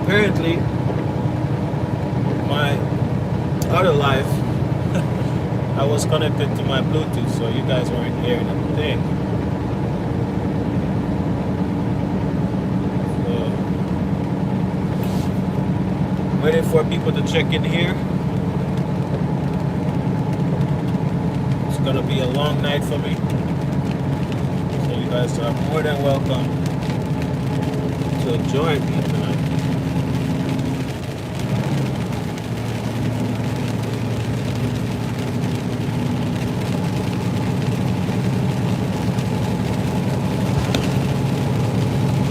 apparently my other life I was connected to my Bluetooth, so you guys weren't hearing a thing. So, waiting for people to check in here. It's gonna be a long night for me, so you guys are more than welcome to join me tonight.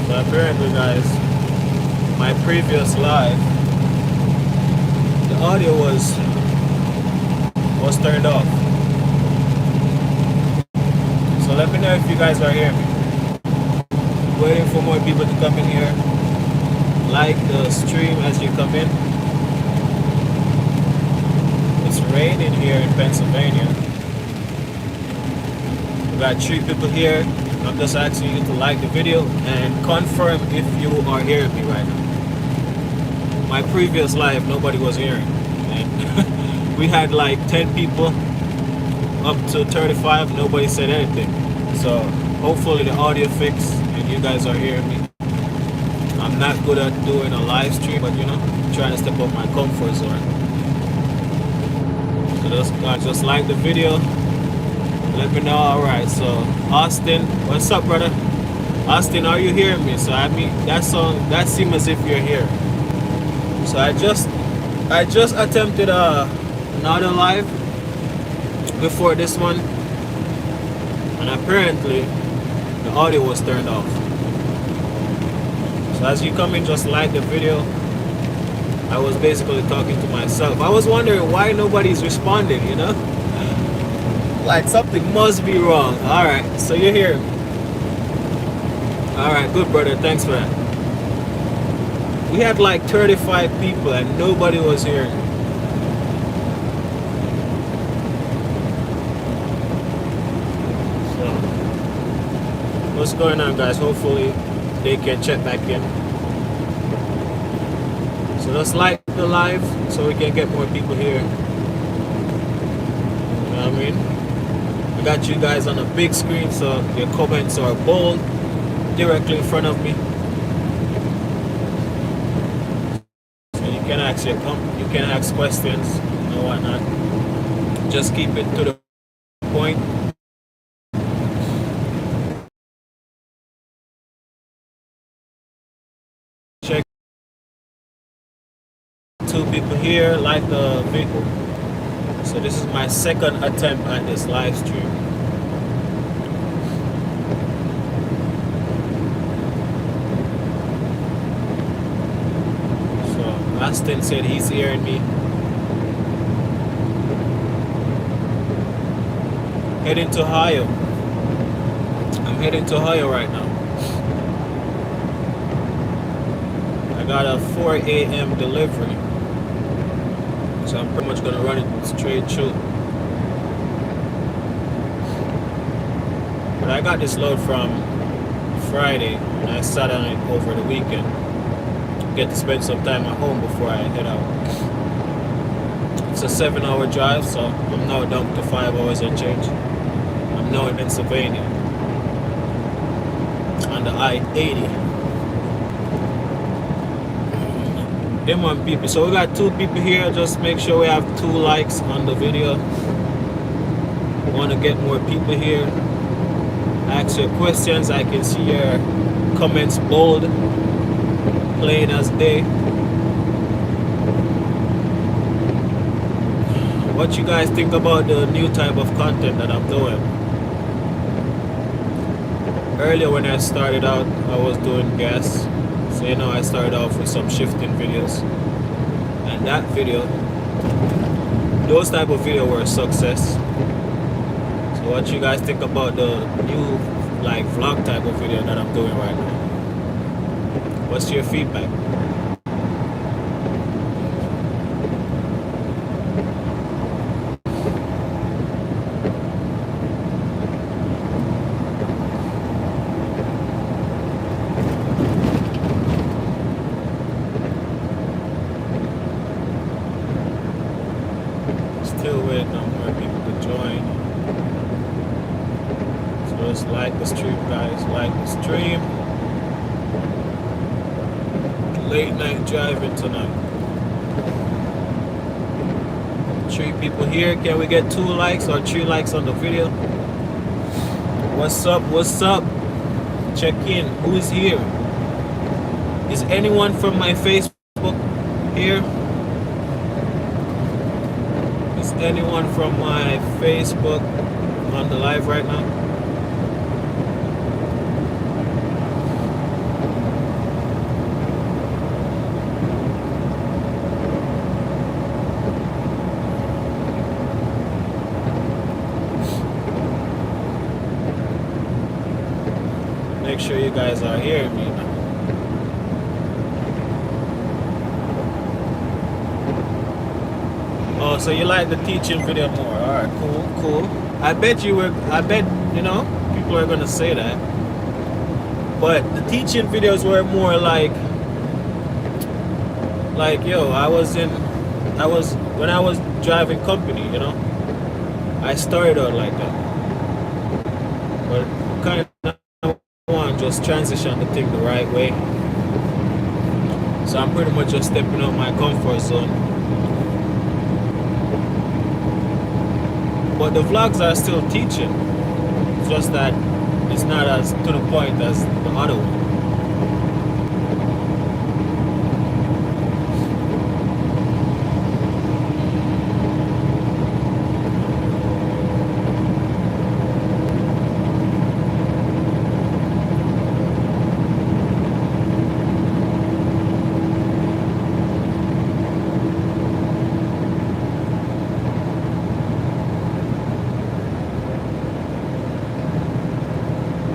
So apparently, guys, my previous live, the audio was turned off. So let me know if you guys are hearing me. Waiting for more people to come in here. Like the stream as you come in. It's raining here in Pennsylvania. We got 3 people here. I'm just asking you to like the video and confirm if you are hearing me right now. My previous live, nobody was hearing. And we had like 10 people up to 35. Nobody said anything. So hopefully the audio fixed and you guys are hearing me. I'm not good at doing a live stream, but you know, trying to step up my comfort zone. So just like the video. Let me know. Alright, so Austin, what's up, brother? Austin, are you hearing me? So I mean, that seems as if you're here. So I just attempted another live before this one, and apparently the audio was turned off. So as you come in, just like the video. I was basically talking to myself. I was wondering why nobody's responding, you know? Like something must be wrong. Alright, so you're here. Alright, good brother, thanks for that. We had like 35 people and nobody was here. So what's going on, guys? Hopefully they can check back in. So just like the live so we can get more people here. You know what I mean? Got you guys on a big screen, so your comments are bold directly in front of me. So you can ask questions and whatnot. Just keep it to the point. Check 2 people here, like the video. So this is my second attempt at this live stream. So Aston said he's hearing me. Heading to Ohio. I'm heading to Ohio right now. I got a 4 a.m. delivery. So I'm pretty much gonna run it straight through. But I got this load from Friday and I sat on it over the weekend. Get to spend some time at home before I head out. It's a 7-hour drive, so I'm now down to 5 hours and change. I'm now in Pennsylvania on the I-80. Them 1 people. So we got 2 people here. Just make sure we have 2 likes on the video. Want to get more people here. Ask your questions. I can see your comments bold, plain as day. What you guys think about the new type of content that I'm doing? Earlier when I started out, I was doing gas. So you know, I started off with some shifting videos, and that video, those type of video were a success. So what you guys think about the new like vlog type of video that I'm doing right now? What's your feedback? like the stream, guys. Like the stream. Late night driving tonight. 3 people here. Can we get 2 likes or 3 likes on the video? What's up? What's up? Check in. Who is here? Is anyone from my Facebook here? Is anyone from my Facebook on the live right now? Make sure you guys are hearing me. Oh, so you like the teaching video more? All right, cool. I bet you, people are gonna say that. But the teaching videos were more like, yo, when I was driving company, I started out like that. But kind of want to just transition the thing the right way. So I'm pretty much just stepping out my comfort zone. But the vlogs are still teaching. It's just that it's not as to the point as the other one.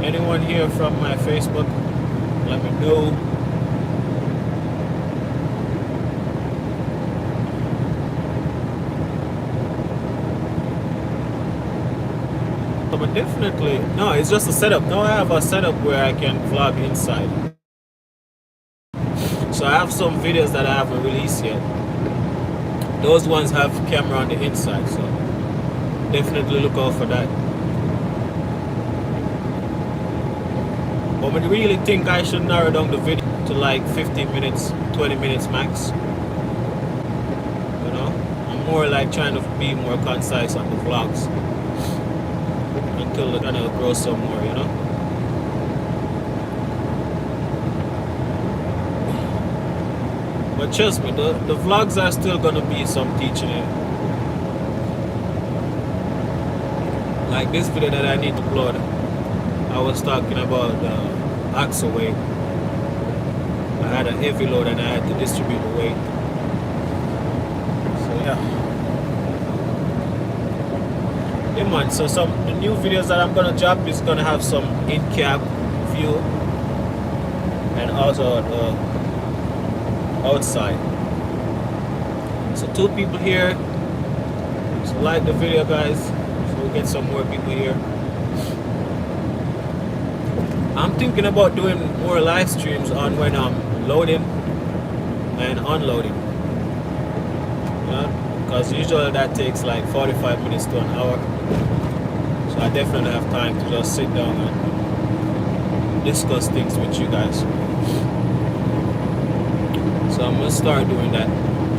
Anyone here from my Facebook? Let me know. But definitely, no, it's just a setup. Now I have a setup where I can vlog inside. So I have some videos that I haven't released yet. Those ones have camera on the inside, so definitely look out for that. But I really think I should narrow down the video to like 15 minutes, 20 minutes max. I'm more like trying to be more concise on the vlogs until it kind of grows some more, But trust me, the vlogs are still gonna be some teaching in it. Like this video that I need to upload, I was talking about axle weight. I had a heavy load and I had to distribute the weight. So yeah. Yeah man, so the new videos that I'm gonna drop is gonna have some in-cab view and also outside. So 2 people here. So like the video, guys, so we get some more people here. I'm thinking about doing more live streams on when I'm loading and unloading. Because usually that takes like 45 minutes to an hour. So I definitely have time to just sit down and discuss things with you guys. So I'm gonna start doing that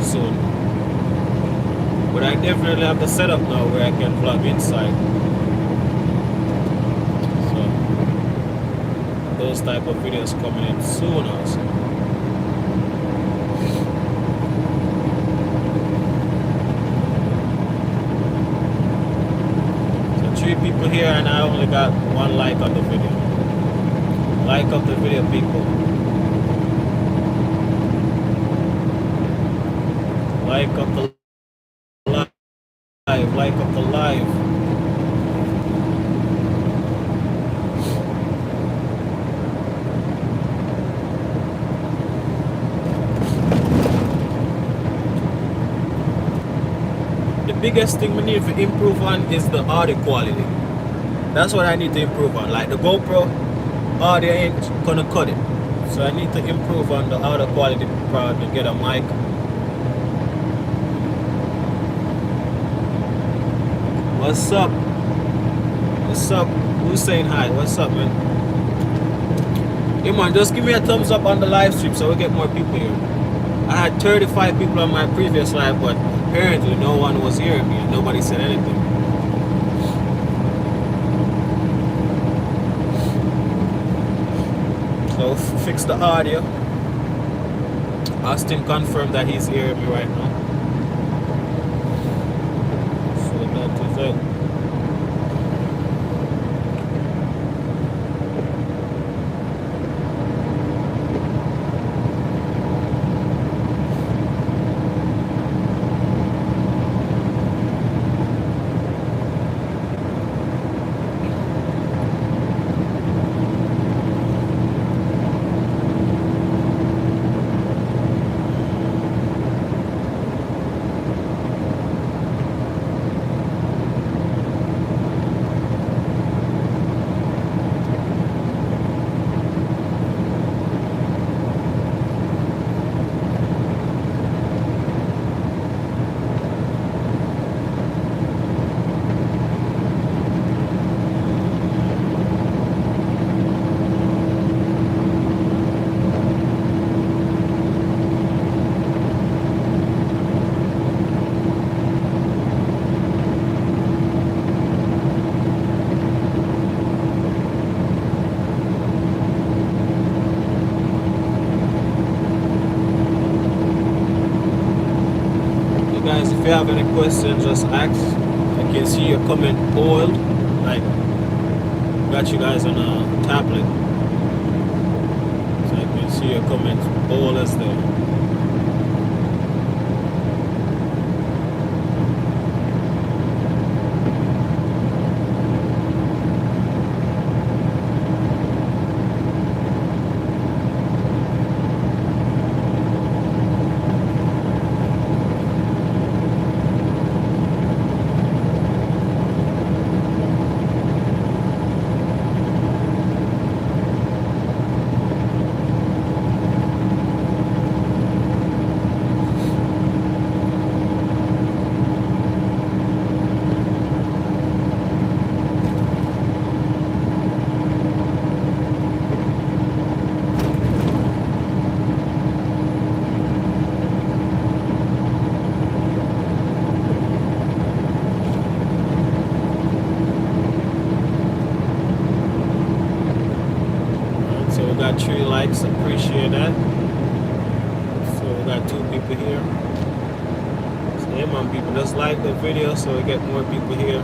soon. But I definitely have the setup now where I can vlog inside. Those type of videos coming in soon also. So 3 people here and I only got 1 like on the video. Like up the video, people. Like up the live. Like up the live. The biggest thing we need to improve on is the audio quality. That's what I need to improve on. Like the GoPro audio ain't gonna cut it. So I need to improve on the audio quality, probably get a mic. What's up? What's up? Who's saying hi? What's up, man? Hey, man, just give me a thumbs up on the live stream so we get more people here. I had 35 people on my previous live, but apparently no one was hearing me and nobody said anything. So fix the audio. Austin confirmed that he's hearing me right now. So that is it. If you have any questions, just ask. I can see your comment boiled. Like, got you guys on a tablet. So I can see your comments bold as there. Got 3 likes, appreciate that. So we got 2 people here. So yeah, man, people, just like the video so we get more people here.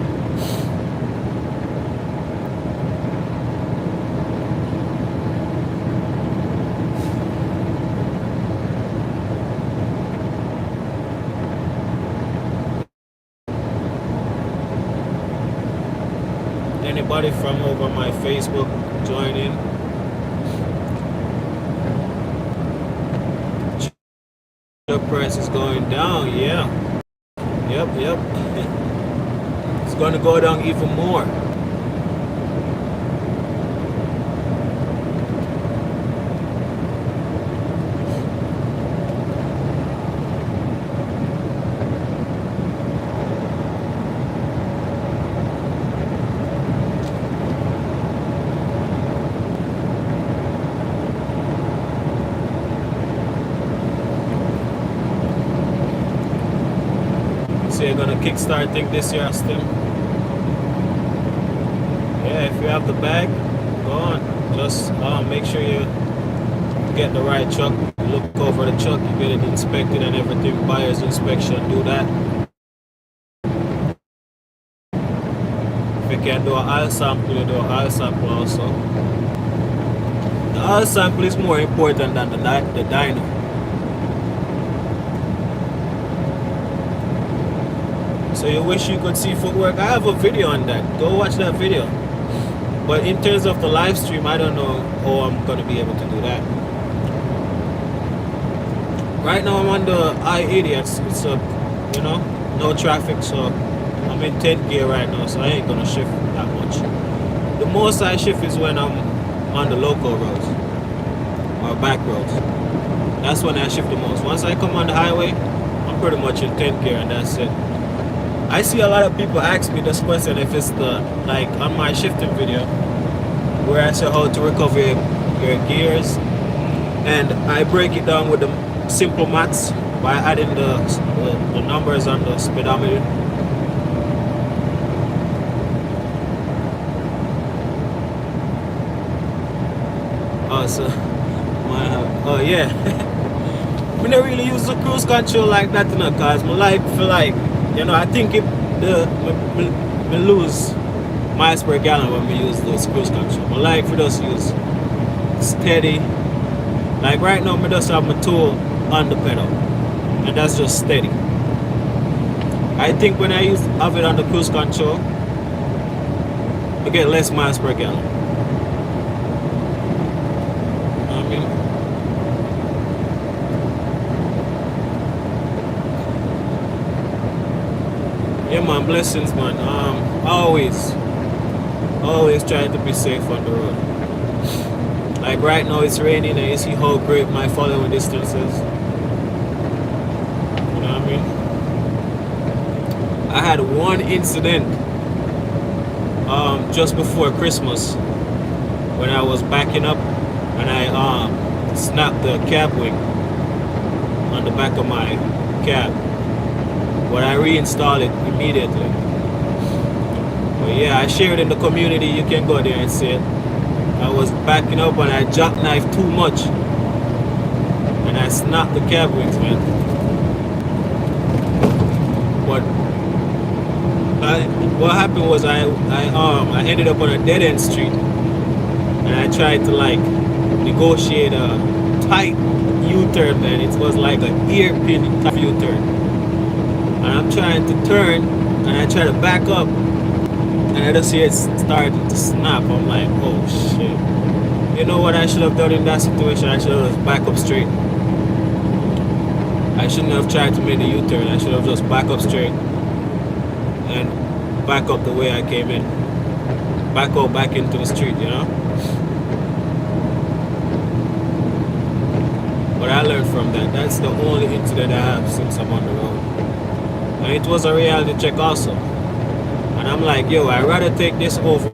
Anybody from over my Facebook join in? The price is going down, yeah. Yep. It's gonna go down even more. So you're gonna kickstart thing this year, Austin? Yeah, if you have the bag, go on. Just make sure you get the right truck. Look over the truck, you get it inspected and everything. Buyer's inspection, do that. If you can do an oil sample, you do an oil sample also. The oil sample is more important than the dyno. So you wish you could see footwork? I have a video on that. Go watch that video. But in terms of the live stream, I don't know how I'm going to be able to do that. Right now I'm on the I-80. It's a, no traffic, so I'm in 10th gear right now, so I ain't going to shift that much. The most I shift is when I'm on the local roads or back roads. That's when I shift the most. Once I come on the highway, I'm pretty much in 10th gear and that's it. I see a lot of people ask me this question if it's the like on my shifting video where I show how to recover your gears, and I break it down with the simple maths by adding the numbers on the speedometer. So oh yeah. We don't really use the cruise control like that, you know, cause my life feel like, you know, I think if me lose miles per gallon when we use those cruise control. My life we just use steady. Like right now, me just have my toe on the pedal, and that's just steady. I think when I have it on the cruise control, I get less miles per gallon. Yeah, man, blessings, man. Always trying to be safe on the road. Like right now, it's raining, and you see how great my following distance is. You know what I mean? I had one incident just before Christmas when I was backing up, and I snapped the cab wing on the back of my cab. But I reinstalled it immediately. But yeah, I shared in the community. You can go there and see it. I was backing up and I jackknifed too much, and I snapped the cab wings, man. But what happened was I ended up on a dead end street, and I tried to like negotiate a tight U-turn, man. It was like an earpin type U-turn. And I'm trying to turn, and I try to back up, and I just see it starting to snap. I'm like, oh shit. You know what I should have done in that situation? I should have just back up straight. I shouldn't have tried to make the U-turn. I should have just back up straight and back up the way I came in. Back up back into the street, you know? But I learned from that. That's the only incident I have since I'm on the road. And it was a reality check also. And I'm like, yo, I'd rather take this over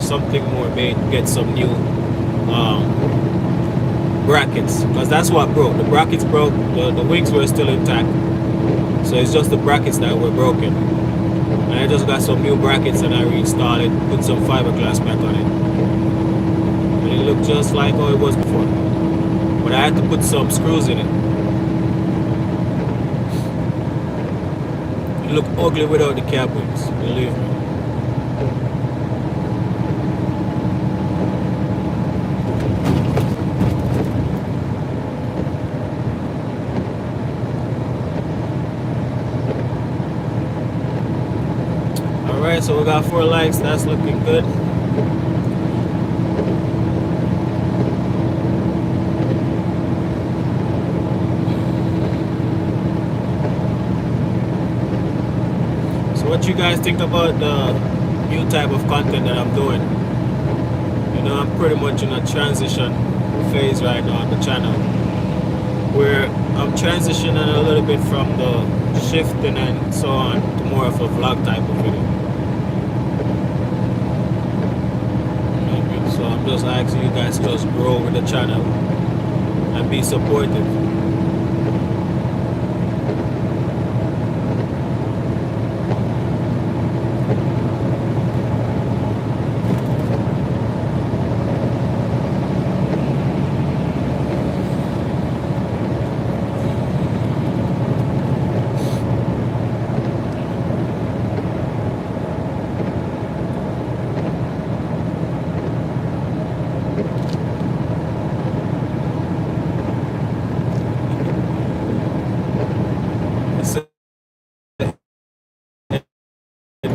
something more, made, get some new brackets. Because that's what broke. The brackets broke, the wings were still intact. So it's just the brackets that were broken. And I just got some new brackets and I reinstalled it, put some fiberglass back on it. And it looked just like how it was before. But I had to put some screws in it. It looked ugly without the cab wings, believe me. Alright, so we got 4 likes, that's looking good. What you guys think about the new type of content that I'm doing? You know, I'm pretty much in a transition phase right now on the channel, where I'm transitioning a little bit from the shifting and so on to more of a vlog type of video. So I'm just asking you guys to just grow with the channel and be supportive.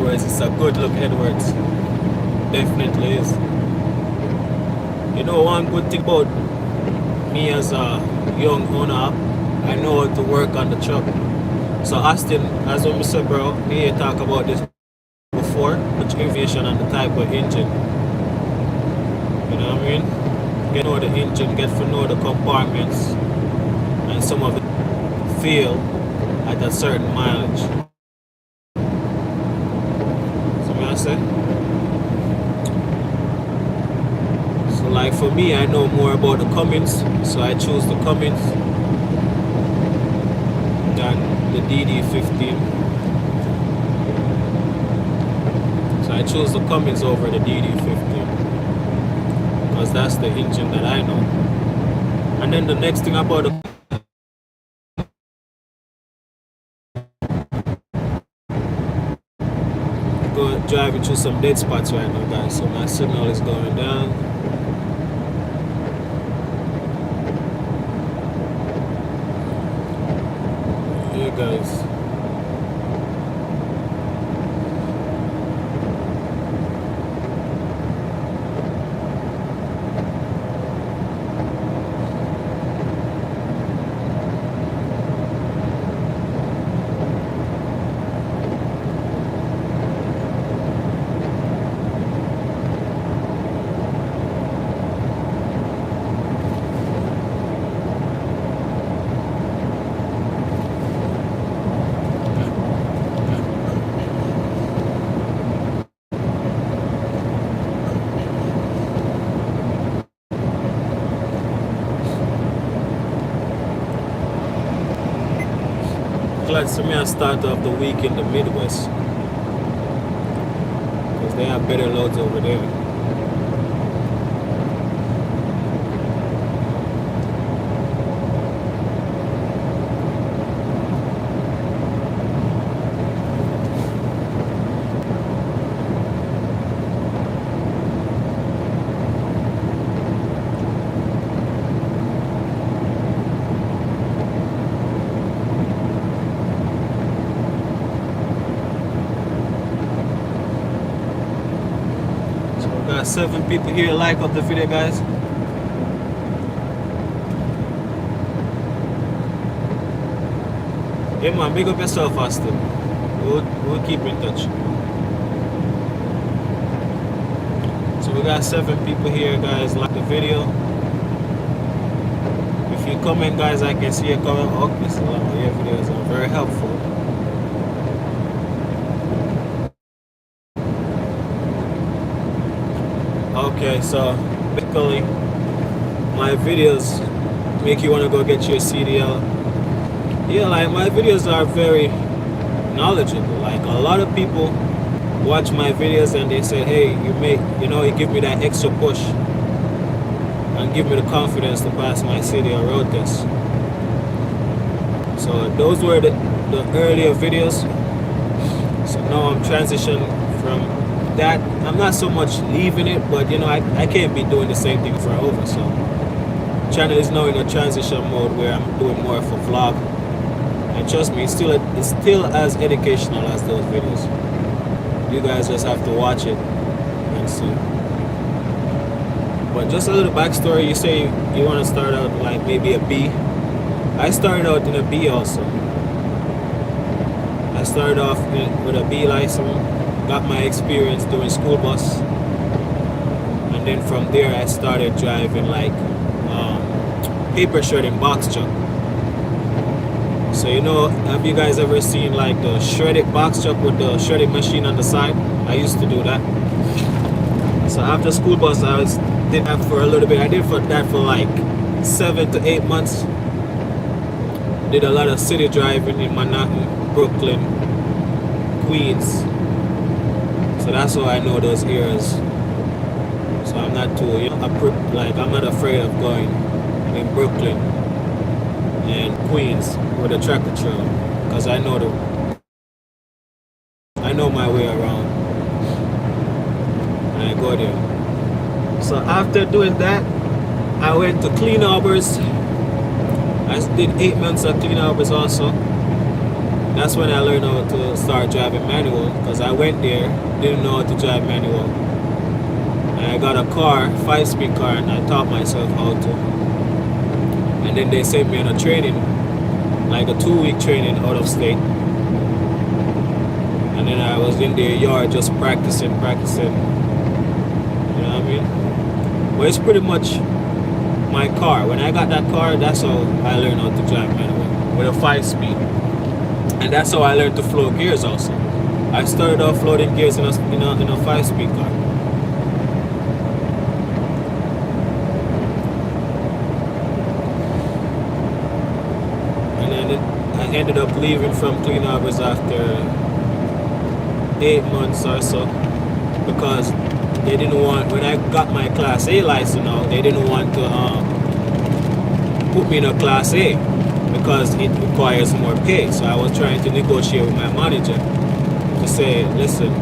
It's a good look, Edwards. Definitely is. You know, one good thing about me as a young owner, I know how to work on the truck. So Austin, as I said, bro, me talk about this before, much information on the type of engine. You know what I mean? Get to know the engine, get to know the compartments and some of the feel at a certain mileage. So may I say? So like for me, I know more about the Cummins, so I choose the Cummins than the DD15. So I choose the Cummins over the DD15 because that's the engine that I know. And then the next thing about the driving through some dead spots right now, guys, so my signal is going down. Yeah, guys. Glad to me I start off the week in the Midwest because they have better loads over there. Got 7 people here like up the video, guys. Yeah man, big up yourself, Austin. We'll keep in touch. So we got 7 people here, guys, like the video. If you comment, guys, I can see you comment. Okay, so your videos are very helpful. Okay, so basically my videos make you want to go get your CDL. Yeah, like my videos are very knowledgeable. Like a lot of people watch my videos and they say, hey, you give me that extra push and give me the confidence to pass my CDL road test. So those were the earlier videos. So now I'm transitioning from that. I'm not so much leaving it, but I can't be doing the same thing forever. So channel is now in a transition mode where I'm doing more of a vlog, and trust me, it's still as educational as those videos. You guys just have to watch it and see. But just a little backstory. You say you want to start out like maybe a B. I started out in a B also. I started off with a B license, got my experience doing school bus, and then from there I started driving like paper shredding box truck. So have you guys ever seen like the shredded box truck with the shredding machine on the side? I used to do that. So after school bus I did that for a little bit. I did that for like 7 to 8 months. Did a lot of city driving in Manhattan, Brooklyn, Queens. So that's how I know those areas. So I'm not too, I'm not afraid of going in Brooklyn and Queens with a tractor trailer, because I know my way around, and I go there. So after doing that, I went to Clean Harbors. I did 8 months at Clean Harbors also. That's when I learned how to start driving manual, because I went there, didn't know how to drive manual. And I got a car, 5-speed car, and I taught myself how to. And then they sent me on a training, like a 2-week training out of state. And then I was in their yard just practicing. You know what I mean? But it's pretty much my car. When I got that car, that's how I learned how to drive manual. with a 5 speed, and that's how I learned to float gears. Also, I started off floating gears in a 5 speed car. And then I ended up leaving from Clean Harbors after 8 months or so, because they didn't want, when I got my Class A license now, they didn't want to put me in a Class A because it requires more pay. So I was trying to negotiate with my manager to say, listen,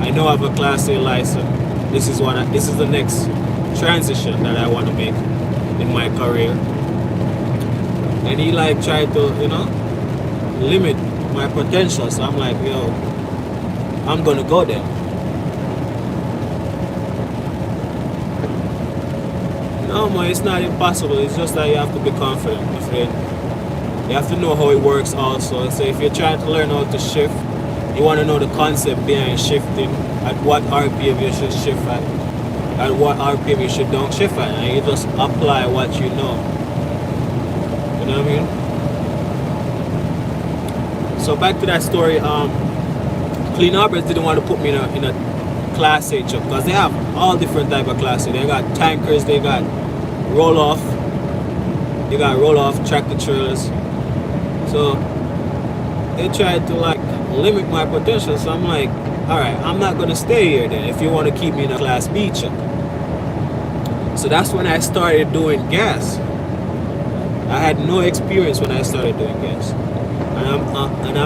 I know I have a Class A license. This is the next transition that I want to make in my career. And he like tried to, limit my potential. So I'm like, yo, I'm gonna go there. No, man, it's not impossible. It's just that you have to be confident, my friend. You have to know how it works also. So if you're trying to learn how to shift, you want to know the concept behind shifting, at what RPM you should shift at what RPM you should don't shift at, and you just apply what you know. You know what I mean? So back to that story, Clean Harbors didn't want to put me in a Class A truck because they have all different type of Class A. They got tankers, they got roll-off tractor trailers. So they tried to like limit my potential. So I'm like, all right, I'm not gonna stay here then if you want to keep me in a Class B truck. So that's when I started doing gas. I had no experience when I started doing gas, and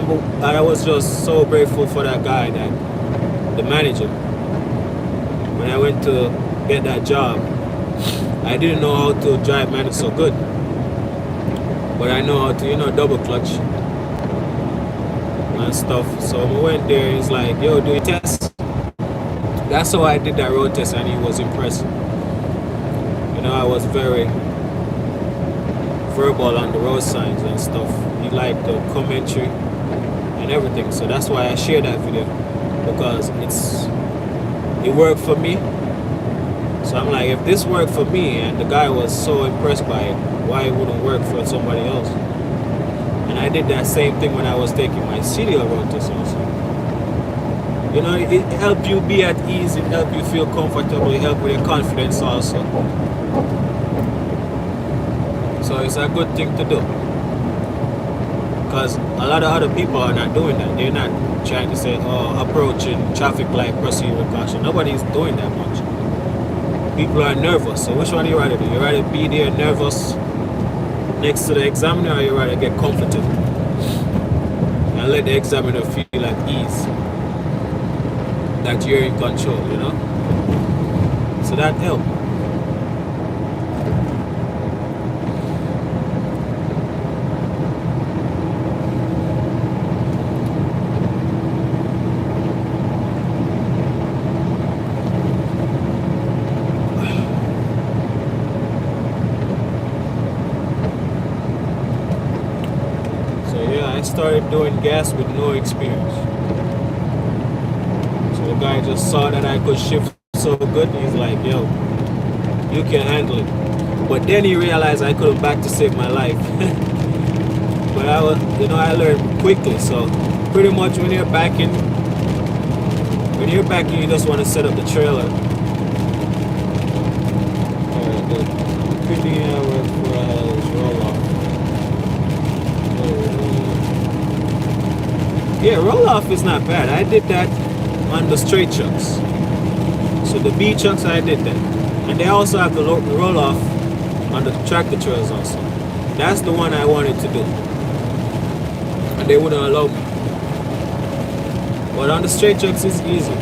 I was just so grateful for that guy, the manager. When I went to get that job, I didn't know how to drive manual so good, but I know how to, double clutch and stuff. So we went there, he's like, yo, do a test. That's how I did that road test, and he was impressed. I was very verbal on the road signs and stuff. He liked the commentary and everything. So that's why I shared that video, because it worked for me. So I'm like, if this worked for me and the guy was so impressed by it, why it wouldn't work for somebody else? And I did that same thing when I was taking my CDL road test also. It helps you be at ease, it helps you feel comfortable, it helps with your confidence also. So it's a good thing to do. Because a lot of other people are not doing that. They're not trying to say, approaching traffic light, proceed with caution. Nobody's doing that much. People are nervous. So which one do you rather do? You rather be there nervous next to the examiner, or you rather get comfortable and let the examiner feel at ease that you're in control, So that helps. I started doing gas with no experience. So the guy just saw that I could shift so good. He's like, yo, you can handle it. But then he realized I couldn't back to save my life. But I learned quickly. So pretty much when you're backing, you just want to set up the trailer. Roll off. Yeah, roll off is not bad. I did that on the straight trucks. So the B trucks, I did that. And they also have the roll off on the tractor trailers also. That's the one I wanted to do. And they wouldn't allow me. But on the straight trucks, it's easy.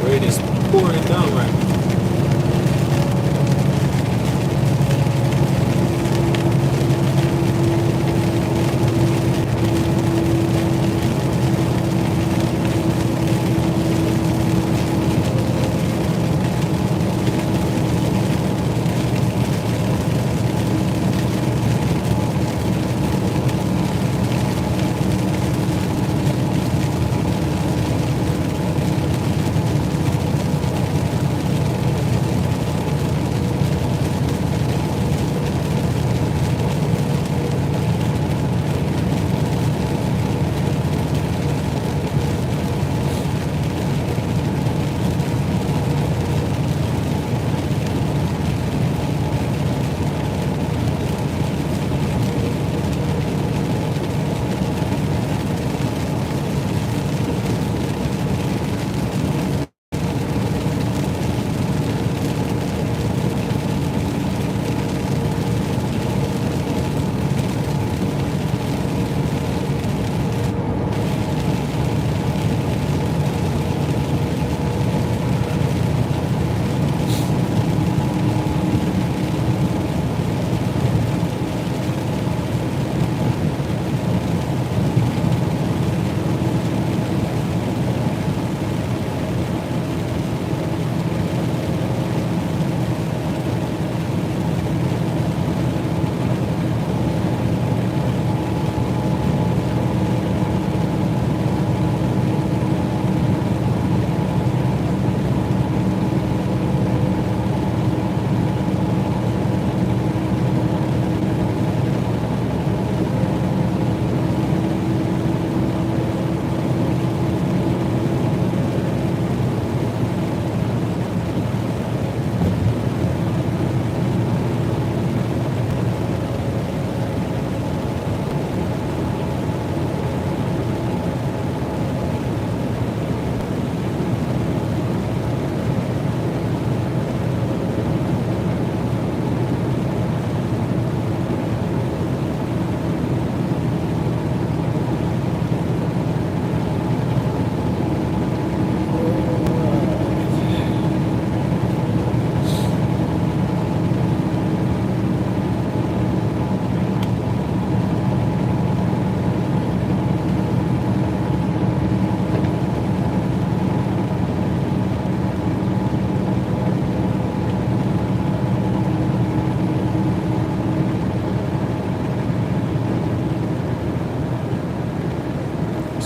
Rain is pouring down right now.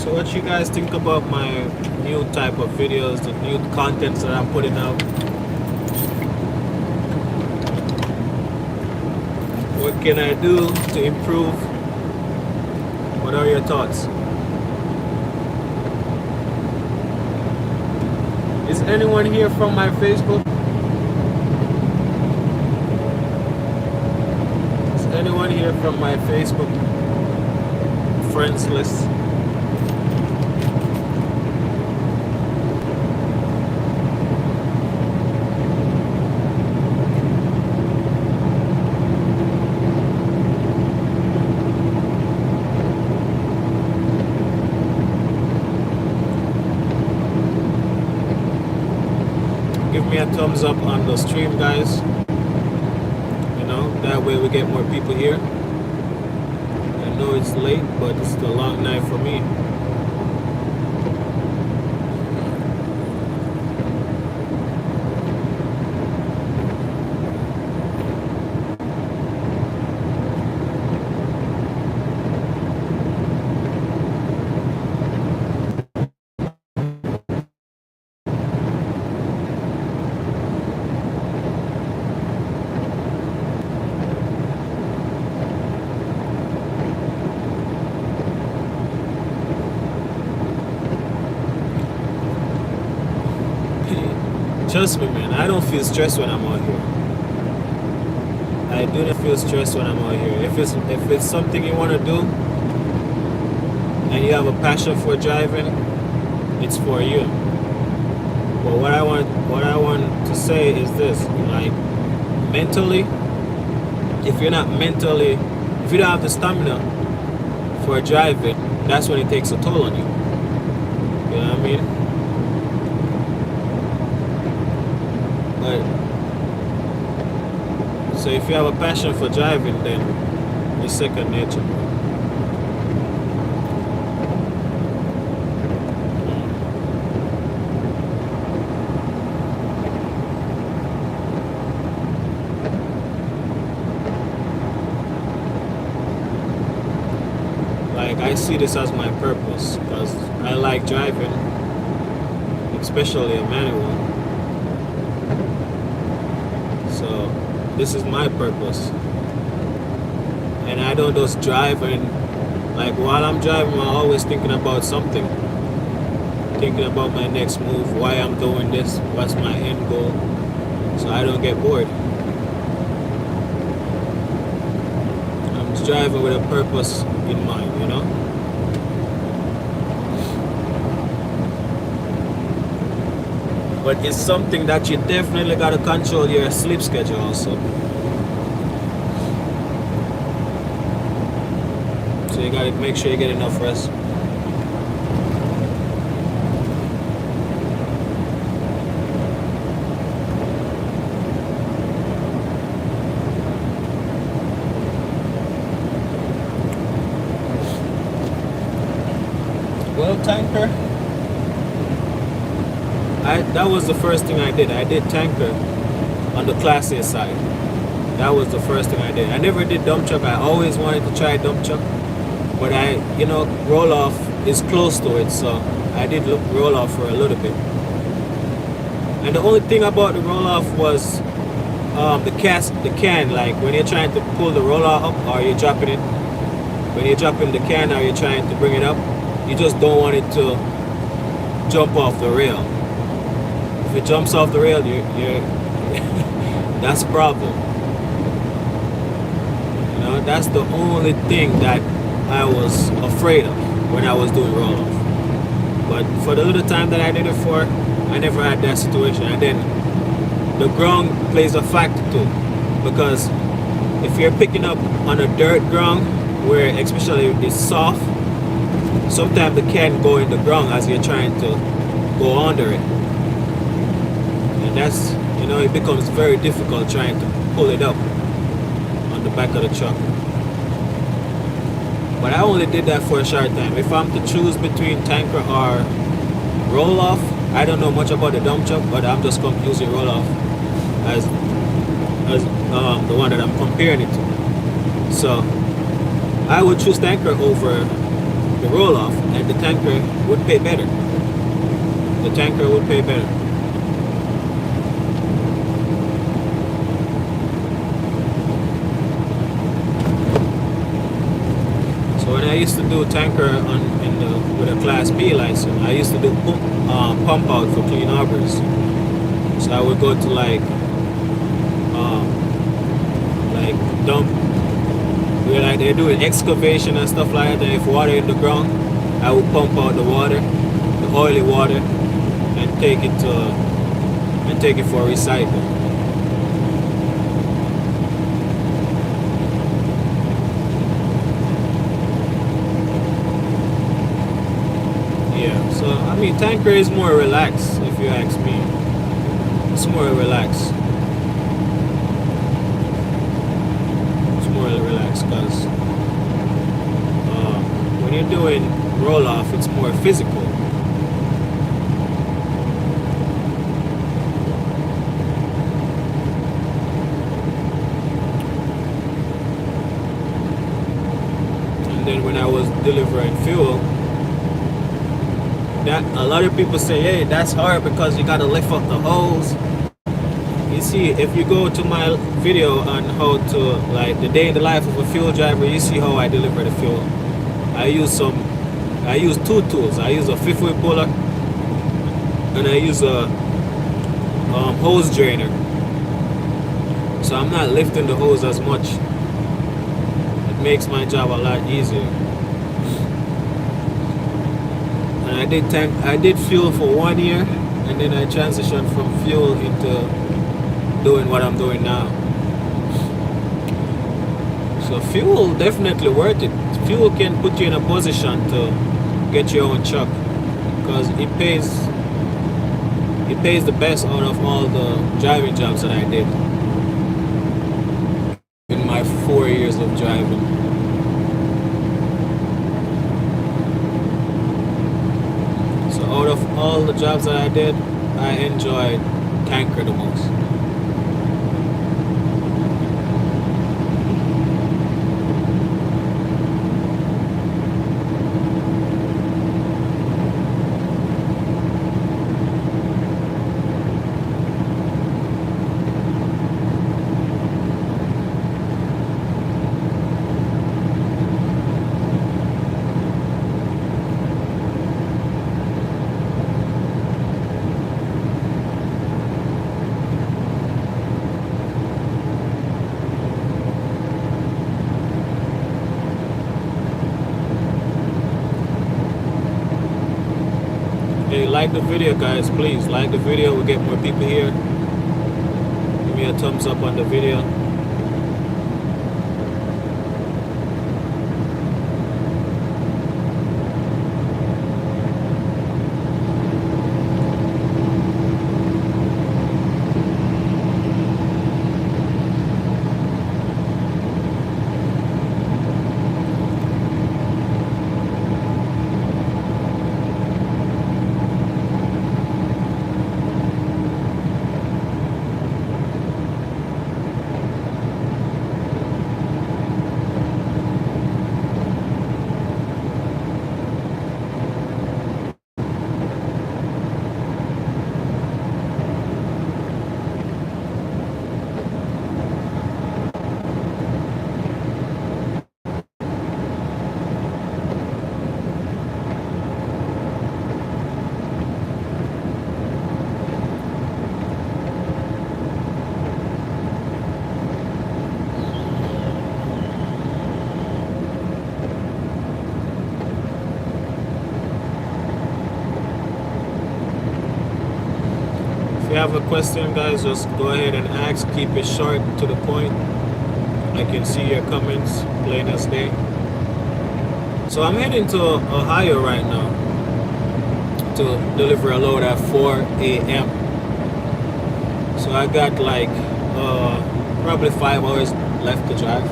So what you guys think about my new type of videos, the new contents that I'm putting out? What can I do to improve? What are your thoughts? Is anyone here from my Facebook? Is anyone here from my Facebook friends list? Give me a thumbs up on the stream, guys. You know, that way we get more people here. I know it's late, but it's a long night for me. Trust me, man, I don't feel stressed when I'm out here. I do not feel stressed when I'm out here. If it's something you want to do and you have a passion for driving, it's for you. But what I want to say is this, like, mentally, if you don't have the stamina for driving, that's when it takes a toll on you. You know what I mean? So if you have a passion for driving, then it's second nature. Like, I see this as my purpose because I like driving, especially a manual. So this is my purpose. And I don't just drive and, like, while I'm driving, I'm always thinking about something. Thinking about my next move, why I'm doing this, what's my end goal, so I don't get bored. I'm just driving with a purpose in mind, you know? But it's something that you definitely gotta control your sleep schedule also. So you gotta make sure you get enough rest. Well, tanker, that was the first thing I did. I did tanker on the Class A side. That was the first thing I did. I never did dump truck. I always wanted to try dump truck, but roll off is close to it, so I did roll off for a little bit. And the only thing about the roll off was the can. Like, when you're trying to pull the roller up, or you're dropping it, when you're dropping the can, or you're trying to bring it up, you just don't want it to jump off the rail. If it jumps off the rail, you're that's a problem. You know, that's the only thing that I was afraid of when I was doing roll-off. But for the little time that I did it for, I never had that situation. And then the ground plays a factor too, because if you're picking up on a dirt ground, where especially if it's soft, sometimes the can go in the ground as you're trying to go under it. And that's, it becomes very difficult trying to pull it up on the back of the truck. But I only did that for a short time. If I'm to choose between tanker or roll-off, I don't know much about the dump truck, but I'm just using roll-off as the one that I'm comparing it to. So I would choose tanker over the roll off, and the tanker would pay better. The tanker would pay better. So when I used to do tanker with a Class B license, I used to do pump out for Clean Harbors. So I would go to like dump where like they're doing excavation and stuff like that. And if water in the ground, I would pump out the water, the oily water, and take it for recycle. Yeah, so I mean, tanker is more relaxed, if you ask me. It's more relaxed. It's more relaxed because when you're doing roll off, it's more physical. And then when I was delivering fuel, that a lot of people say, hey, that's hard because you gotta lift up the hose. You see, if you go to my video on how to, like, the day in the life of a fuel driver, you see how I deliver the fuel. I use two tools. I use a fifth wheel puller and I use a hose drainer. So I'm not lifting the hose as much. It makes my job a lot easier. And I did fuel for 1 year, and then I transitioned from fuel into doing what I'm doing now. So fuel definitely worth it. Fuel can put you in a position to get your own truck because it pays the best out of all the driving jobs that I did in my 4 years of driving. So out of all the jobs that I did, I enjoyed tanker the most. Hey, like the video, guys, please like the video. We'll get more people here. Give me a thumbs up on the video. If you have a question, guys, just go ahead and ask. Keep it short, to the point. I can see your comments plain as day. So I'm heading to Ohio right now to deliver a load at 4 a.m. So I got like probably 5 hours left to drive.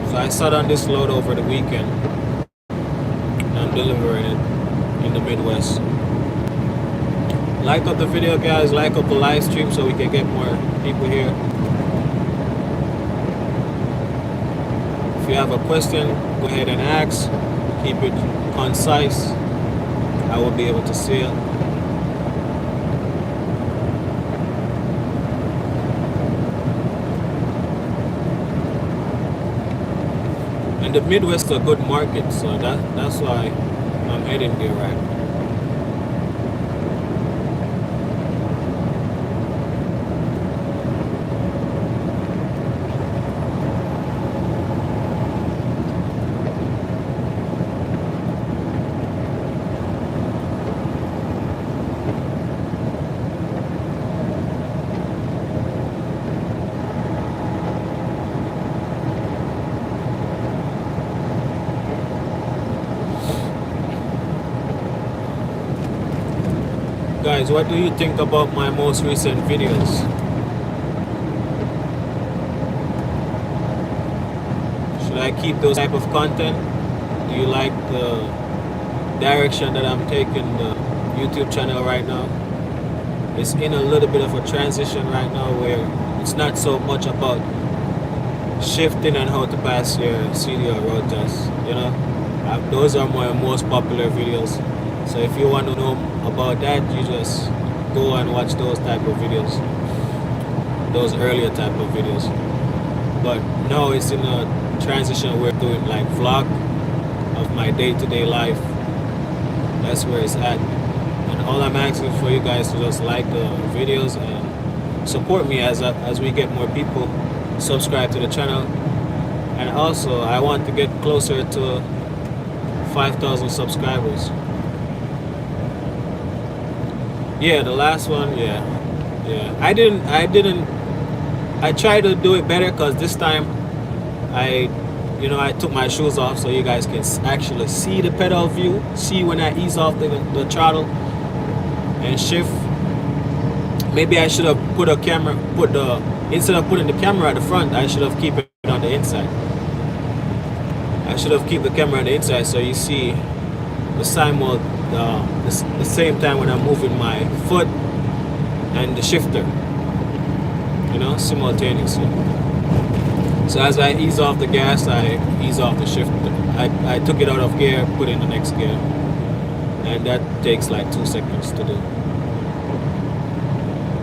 So I sat on this load over the weekend. I'm delivering it in the Midwest. Like up the video, guys. Like up the live stream so we can get more people here. you have a question, go ahead and ask. Keep it concise. I will be able to see it. And the Midwest is a good market, so that's why I'm heading there right now. Guys, what do you think about my most recent videos? Should I keep those type of content? Do you like the direction that I'm taking the YouTube channel right now? It's in a little bit of a transition right now where it's not so much about shifting and how to pass your CDL road test, you know? Those are my most popular videos. So if you want to know about that, you just go and watch those type of videos, those earlier type of videos. But now it's in a transition. We're doing like vlog of my day-to-day life. That's where it's at. And all I'm asking for you guys to just like the videos and support me as we get more people subscribe to the channel. And also I want to get closer to 5,000 subscribers. Yeah, the last one, yeah. I tried to do it better because this time I took my shoes off so you guys can actually see the pedal view, see when I ease off the throttle and shift. Maybe I should have instead of putting the camera at the front, I should have keep it on the inside. I should have keep the camera on the inside so you see the the same time when I'm moving my foot and the shifter, simultaneously. So as I ease off the gas, I ease off the shifter. I took it out of gear, put in the next gear, and that takes like 2 seconds to do.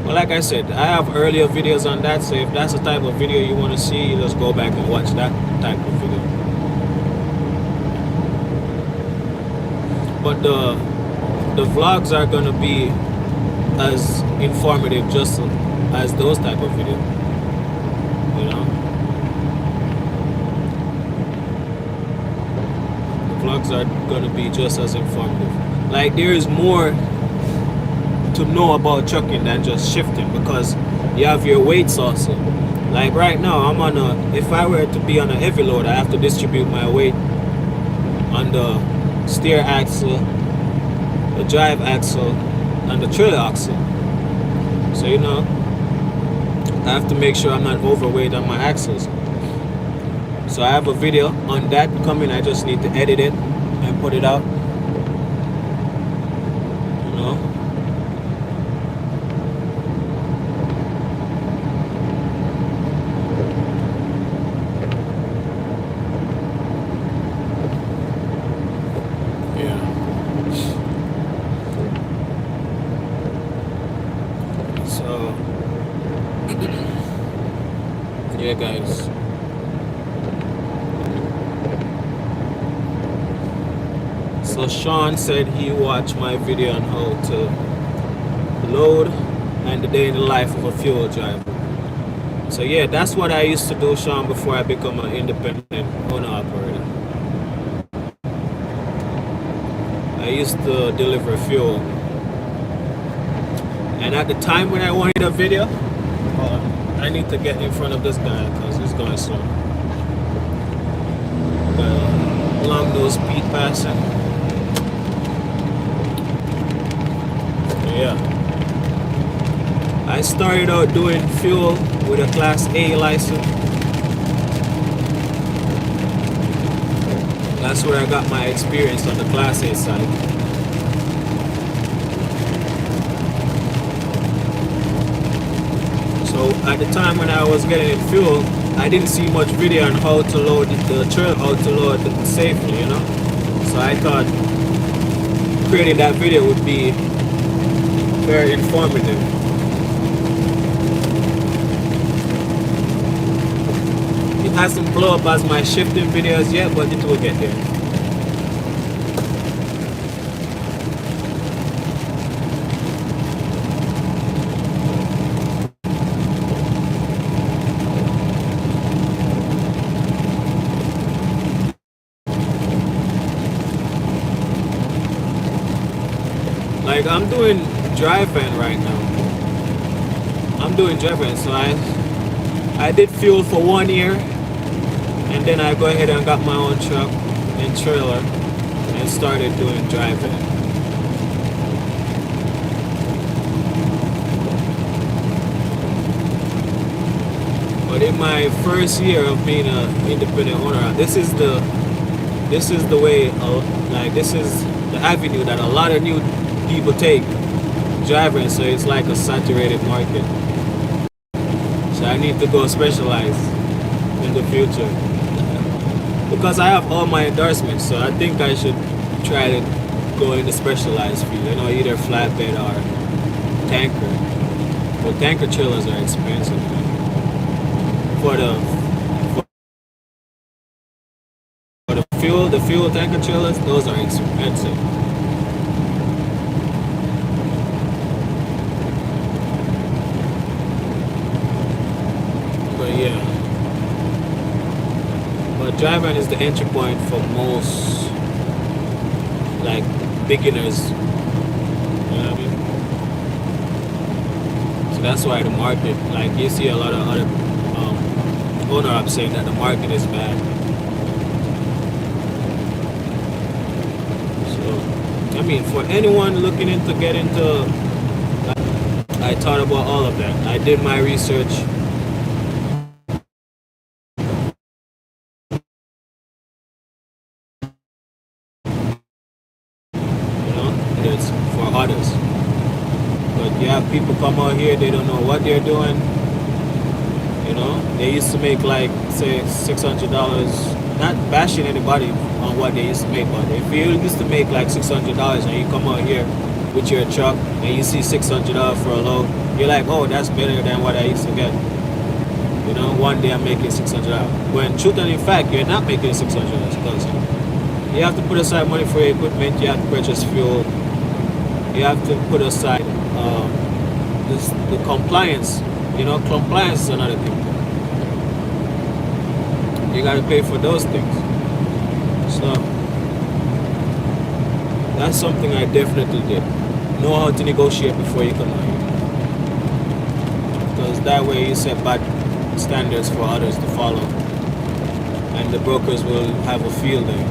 But like I said, I have earlier videos on that, so if that's the type of video you want to see, you just go back and watch that type of video. But the vlogs are gonna be as informative just as those type of video, The vlogs are gonna be just as informative. Like there is more to know about trucking than just shifting because you have your weights also. Like right now, if I were to be on a heavy load, I have to distribute my weight on the steer axle, the drive axle, and the trailer axle. So I have to make sure I'm not overweight on my axles. So I have a video on that coming. I just need to edit it and put it out. Yeah, guys. So Sean said he watched my video on how to load and the day in the life of a fuel driver. So yeah, that's what I used to do, Sean, before I become an independent owner operator. I used to deliver fuel. And at the time when I wanted a video, I need to get in front of this guy because he's going slow. Long nose speed passing. Yeah. I started out doing fuel with a Class A license. That's where I got my experience on the Class A side. So at the time when I was getting in fuel, I didn't see much video on how to load the trail, how to load safely, you know. So I thought creating that video would be very informative. It hasn't blown up as my shifting videos yet, but it will get there. Like I'm doing drive-in right now. I'm doing drive-in, so I did fuel for 1 year, and then I go ahead and got my own truck and trailer and started doing drive-in. But in my first year of being an independent owner, this is the way, like this is the avenue that a lot of new people take driving, so it's like a saturated market. So I need to go specialize in the future because I have all my endorsements, so I think I should try to go in the specialized field, you know, either flatbed or tanker. But tanker trailers are expensive, man. For the fuel tanker trailers, those are expensive. Yeah, but driving is the entry point for most like beginners. You know what I mean? So that's why the market, like you see a lot of other owner up saying that the market is bad. So I mean, for anyone looking into get into, I thought about all of that. I did my research. It's for others, but you have people come out here, they don't know what they're doing. You know, they used to make like say $600, not bashing anybody on what they used to make, but if you used to make like $600 and you come out here with your truck and you see $600 for a load, you're like, oh, that's better than what I used to get. You know, one day I'm making $600, when truth and in fact you're not making $600 because you have to put aside money for your equipment, you have to purchase fuel, you have to put aside the compliance. You know, compliance is another thing. You got to pay for those things. So that's something I definitely did. Know how to negotiate before you come out here, because that way you set bad standards for others to follow, and the brokers will have a field day.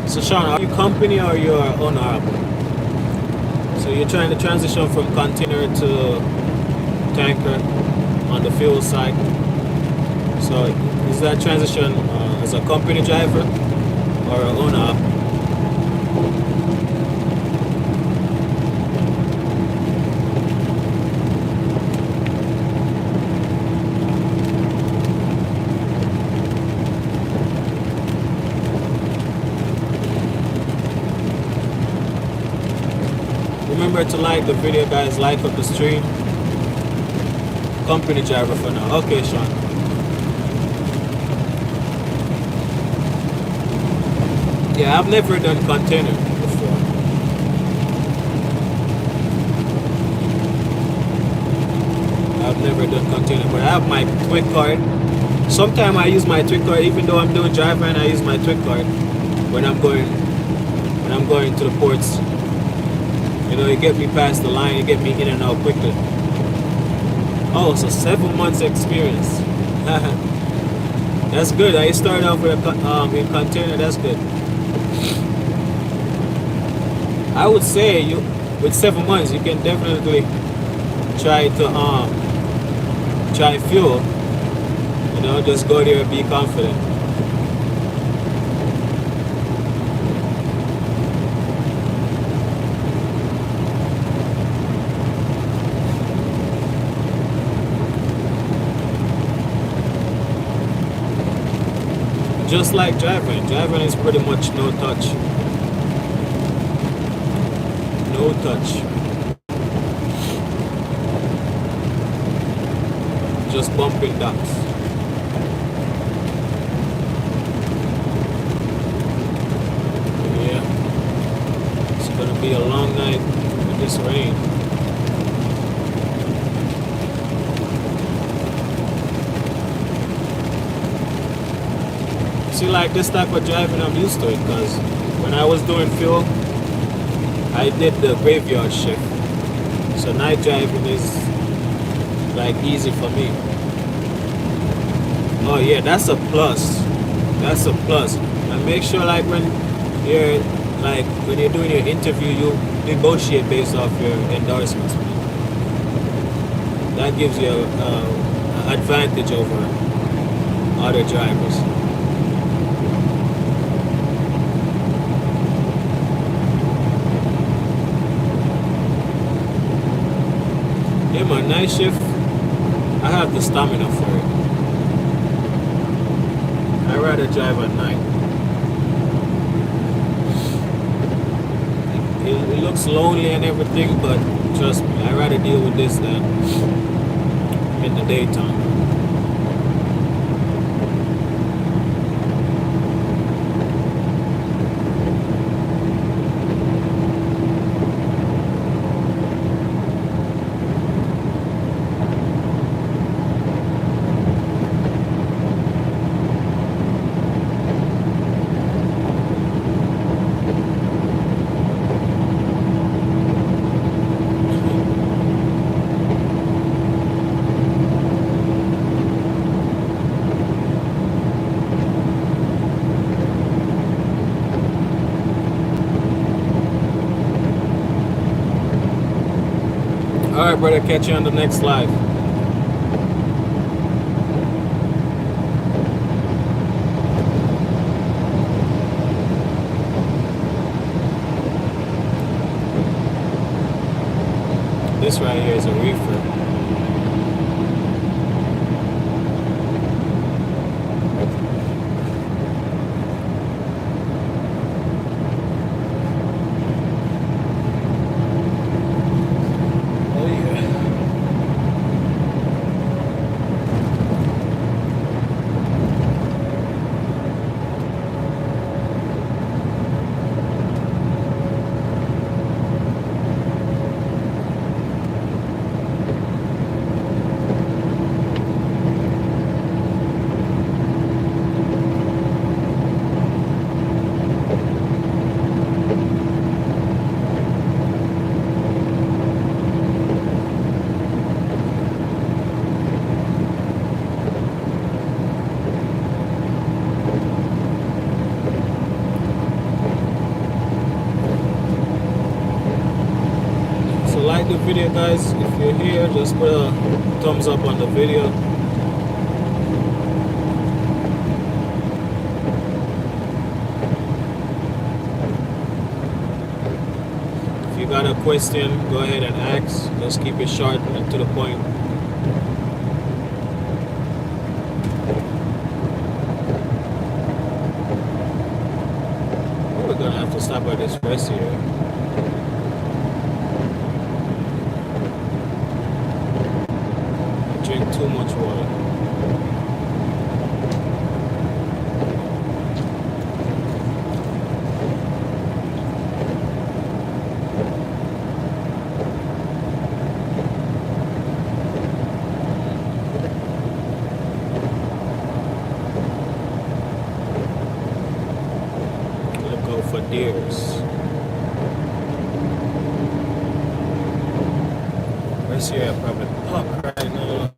So Sean, are you company or you're owner? So you're trying to transition from container to tanker on the fuel side. So is that transition as a company driver or an owner? Remember to like the video, guys. Like up the stream. Company driver for now. Okay, Sean. Yeah, I've never done container before. I've never done container, but I have my Twig card. Sometimes I use my Twig card, even though I'm doing drive-in. I use my Twig card when I'm going to the ports. You know, you get me past the line, you get me in and out quickly. Oh, so 7 months experience. That's good. I started off with a container. That's good. I would say you with 7 months you can definitely try to try fuel. You know, just go there and be confident. Just like driving. Driving is pretty much no touch. No touch. Just bumping ducks. Yeah. It's gonna be a long night with this rain. See, like this type of driving, I'm used to it because when I was doing fuel, I did the graveyard shift. So night driving is like easy for me. Oh yeah, that's a plus. That's a plus. And make sure like you're when you're doing your interview, you negotiate based off your endorsements. That gives you an advantage over other drivers. Yeah, my night shift, I have the stamina for it. I'd rather drive at night. It looks lonely and everything, but trust me, I'd rather deal with this than in the daytime. Alright, brother, catch you on the next live. This right here is a reefer. Like the video, guys. If you're here, just put a thumbs up on the video. If you got a question, go ahead and ask. Just keep it short and to the point. We're gonna have to stop at this rest here. Drink too much water. Let's go for deers. Rest here probably pop right now.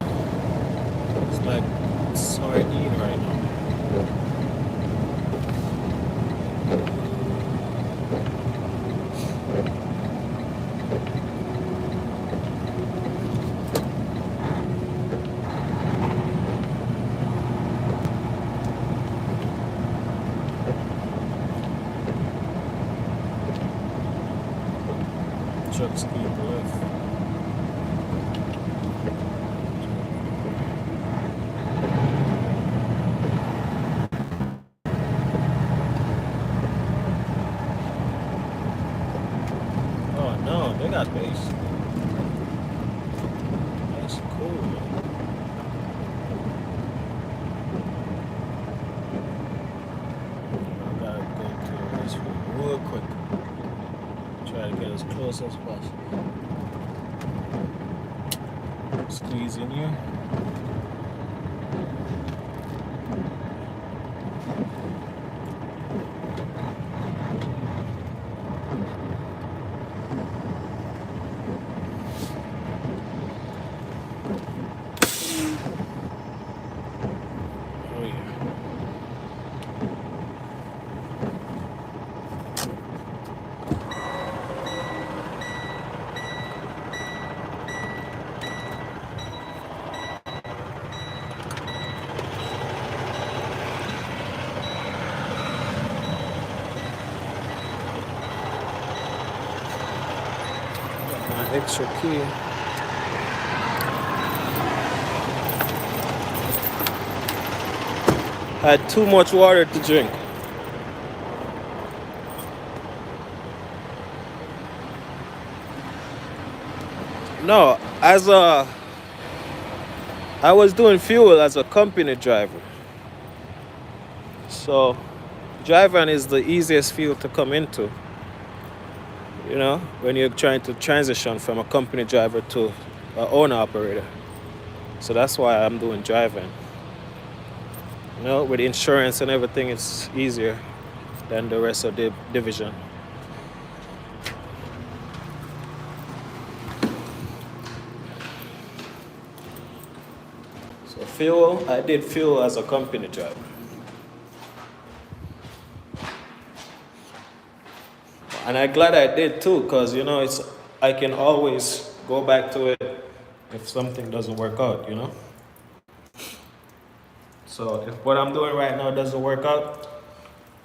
Like sardine right now. trucks keep left. Oh no, they got base. That's cool, man. I gotta go to this real quick. Try to get as close as possible. Squeeze in here. Oh yeah. Got my extra key. Had too much water to drink. No, I was doing fuel as a company driver. So driving is the easiest field to come into, when you're trying to transition from a company driver to an owner operator. So that's why I'm doing driving. With insurance and everything, it's easier than the rest of the division. So fuel, I did fuel as a company driver. And I'm glad I did too, because I can always go back to it if something doesn't work out. So if what I'm doing right now doesn't work out,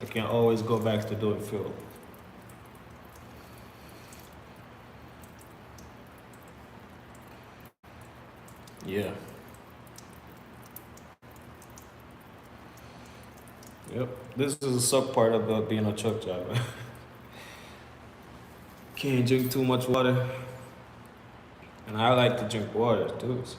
I can always go back to doing fuel. Yeah. Yep. This is a suck part about being a truck driver. Can't drink too much water. And I like to drink water too, so.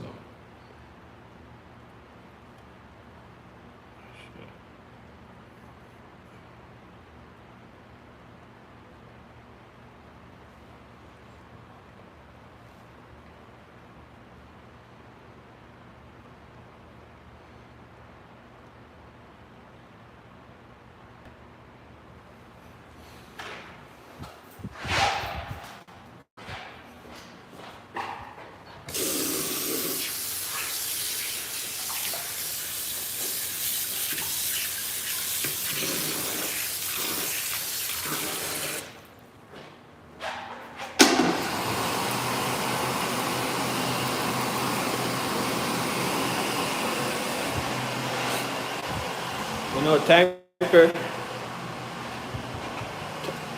Tanker,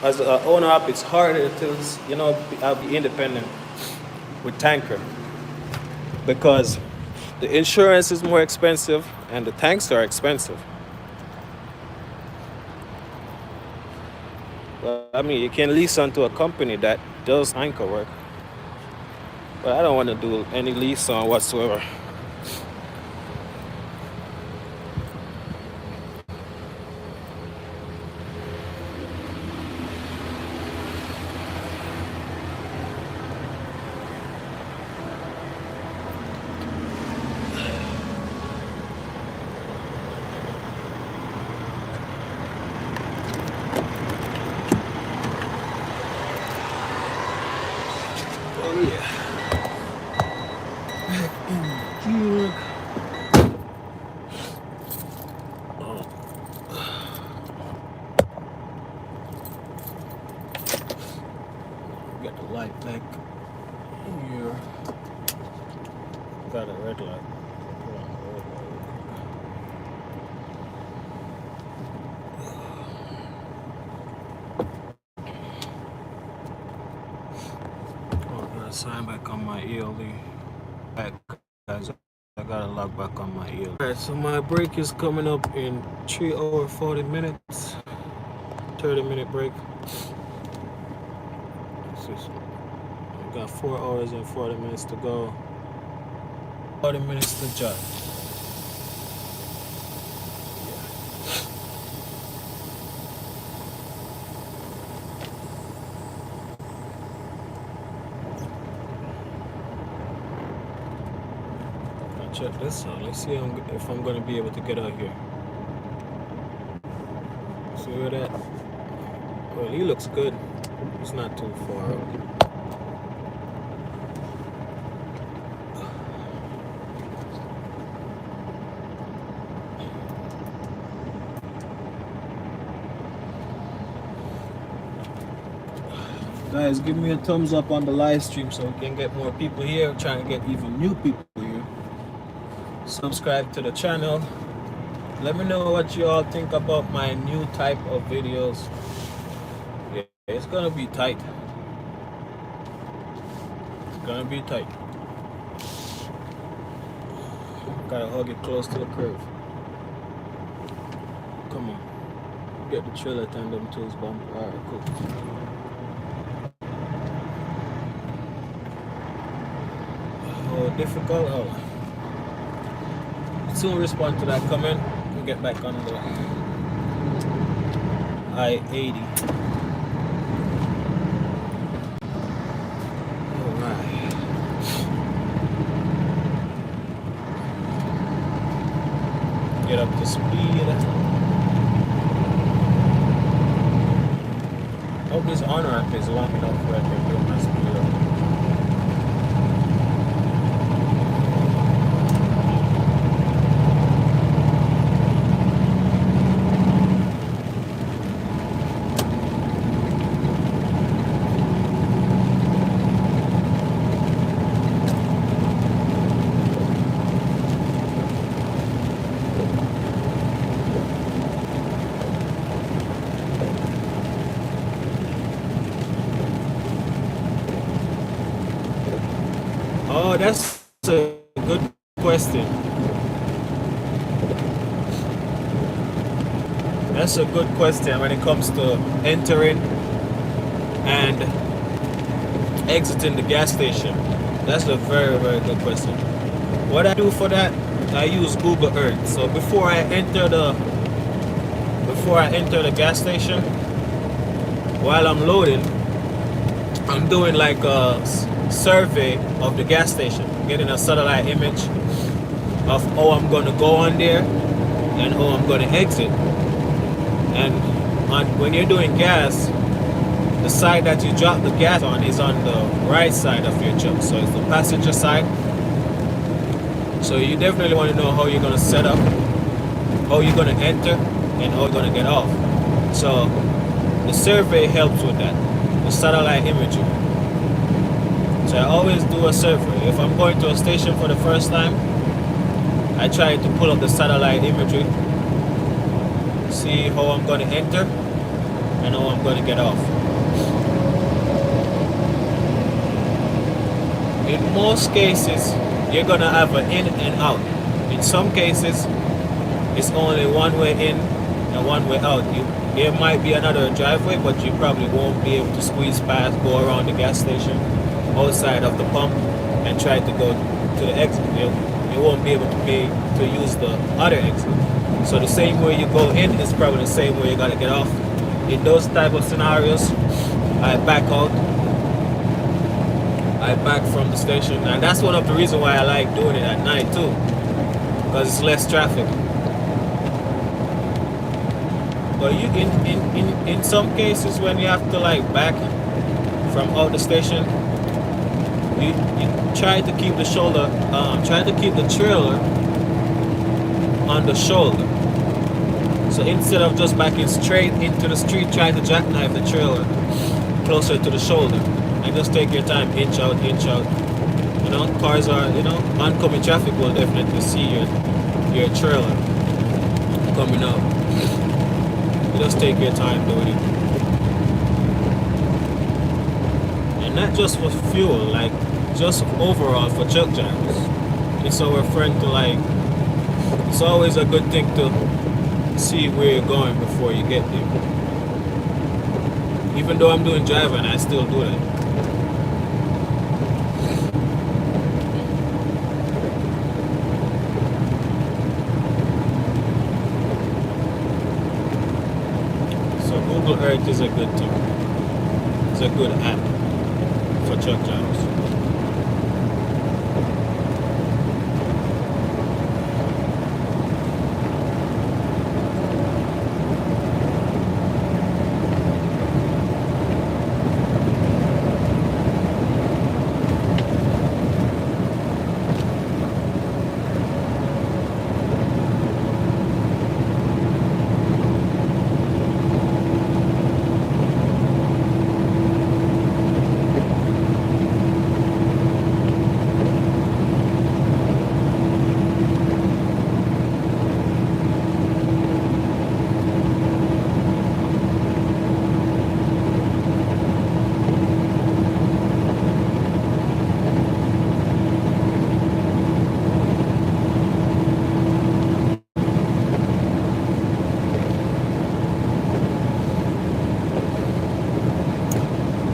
as an owner up, it's harder to, I'll be independent with tanker because the insurance is more expensive and the tanks are expensive. Well, you can lease onto a company that does anchor work, but I don't want to do any lease on whatsoever. Oh yeah. Got the light back here. Got a red light. Put on the red light. Sign back on my ELD. Back, guys. I gotta log back on my ELD. Alright, so my break is coming up in 3 hours 40 minutes. 30-minute break. I got 4 hours and 40 minutes to go. 40 minutes to jog. Check this out. Let's see if I'm gonna be able to get out here. See where that? Well, he looks good. It's not too far out. Guys, give me a thumbs up on the live stream so we can get more people here. I'm trying to get even new people here. Subscribe to the channel. Let me know what you all think about my new type of videos. Yeah, it's gonna be tight. It's gonna be tight. Gotta hug it close to the curve. Come on. Get the trailer tandem to his bumper. Alright, cool. Oh, difficult. Oh. Soon respond to that comment. We'll get back on the I-80. Alright. Get up to speed. Hope this on-ramp is long enough where I can build my speed up. Oh, that's a good question. That's a good question when it comes to entering and exiting the gas station. That's a very, very good question. What I do for that, I use Google Earth. So before I enter the gas station, while I'm loading, I'm doing like a survey of the gas station, getting a satellite image of how I'm going to go on there and how I'm going to exit. And when you're doing gas, the side that you drop the gas on is on the right side of your truck, so it's the passenger side. So you definitely want to know how you're going to set up, how you're going to enter, and how you're going to get off. So the survey helps with that, the satellite imagery. So I always do a survey. If I'm going to a station for the first time, I try to pull up the satellite imagery, see how I'm going to enter and how I'm going to get off. In most cases, you're going to have an in and out. In some cases, it's only one way in and one way out. There might be another driveway, but you probably won't be able to squeeze past, go around the gas station outside of the pump and try to go to the exit. You won't be able to use the other exit. So the same way you go in is probably the same way you gotta get off. In those type of scenarios, I back out. I back from the station, and that's one of the reasons why I like doing it at night too, because it's less traffic. But you in some cases when you have to like back from out the station, you try to keep the shoulder, try to keep the trailer on the shoulder. So instead of just backing straight into the street, try to jackknife the trailer closer to the shoulder, and just take your time, inch out, inch out. You know, cars are, oncoming traffic will definitely see your trailer coming out. You just take your time doing it. And not just for fuel, like just overall for truck drivers. It's our friend to like. It's always a good thing to see where you're going before you get there. Even though I'm doing driving, I still do that. So Google Earth is a good thing. It's a good app for truck drivers.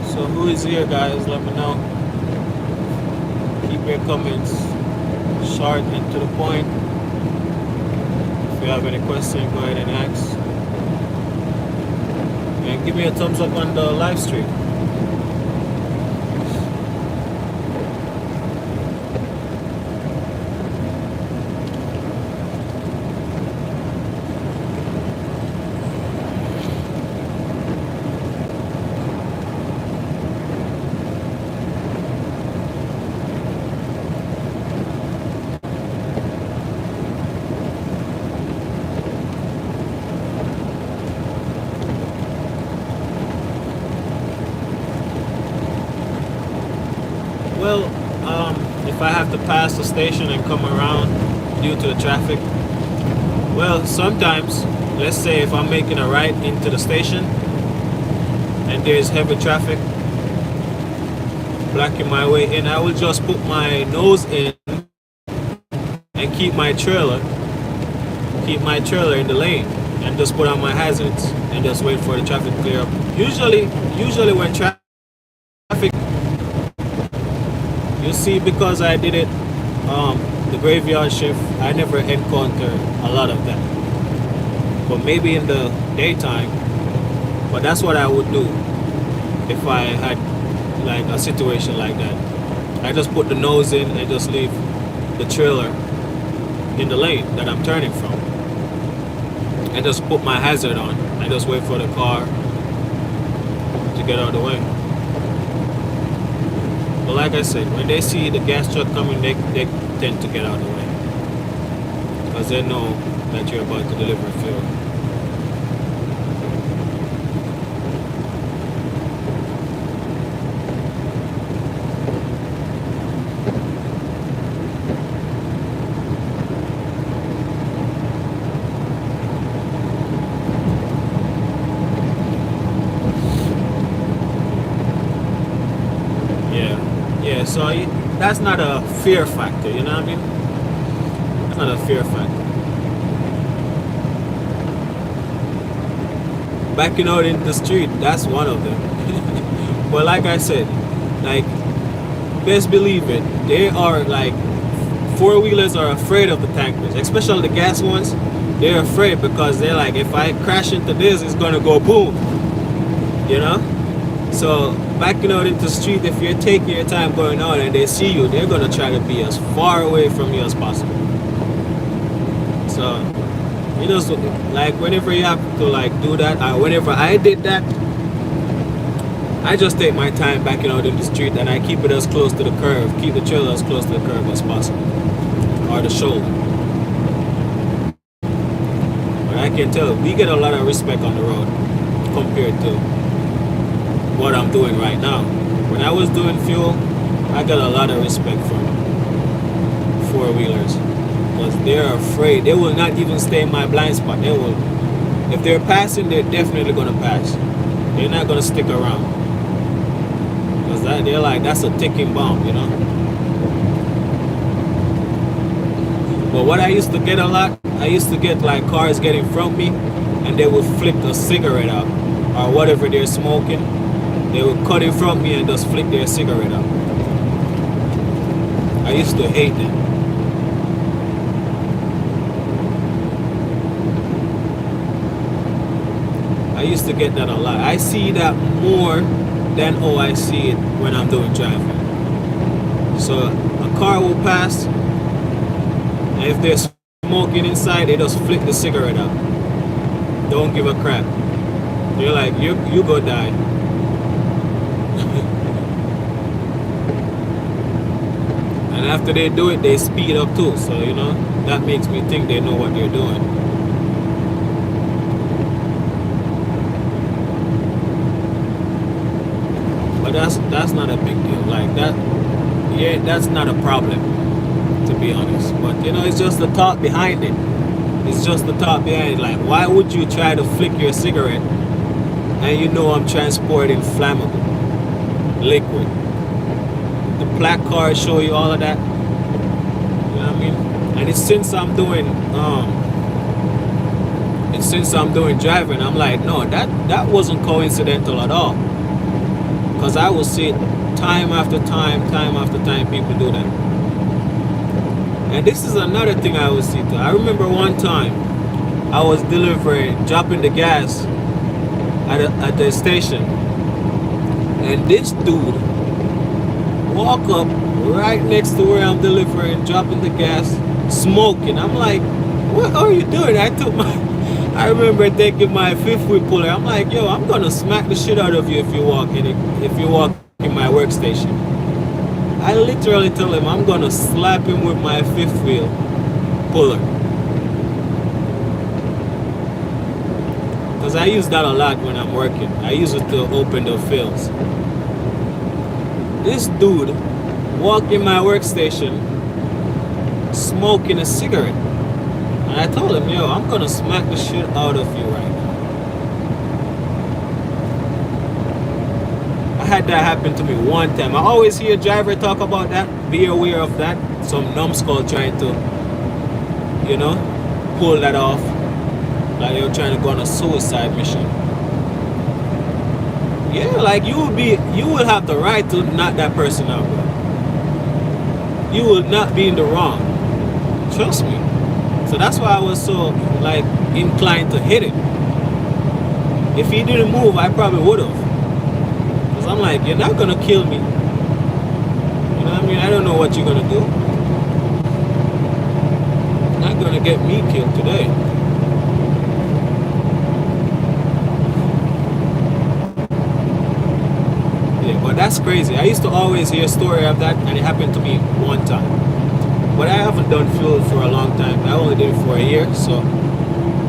So who is here, guys? Let me know. Keep your comments short and to the point. If you have any question, go ahead and ask. And give me a thumbs up on the live stream. Well, if I have to pass the station and come around due to the traffic, well, sometimes, let's say if I'm making a right into the station and there's heavy traffic blocking my way in, I will just put my nose in and keep my trailer in the lane and just put on my hazards and just wait for the traffic to clear up. Usually when traffic, you see, because I did it the graveyard shift, I never encounter a lot of that. But maybe in the daytime, but that's what I would do if I had like a situation like that. I just put the nose in and just leave the trailer in the lane that I'm turning from. And just put my hazard on and just wait for the car to get out of the way. But like I said, when they see the gas truck coming, they tend to get out of the way. Because they know that you're about to deliver fuel. Yeah, so that's not a fear factor, you know what I mean? That's not a fear factor. Backing out in the street, that's one of them. But like I said, like, best believe it, they are like, four-wheelers are afraid of the tankers, especially the gas ones. They're afraid because they're like, if I crash into this, it's gonna go boom, you know? So backing out into the street, if you're taking your time going out and they see you, they're gonna try to be as far away from you as possible. So you just like, whenever you have to like do that, whenever I did that, I just take my time backing out in the street and I keep it as close to the curve, keep the trailer as close to the curve as possible, or the shoulder. But I can tell we get a lot of respect on the road compared to what I'm doing right now. When I was doing fuel, I got a lot of respect from four-wheelers because they're afraid. They will not even stay in my blind spot. They will, if they're passing, they're definitely gonna pass. They're not gonna stick around Because they're like, that's a ticking bomb, you know? But what I used to get a lot, I used to get like cars getting from me and they would flick a cigarette out or whatever they're smoking. They would cut it from me and just flick their cigarette out. I used to hate them. I used to get that a lot. I see that more than how I see it when I'm doing driving. So a car will pass, and if they're smoking inside, they just flick the cigarette out. Don't give a crap. They're like, you go die. And after they do it, they speed up too. So, you know, that makes me think they know what they're doing. But that's not a big deal. Like that, yeah, that's not a problem, to be honest. But you know, it's just the thought behind it. It's just the thought behind it. Like, why would you try to flick your cigarette and you know I'm transporting flammable liquid? The black cars show you all of that. You know what I mean? And it's since I'm doing driving, I'm like, no, that wasn't coincidental at all. Because I will see it time after time people do that. And this is another thing I will see too. I remember one time I was dropping the gas at the station, and this dude walk up right next to where I'm delivering, dropping the gas, smoking. I'm like, what are you doing? I remember taking my fifth wheel puller. I'm like, yo, I'm gonna smack the shit out of you if you walk in my workstation. I literally tell him I'm gonna slap him with my fifth wheel puller. Because I use that a lot when I'm working. I use it to open the fills. This dude walked in my workstation smoking a cigarette. And I told him, yo, I'm gonna smack the shit out of you right now. I had that happen to me one time. I always hear a driver talk about that. Be aware of that. Some numbskull trying to, you know, pull that off. Like you're trying to go on a suicide mission. Yeah, like you will have the right to knock that person out, bro. You will not be in the wrong. Trust me. So that's why I was so like inclined to hit it. If he didn't move, I probably would have. Because I'm like, you're not gonna kill me. You know what I mean? I don't know what you're gonna do. You're not gonna get me killed today. But that's crazy. I used to always hear a story of that, and it happened to me one time. But I haven't done fuel for a long time. I only did it for a year, so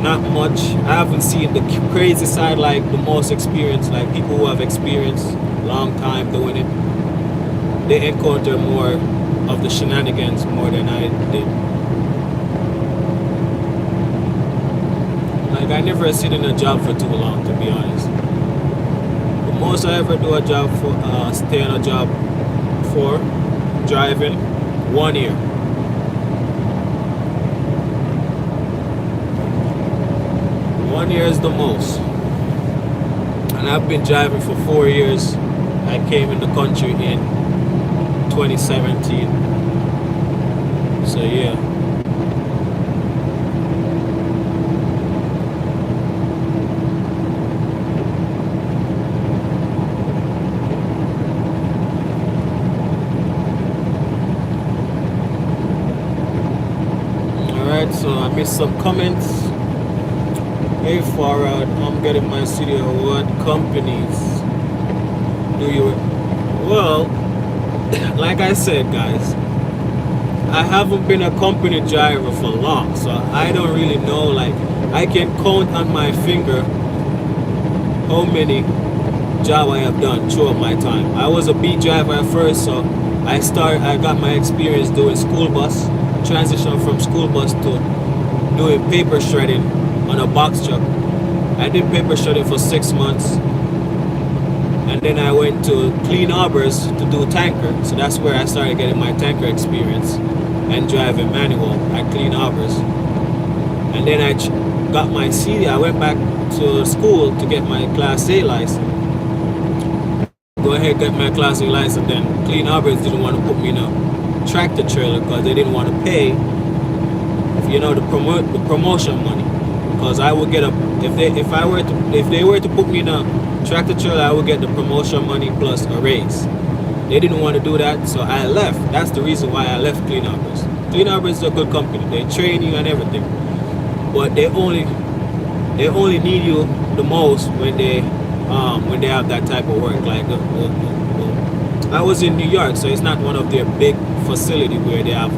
not much. I haven't seen the crazy side like the most experienced, like people who have experienced long time doing it. They encounter more of the shenanigans more than I did. Like I never sit in a job for too long, to be honest. Most I ever do a job for, stay on a job for driving 1 year. One year is the most. And I've been driving for 4 years. I came in the country in 2017. So yeah. So I missed some comments. Hey Farad, I'm getting my studio. What companies do you? Well, like I said, guys, I haven't been a company driver for long, so I don't really know. Like, I can count on my finger how many jobs I have done throughout my time. I was a B driver at first, so I got my experience doing school bus. Transition from school bus to doing paper shredding on a box truck. I did paper shredding for 6 months, and And then I went to Clean Harbors to do tanker. So that's where I started getting my tanker experience and driving manual at Clean Harbors. And then got my CD. I went back to school to get my Class A license. Go ahead, get my Class A license. Then Clean Harbors didn't want to put me in a tractor trailer because they didn't want to pay, the promotion money. Because I would get if they were to put me in a tractor trailer, I would get the promotion money plus a raise. They didn't want to do that, so I left. That's the reason why I left Clean Harbors. Clean Harbors is a good company. They train you and everything, but they only need you the most when they have that type of work. Like I was in New York, so it's not one of their big facility where they have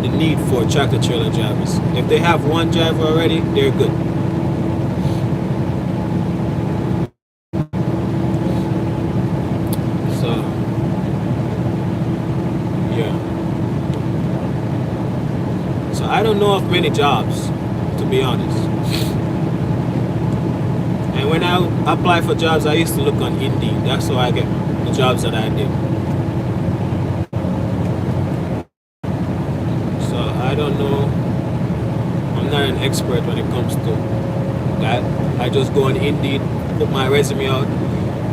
the need for tractor trailer drivers. If they have one driver already, they're good. So yeah. So I don't know of many jobs, to be honest. And when I apply for jobs, I used to look on Indeed. That's how I get the jobs that I did. So I don't know. I'm not an expert when it comes to that. I just go on Indeed, put my resume out,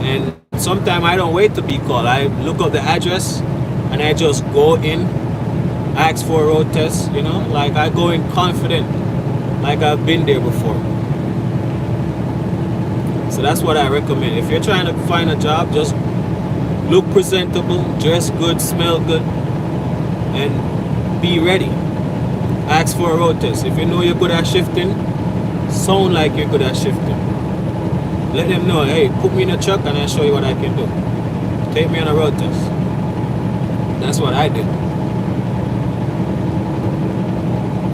and sometimes I don't wait to be called. I look up the address and I just go in, ask for a road test, like I go in confident, like I've been there before. So that's what I recommend. If you're trying to find a job, just look presentable, dress good, smell good, and be ready. Ask for a road test. If you know you're good at shifting, sound like you're good at shifting. Let them know, hey, put me in a truck and I'll show you what I can do. Take me on a road test. That's what I did.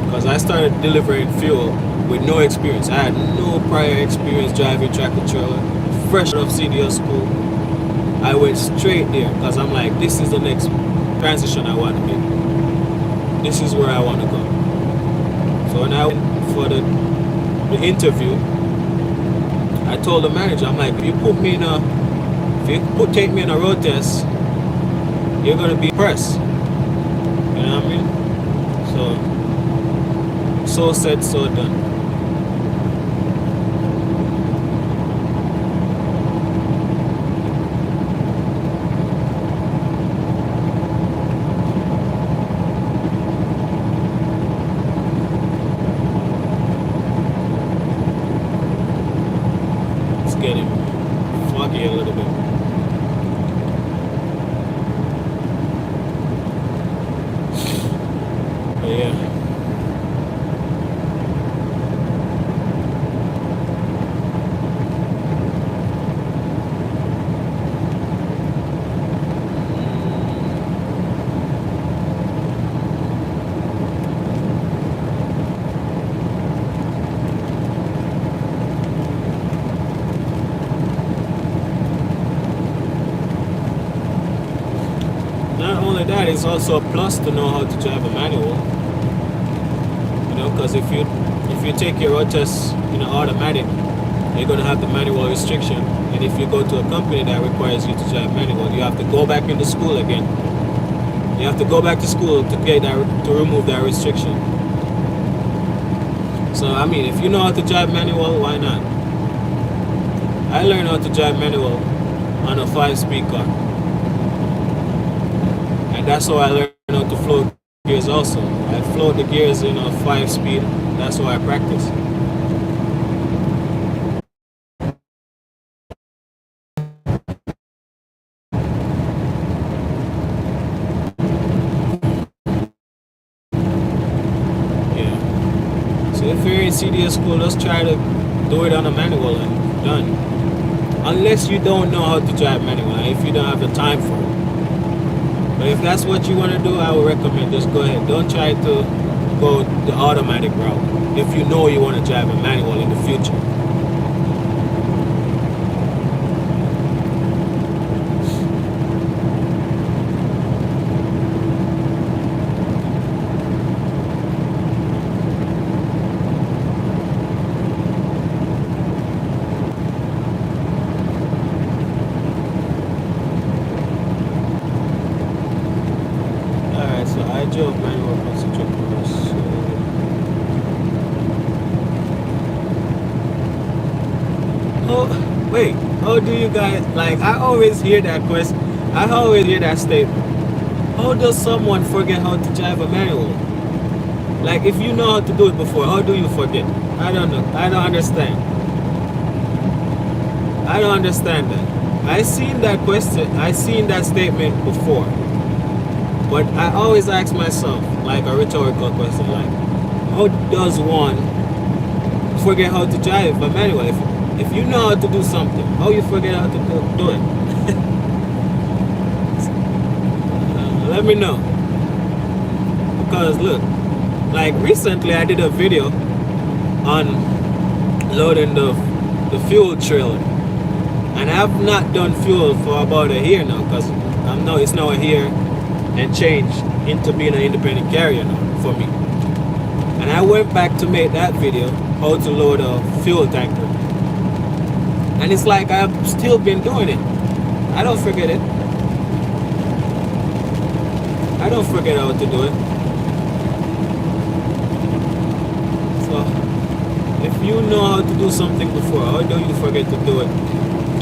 Because I started delivering fuel with no experience. I had no prior experience driving tractor trailer. Fresh out of CDL school, I went straight there because I'm like, this is the next transition I want to make. This is where I want to go. So when I went for the interview, I told the manager, I'm like, if you take me in a road test, you're gonna be impressed. You know what I mean? So said, so done. It's getting foggy a little bit. But yeah. Not only that, it's also a plus to know how to drive a manual. Because if you take your road test in an automatic, you're gonna have the manual restriction. And if you go to a company that requires you to drive manual, you have to go back into school again. You have to go back to school to remove that restriction. So I mean, if you know how to drive manual, why not? I learned how to drive manual on a 5-speed car. And that's how I learned how to float gears also. I float the gears in a 5-speed. That's how I practice. Yeah. So if you're in CDS school, just try to do it on a manual and done. Unless you don't know how to drive manual, if you don't have the time for it. But if that's what you want to do, I would recommend just go ahead. Don't try to go the automatic route if you know you want to drive a manual in the future. procedure of manual procedure course. Oh, wait. How do you guys like? I always hear that question. I always hear that statement. How does someone forget how to drive a manual? Like, if you know how to do it before, how do you forget? I don't know. I don't understand. I don't understand that. I seen that question. I seen that statement before. But I always ask myself, like a rhetorical question, like, how does one forget how to drive a manual? If you know how to do something, how you forget how to do it? Let me know. Because look, like recently I did a video on loading the fuel trailer. And I have not done fuel for about a year now, because it's now a year and change into being an independent carrier now for me. And I went back to make that video, how to load a fuel tanker. And it's like I've still been doing it. I don't forget it. I don't forget how to do it. So, if you know how to do something before, how do you forget to do it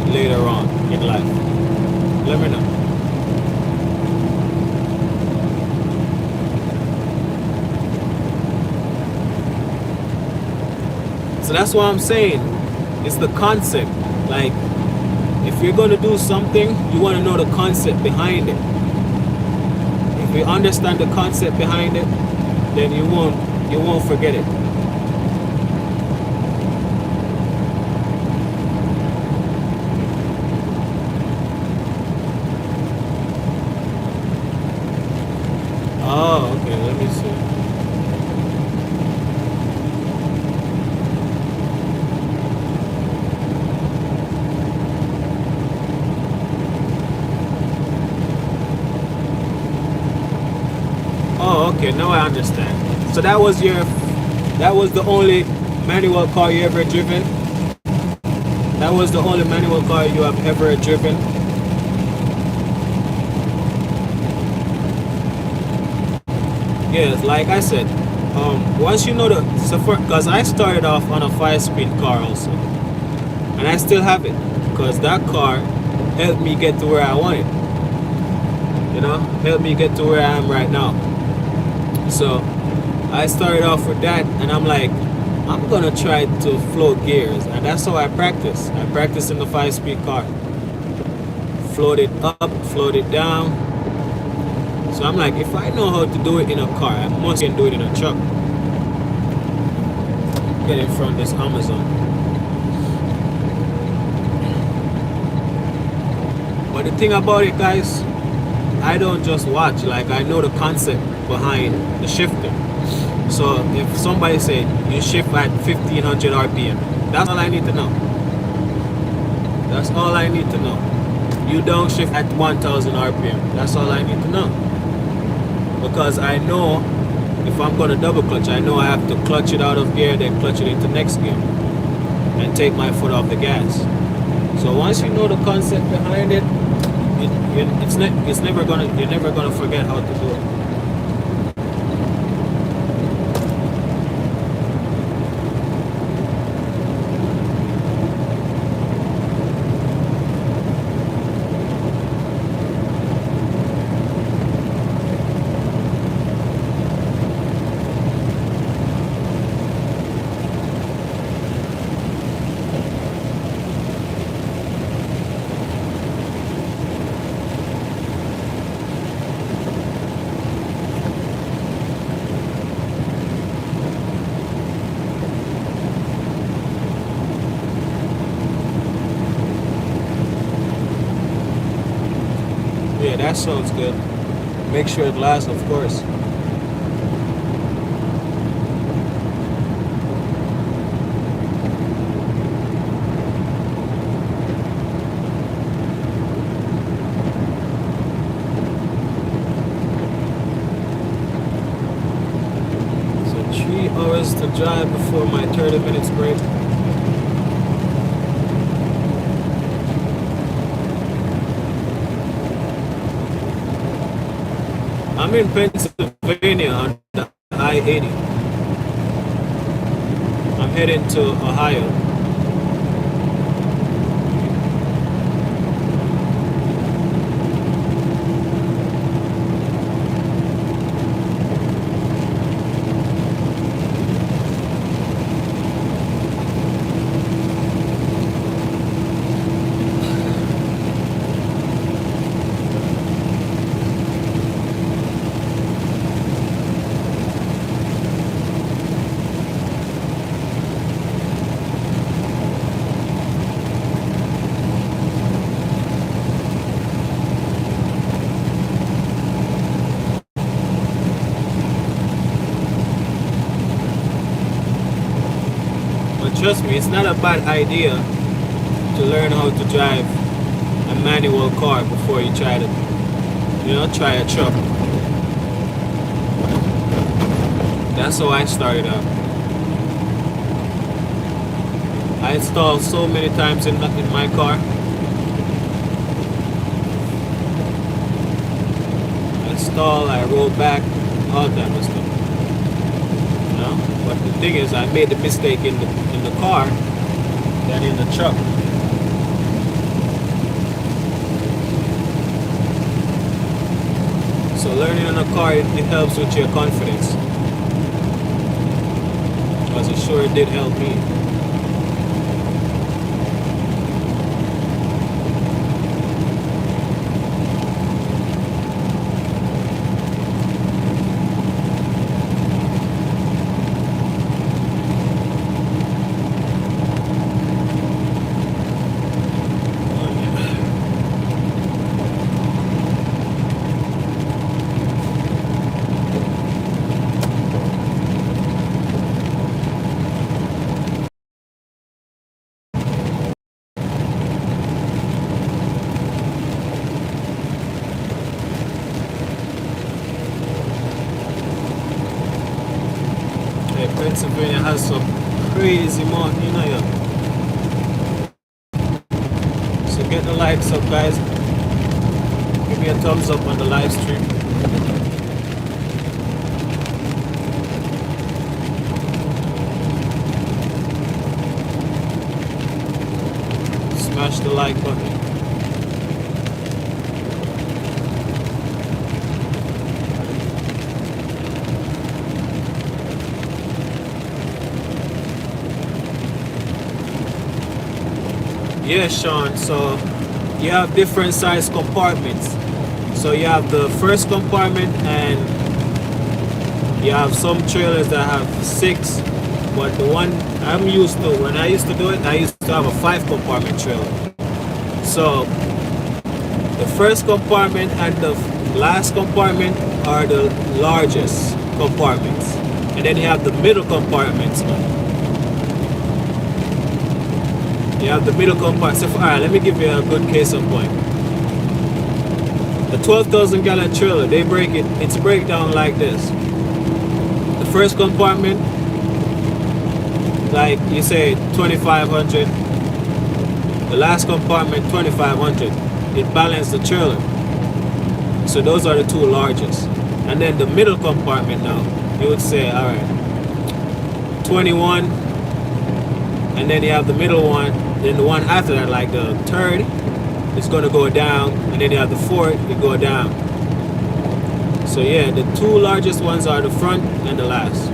later on in life? Let me know. So that's what I'm saying. It's the concept. Like, if you're going to do something, you want to know the concept behind it. If you understand the concept behind it, then you won't forget it. Oh, okay, let me see. Oh, okay, now I understand. So that was the only manual car you ever driven? That was the only manual car you have ever driven? Yes, like I said, once you know because I started off on a 5-speed car also, and I still have it, because that car helped me get to where I wanted. You know, helped me get to where I am right now. So I started off with that, and I'm like, I'm gonna try to float gears, and that's how I practice. I practice in the 5-speed car. Float it up, float it down. So I'm like, if I know how to do it in a car, I must can do it in a truck. Get it from this Amazon. But the thing about it, guys, I don't just watch. Like, I know the concept behind the shifter. So if somebody say you shift at 1500 RPM, that's all I need to know. That's all I need to know. You don't shift at 1000 RPM. That's all I need to know. Because I know if I'm going to double clutch, I know I have to clutch it out of gear, then clutch it into next gear, and take my foot off the gas. So once you know the concept behind it, you're never gonna forget how to do it. Yeah, that sounds good. Make sure it lasts, of course. So 3 hours to drive before my 30 minutes break. I'm in Pennsylvania on the I-80. I'm heading to Ohio. But trust me, it's not a bad idea to learn how to drive a manual car before you try to, try a truck. That's how I started out. I installed so many times in my car. I rolled back, all that of stuff. But the thing is, I made the mistake in the car than in the truck. So learning in a car, it helps with your confidence. Because it sure did help me. Pennsylvania has some crazy mountain, yeah. So get the likes up, guys. Give me a thumbs up on the live stream. Smash the like button. Yeah, Sean, so you have different size compartments. So you have the first compartment, and you have some trailers that have 6, but the one I'm used to, when I used to do it, I used to have a 5 compartment trailer. So the first compartment and the last compartment are the largest compartments, and then you have the middle compartments. You have the middle compartment. So, alright, let me give you a good case in point. The 12,000 gallon trailer, it's breakdown like this. The first compartment, like you say, 2,500. The last compartment, 2,500. It balanced the trailer. So those are the two largest. And then the middle compartment now, you would say, alright, 21. And then you have the middle one. Then the one after that, like the third, it's going to go down, and then you have the fourth, it go down. So yeah, the two largest ones are the front and the last.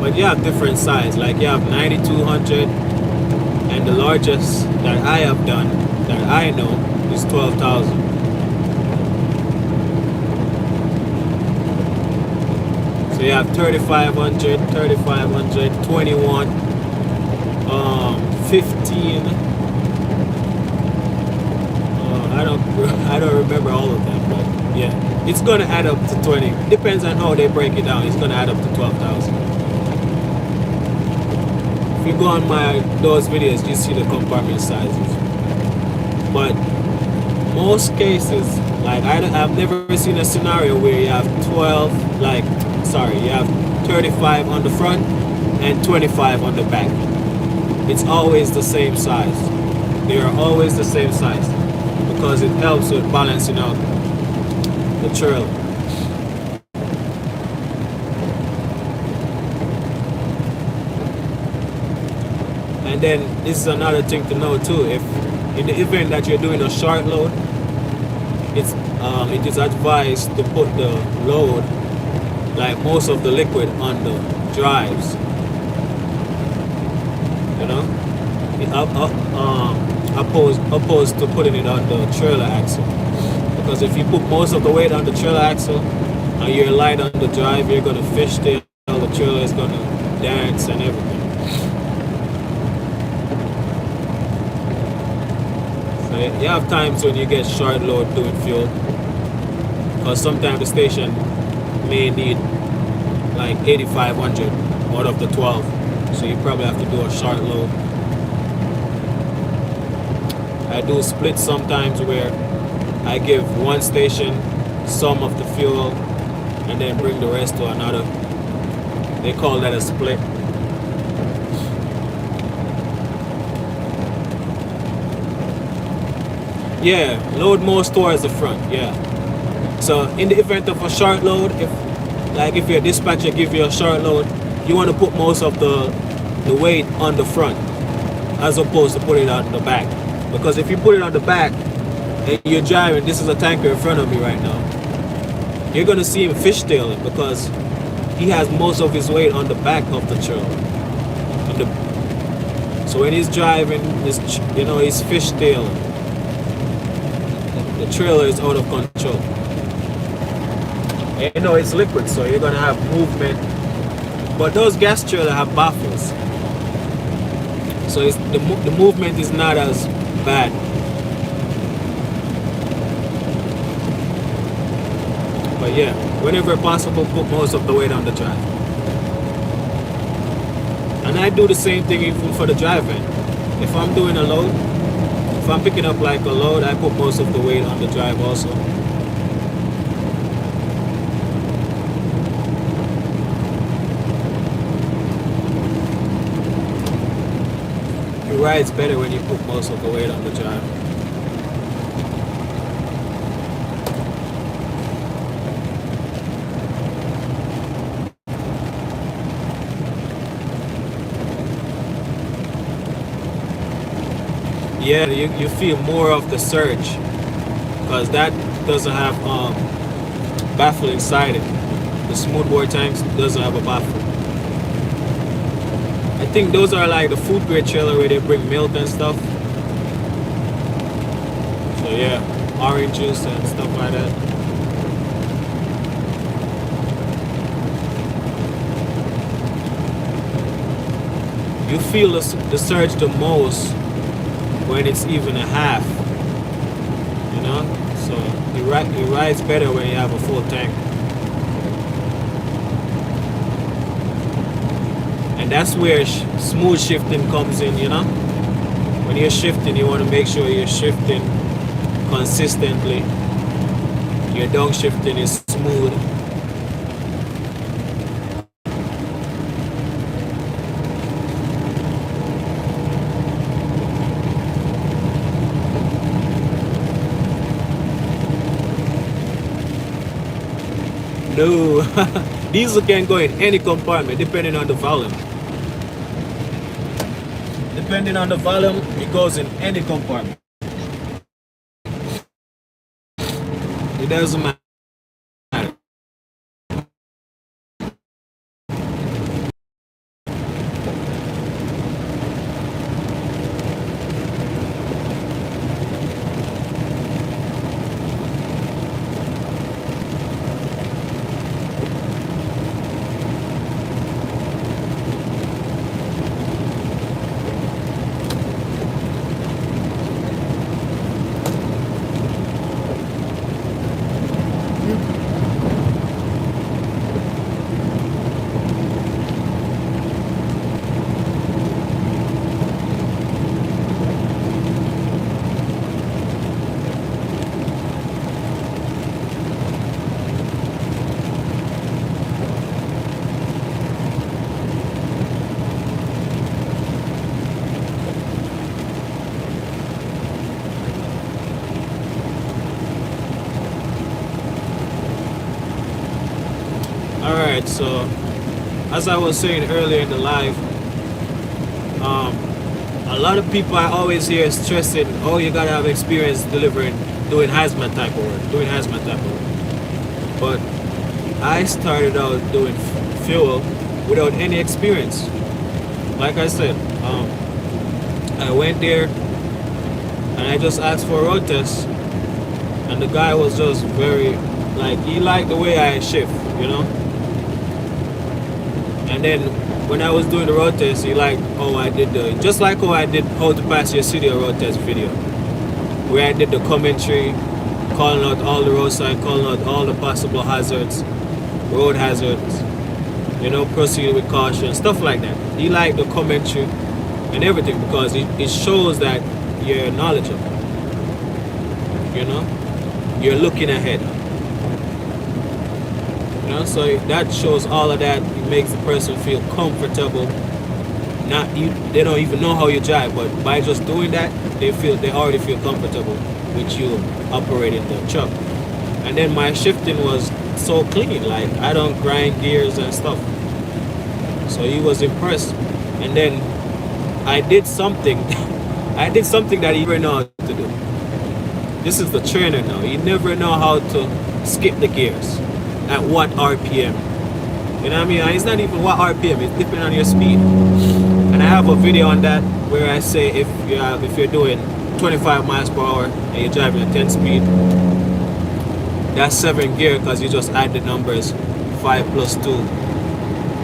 But you have different size, like you have 9,200, and the largest that I have done, that I know, is 12,000. So you have 3,500, 21, 15. I don't remember all of them, but yeah, it's gonna add up to 20. Depends on how they break it down. It's gonna add up to 12,000. If you go on those videos, you see the compartment sizes. But most cases, like I've never seen a scenario where you have 12, you have 35 on the front and 25 on the back. It's always the same size. They are always the same size. because it helps with balancing out the trailer. And then this is another thing to know too. If in the event that you're doing a short load, it is advised to put the load, like most of the liquid, on the drives. You know, opposed to putting it on the trailer axle. Because if you put most of the weight on the trailer axle and you're light on the drive, you're gonna fishtail. The trailer is gonna dance and everything. You have times when you get short load doing fuel, because sometimes the station may need like 8,500 out of the 12, so you probably have to do a short load. I do split sometimes where I give one station some of the fuel and then bring the rest to another. They call that a split. Yeah, load most towards the front, yeah. So in the event of a short load, if your dispatcher give you a short load, you want to put most of the weight on the front as opposed to put it on the back. Because if you put it on the back and you're driving, this is a tanker in front of me right now, you're gonna see him fishtailing because he has most of his weight on the back of the trailer. So when he's driving, he's fishtailing. The trailer is out of control. And it's liquid, so you're gonna have movement. But those gas trailers have baffles, so the movement is not as bad. But yeah, whenever possible, put most of the weight on the drive. And I do the same thing even for the drive-in. If I'm doing a load, if I'm picking up like a load, I put most of the weight on the drive also. It rides better when you put most of the weight on the drive. Yeah, you feel more of the surge because that doesn't have baffle inside it. The smoothbore tanks doesn't have a baffle. I think those are like the food grade trailer where they bring milk and stuff. So yeah, orange juice and stuff like that. You feel the surge the most when it's even a half, you know. So it rides better when you have a full tank. And that's where smooth shifting comes in, you know. When you're shifting, you want to make sure you're shifting consistently. Your downshifting is smooth. No, diesel can go in any compartment depending on the volume. Depending on the volume, it goes in any compartment. It doesn't matter. right, so as I was saying earlier in the live, a lot of people I always hear stressing, oh, you gotta have experience doing hazmat type of work, But I started out doing fuel without any experience. Like I said, I went there and I just asked for a road test, and the guy was just very, like, he liked the way I shift, you know. And then when I was doing the road test, he liked how I did just like how I did how to pass your studio road test video, where I did the commentary, calling out all the roadside, calling out all the possible hazards, road hazards, you know, proceed with caution, stuff like that. He liked the commentary and everything because it shows that you're knowledgeable, you know, you're looking ahead. You know, so that shows all of that. It makes the person feel comfortable. They don't even know how you drive, but by just doing that, they already feel comfortable with you operating the truck. And then my shifting was so clean, like I don't grind gears and stuff. So he was impressed. And then I did something. I did something that he never know how to do. This is the trainer now. He never know how to skip the gears. At what RPM? You know what I mean? It's not even what RPM. It's depending on your speed. And I have a video on that where I say if you're doing 25 miles per hour and you're driving at 10 speed, that's 7 gear because you just add the numbers 5 plus 2,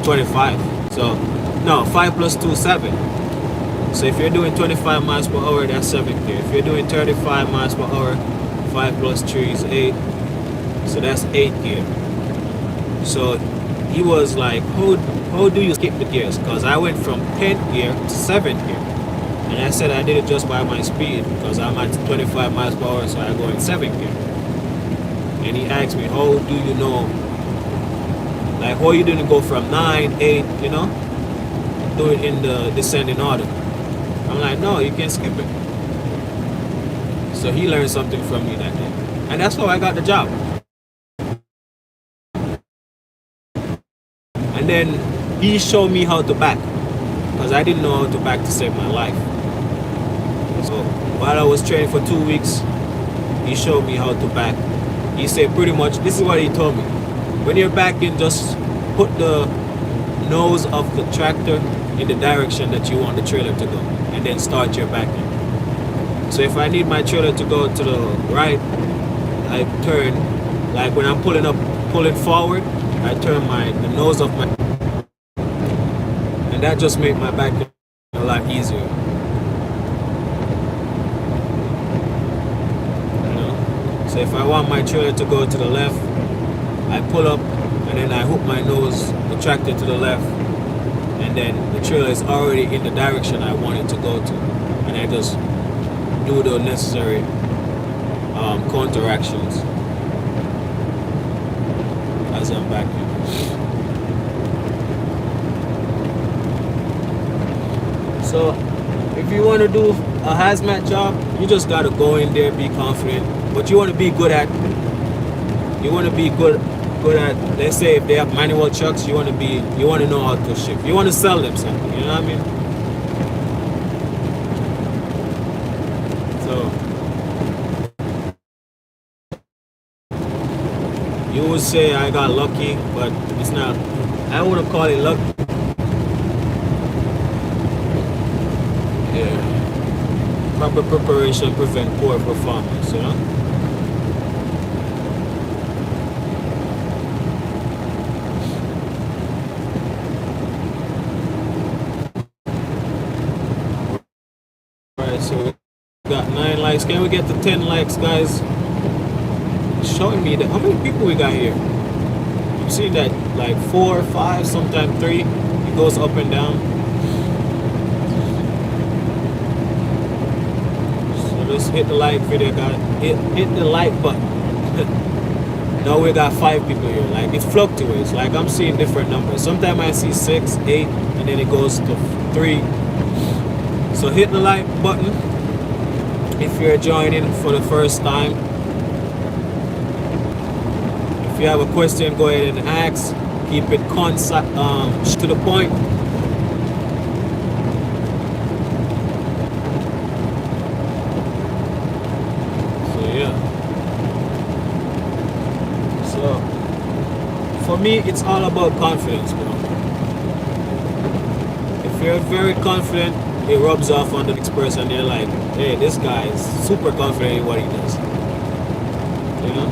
25. So no, 5 plus 2, 7. So if you're doing 25 miles per hour, that's 7 gear. If you're doing 35 miles per hour, 5 plus 3 is 8. So that's 8 gear. So he was like, how do you skip the gears? Because I went from 10th gear to 7th gear. And I said I did it just by my speed because I'm at 25 miles per hour, so I go in 7th gear. And he asked me, how do you know? Like, how you didn't go from 9, 8, you know? Do it in the descending order. I'm like, no, you can't skip it. So he learned something from me that day. And that's how I got the job. And then he showed me how to back, because I didn't know how to back to save my life. So while I was training for 2 weeks, he showed me how to back. He said pretty much, this is what he told me. When you're backing, just put the nose of the tractor in the direction that you want the trailer to go, and then start your backing. So if I need my trailer to go to the right, I turn, like when I'm pulling forward, I turn the nose of my, and that just made my back a lot easier. You know? So if I want my trailer to go to the left, I pull up and then I hook my nose, the tractor to the left, and then the trailer is already in the direction I want it to go to, and I just do the necessary counteractions as I'm backing. So if you want to do a hazmat job, you just got to go in there, be confident, but you want to be good at, let's say if they have manual trucks, you want to know how to shift. You want to sell them something, you know what I mean? So you would say I got lucky, but it's not. I wouldn't call it luck. Yeah. Proper preparation prevent poor performance, you know? Alright, so we got 9 likes. Can we get to 10 likes, guys? Showing me that how many people we got here. I'm seeing that like 4, 5, sometimes 3. It goes up and down. So let's hit the like video, guys. Hit the like button. Now we got 5 people here. Like it fluctuates. Like I'm seeing different numbers. Sometimes I see 6, 8, and then it goes to 3. So hit the like button if you're joining for the first time. If you have a question, go ahead and ask. Keep it to the point. So yeah. So for me, it's all about confidence, bro. If you're very confident, it rubs off on the next person. They're like, hey, this guy is super confident in what he does. You know?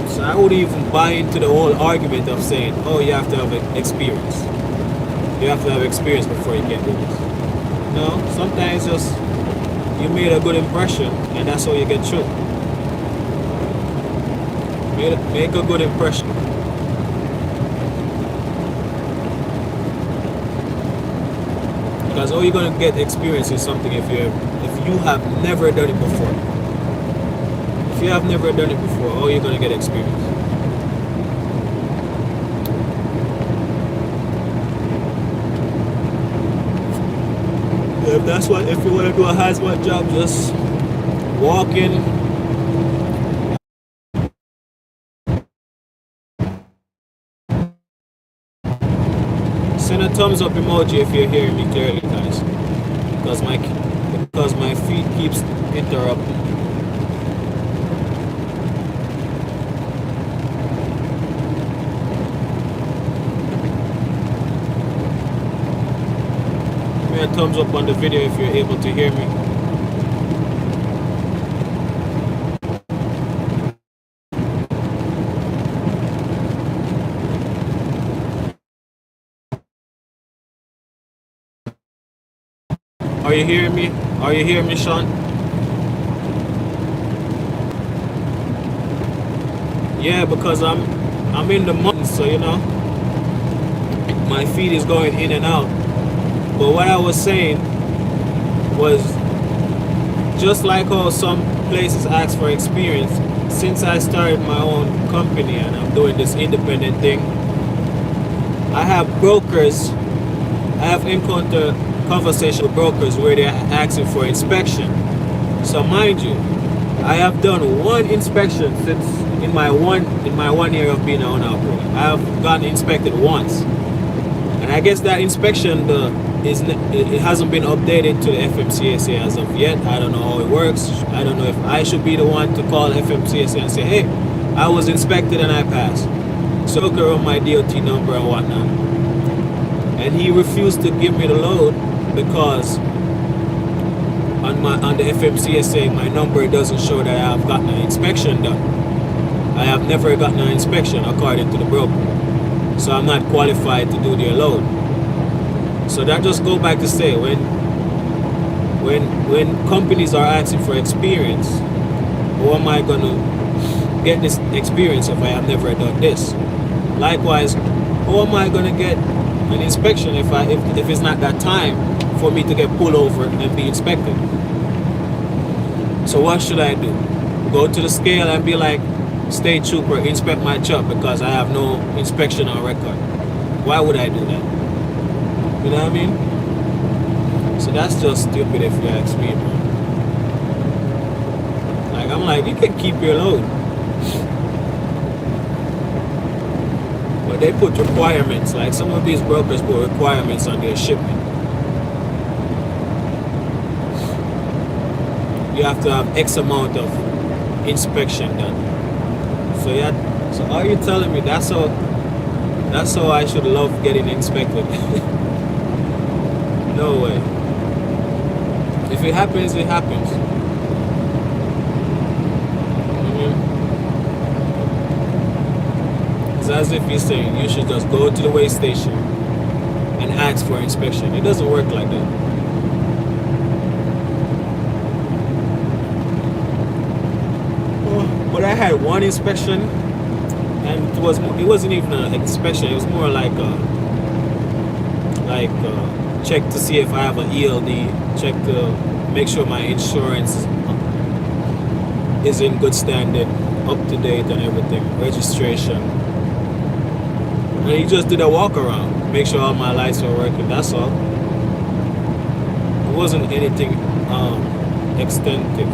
So I would even buy into the whole argument of saying, oh, you have to have experience. You have to have experience before you can do this. No, sometimes just you made a good impression and that's how you get through. Make a good impression. Because all you're gonna get experience is something if you have never done it before. If you have never done it before, all you're gonna get experience. If you wanna do a hazmat job, just walk in. Send a thumbs up emoji if you're hearing me clearly, guys. Because my feed keeps interrupting. Give me a thumbs up on the video if you're able to hear me. Are you hearing me? Are you hearing me, Sean? Yeah, because I'm in the mountains, so you know, my feed is going in and out. But what I was saying was, just like how some places ask for experience, since I started my own company and I'm doing this independent thing, I have brokers. I have encountered conversation with brokers where they're asking for inspection. So mind you, I have done one inspection since in my 1 year of being an owner. I have gotten inspected once, and I guess that inspection it hasn't been updated to the FMCSA as of yet. I don't know how it works. I don't know if I should be the one to call FMCSA and say, hey, I was inspected and I passed. So look around my DOT number and whatnot, and he refused to give me the load because on the FMCSA my number doesn't show that I have gotten an inspection done. I have never gotten an inspection according to the broker, so I'm not qualified to do their load. So that just go back to say, when companies are asking for experience, how am I gonna get this experience if I have never done this? Likewise, how am I gonna get an inspection if it's not that time for me to get pulled over and be inspected? So what should I do? Go to the scale and be like, state trooper, inspect my truck because I have no inspection on record? Why would I do that? You know what I mean? So that's just stupid if you ask me, bro. Like, I'm like, you can keep your load, but they put requirements. Like, some of these brokers put requirements on their shipment. You have to have X amount of inspection done. So yeah, so are you telling me that's how I should love getting inspected? No way. If it happens, it happens. It's as if you're saying you should just go to the weigh station and ask for inspection. It doesn't work like that. But I had one inspection, and it wasn't even an inspection. It was more like check to see if I have an ELD, check to make sure my insurance is in good standing, up to date and everything, registration. And he just did a walk around, make sure all my lights are working. That's all. It wasn't anything extensive.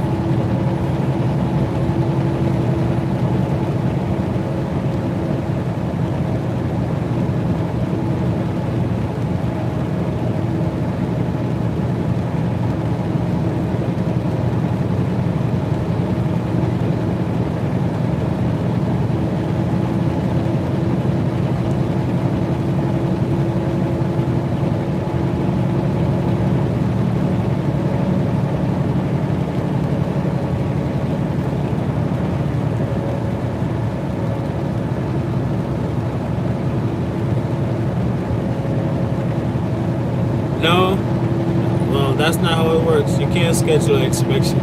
Well, that's not how it works. You can't schedule an inspection.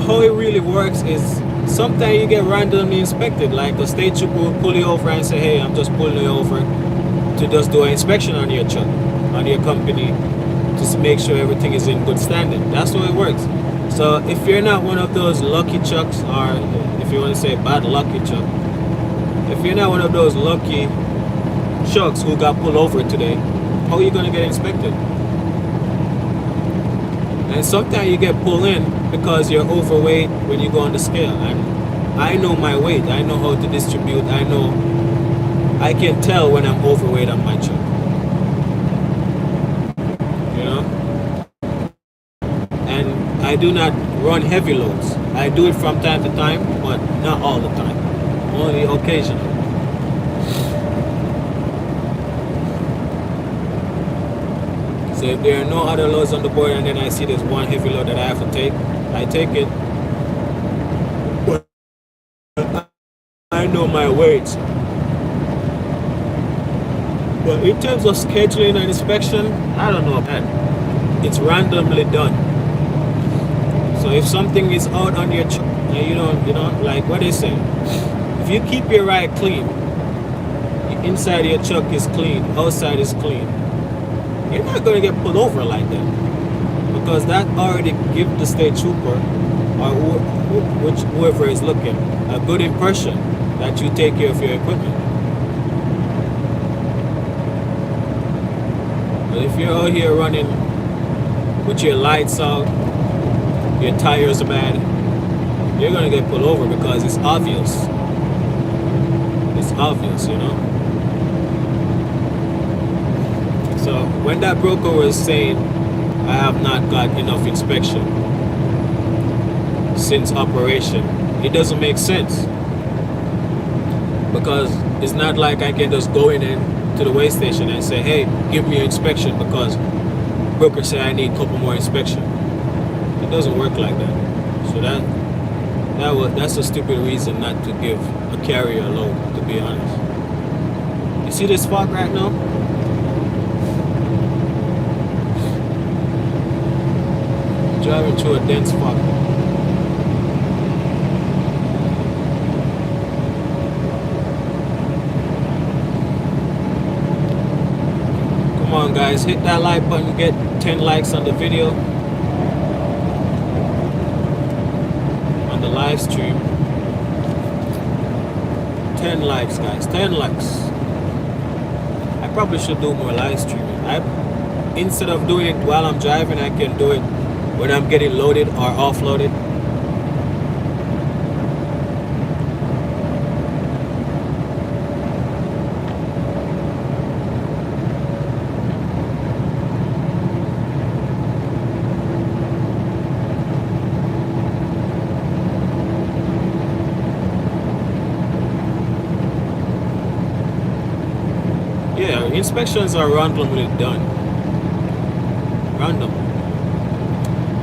How it really works is sometimes you get randomly inspected. Like a state trooper will pull you over and say, "Hey, I'm just pulling you over to just do an inspection on your truck, on your company, to make sure everything is in good standing." That's how it works. So if you're not one of those lucky trucks, or if you want to say bad lucky truck, if you're not one of those lucky trucks who got pulled over today, how are you going to get inspected? And sometimes you get pulled in because you're overweight when you go on the scale. And I know my weight. I know how to distribute. I can tell when I'm overweight on my truck. You know? And I do not run heavy loads. I do it from time to time, but not all the time. Only occasionally. So if there are no other loads on the board and then I see there's one heavy load that I have to take, I take it. But I know my weight. But in terms of scheduling an inspection, I don't know that. It's randomly done. So if something is out on your truck, and you know, like what they say, if you keep your ride clean, inside your truck is clean, outside is clean, you're not going to get pulled over like that, because that already gives the state trooper or whoever is looking a good impression that you take care of your equipment. But if you're out here running with your lights out, your tires are bad, you're going to get pulled over because it's obvious. It's obvious, you know. So when that broker was saying, I have not got enough inspection since operation, it doesn't make sense. Because it's not like I can just go in to the weigh station and say, hey, give me an inspection because broker said I need a couple more inspection. It doesn't work like that. So that's a stupid reason not to give a carrier a load, to be honest. You see this fog right now? Driving through a dense fog. Come on guys, hit that like button, get 10 likes on the video, on the live stream. 10 likes guys, 10 likes. I probably should do more live streaming. Instead of doing it while I'm driving, I can do it when I'm getting loaded or offloaded. Yeah, inspections are randomly done. Random.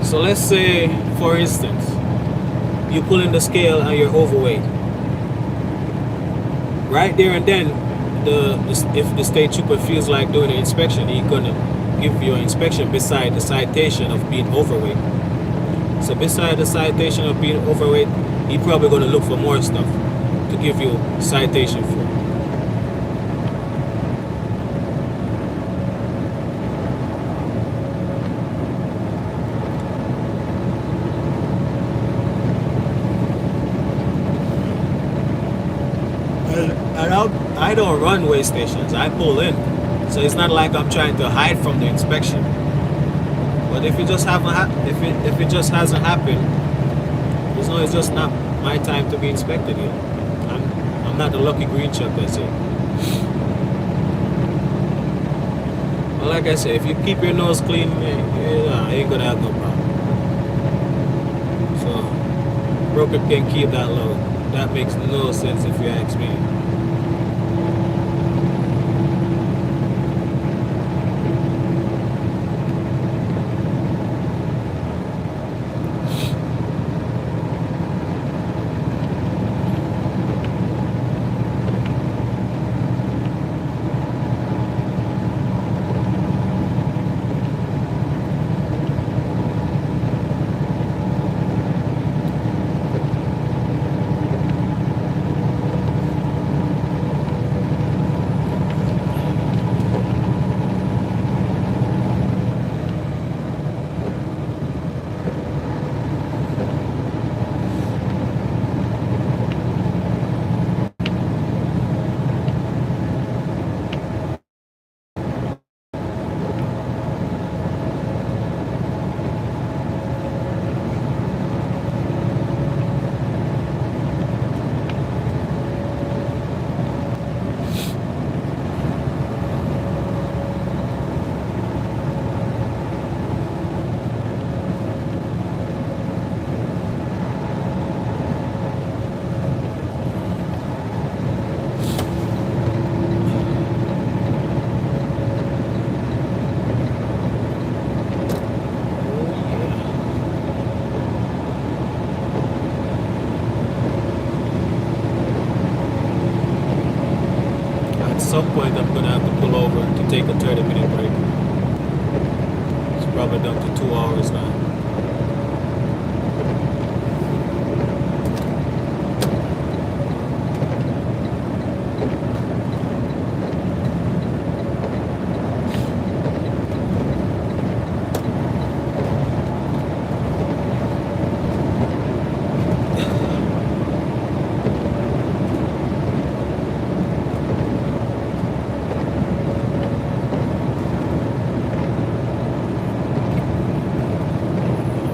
So let's say, for instance, you pull in the scale and you're overweight. Right there and then, if the state trooper feels like doing an inspection, he's gonna give you an inspection beside the citation of being overweight. So beside the citation of being overweight, he's probably gonna look for more stuff to give you citation for. I don't run weigh stations. I pull in, so it's not like I'm trying to hide from the inspection. But if it just if it just hasn't happened, it's just not my time to be inspected yet. I'm not the lucky green truck, that's it. But like I said, if you keep your nose clean, you ain't gonna have no problem. So broker can keep that low. That makes no sense if you ask me. Probably down to 2 hours now.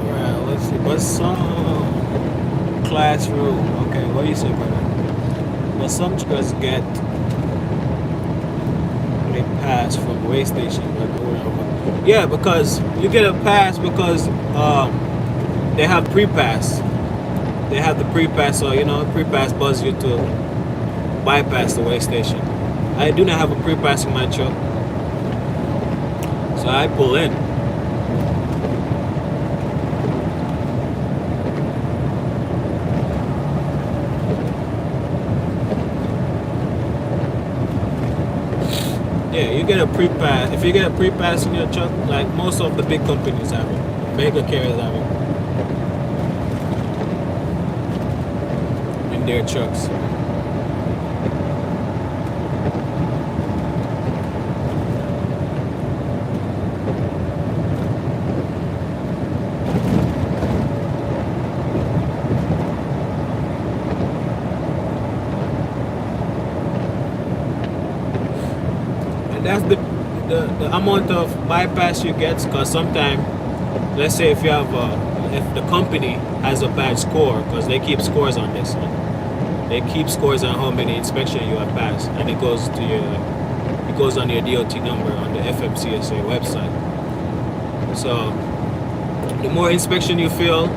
Alright, let's see. What's some classroom? Okay, what do you say, brother? Well, some just get a pass from way station. Yeah, because you get a pass because they have pre-pass. They have the pre-pass, so pre-pass buzz you to bypass the way station. I do not have a pre-pass in my truck, so I pull in. Yeah, you get a pre-pass. If you get a pre-pass in your truck, like most of the big companies have it, mega carriers have it in their trucks. And that's the amount of bypass you get, because sometimes, let's say if you have if the company has a bad score, because they keep scores on this, they keep scores on how many inspections you have passed, and it goes on your DOT number on the FMCSA website. So the more inspection you fail,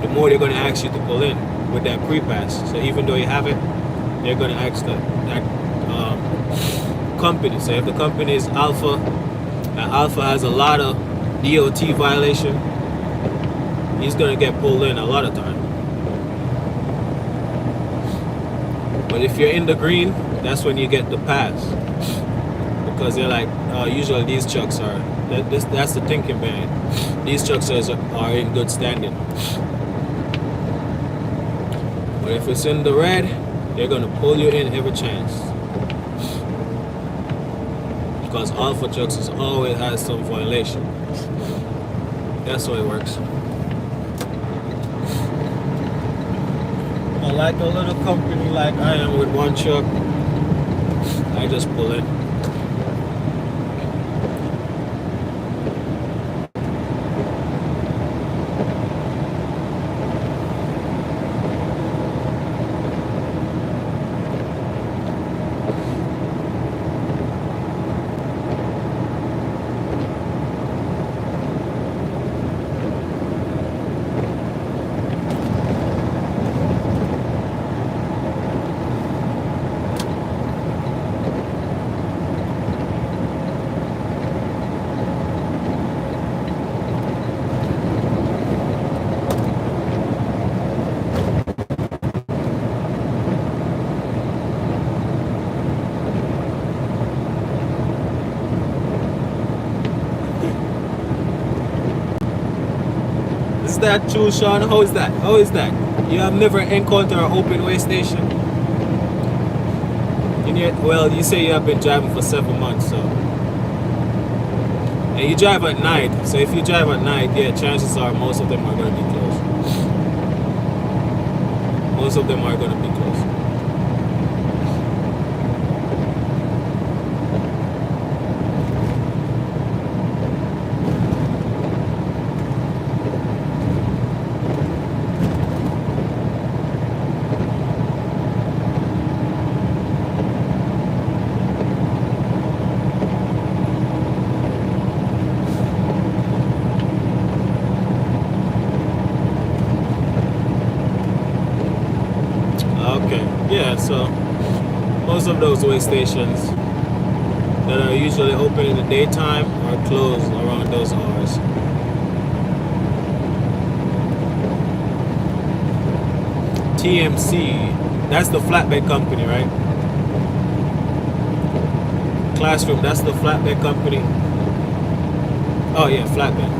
the more they're going to ask you to pull in with that pre-pass. So even though you have it, they're going to ask that company. So if the company is Alpha, and Alpha has a lot of DOT violation, he's going to get pulled in a lot of time. But if you're in the green, that's when you get the pass, because they're like, usually these trucks are, that's the thinking behind it. These trucks are in good standing. But if it's in the red, they're going to pull you in every chance, because Alpha trucks always has some violation. That's how it works. But like a little company like I am with one truck, I just pull in. Is that true, Sean? How is that? How is that? You have never encountered an open way station? Well, you say you have been driving for 7 months, so. And you drive at night, so if you drive at night, yeah, chances are most of them are going to be closed. Most of them are going to be closed. Okay, yeah, so most of those way stations that are usually open in the daytime are closed around those hours. TMC, that's the flatbed company, right? Classroom, that's the flatbed company. Oh yeah, flatbed.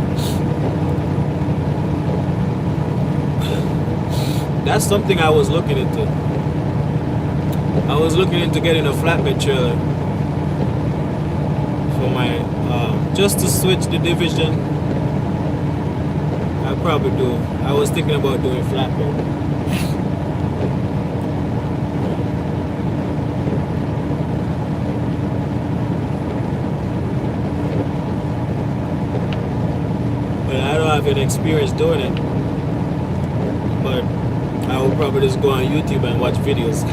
That's something I was looking into. I was looking into getting a flatbed trailer for my just to switch the division. I probably do. I was thinking about doing flatbed. But I don't have any experience doing it. But I will probably just go on YouTube and watch videos.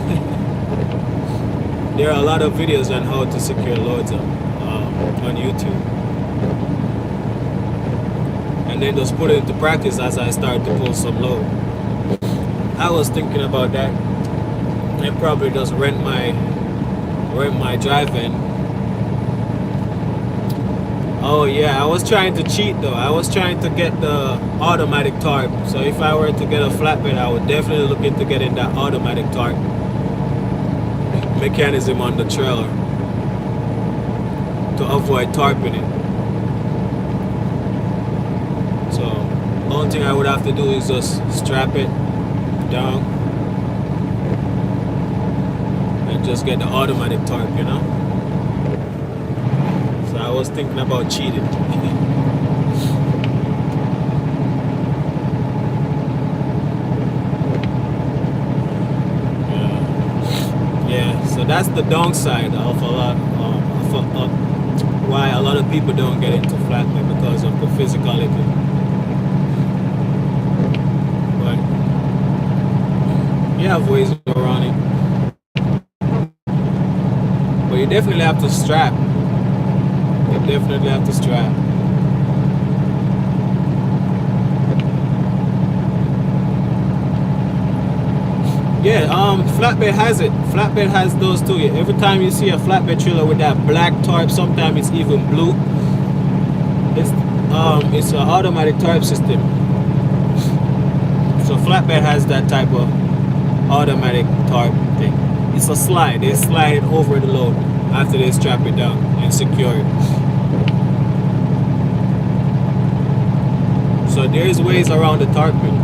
There are a lot of videos on how to secure loads on YouTube. And then just put it into practice as I start to pull some load. I was thinking about that. And probably just rent my drive-in. Oh yeah, I was trying to cheat though. I was trying to get the automatic tarp. So if I were to get a flatbed, I would definitely look into getting that automatic tarp mechanism on the trailer to avoid tarping it. So only thing I would have to do is just strap it down and just get the automatic tarp, you know. So I was thinking about cheating. Yeah, so that's the downside of a lot of why a lot of people don't get into flatbed, because of the physicality. But you have ways around it. But you definitely have to strap. You definitely have to strap. Yeah, flatbed has it. Flatbed has those too. Every time you see a flatbed trailer with that black tarp, sometimes it's even blue. It's an automatic tarp system. So flatbed has that type of automatic tarp thing. It's a slide. They slide it over the load after they strap it down and secure it. So there's ways around the tarping.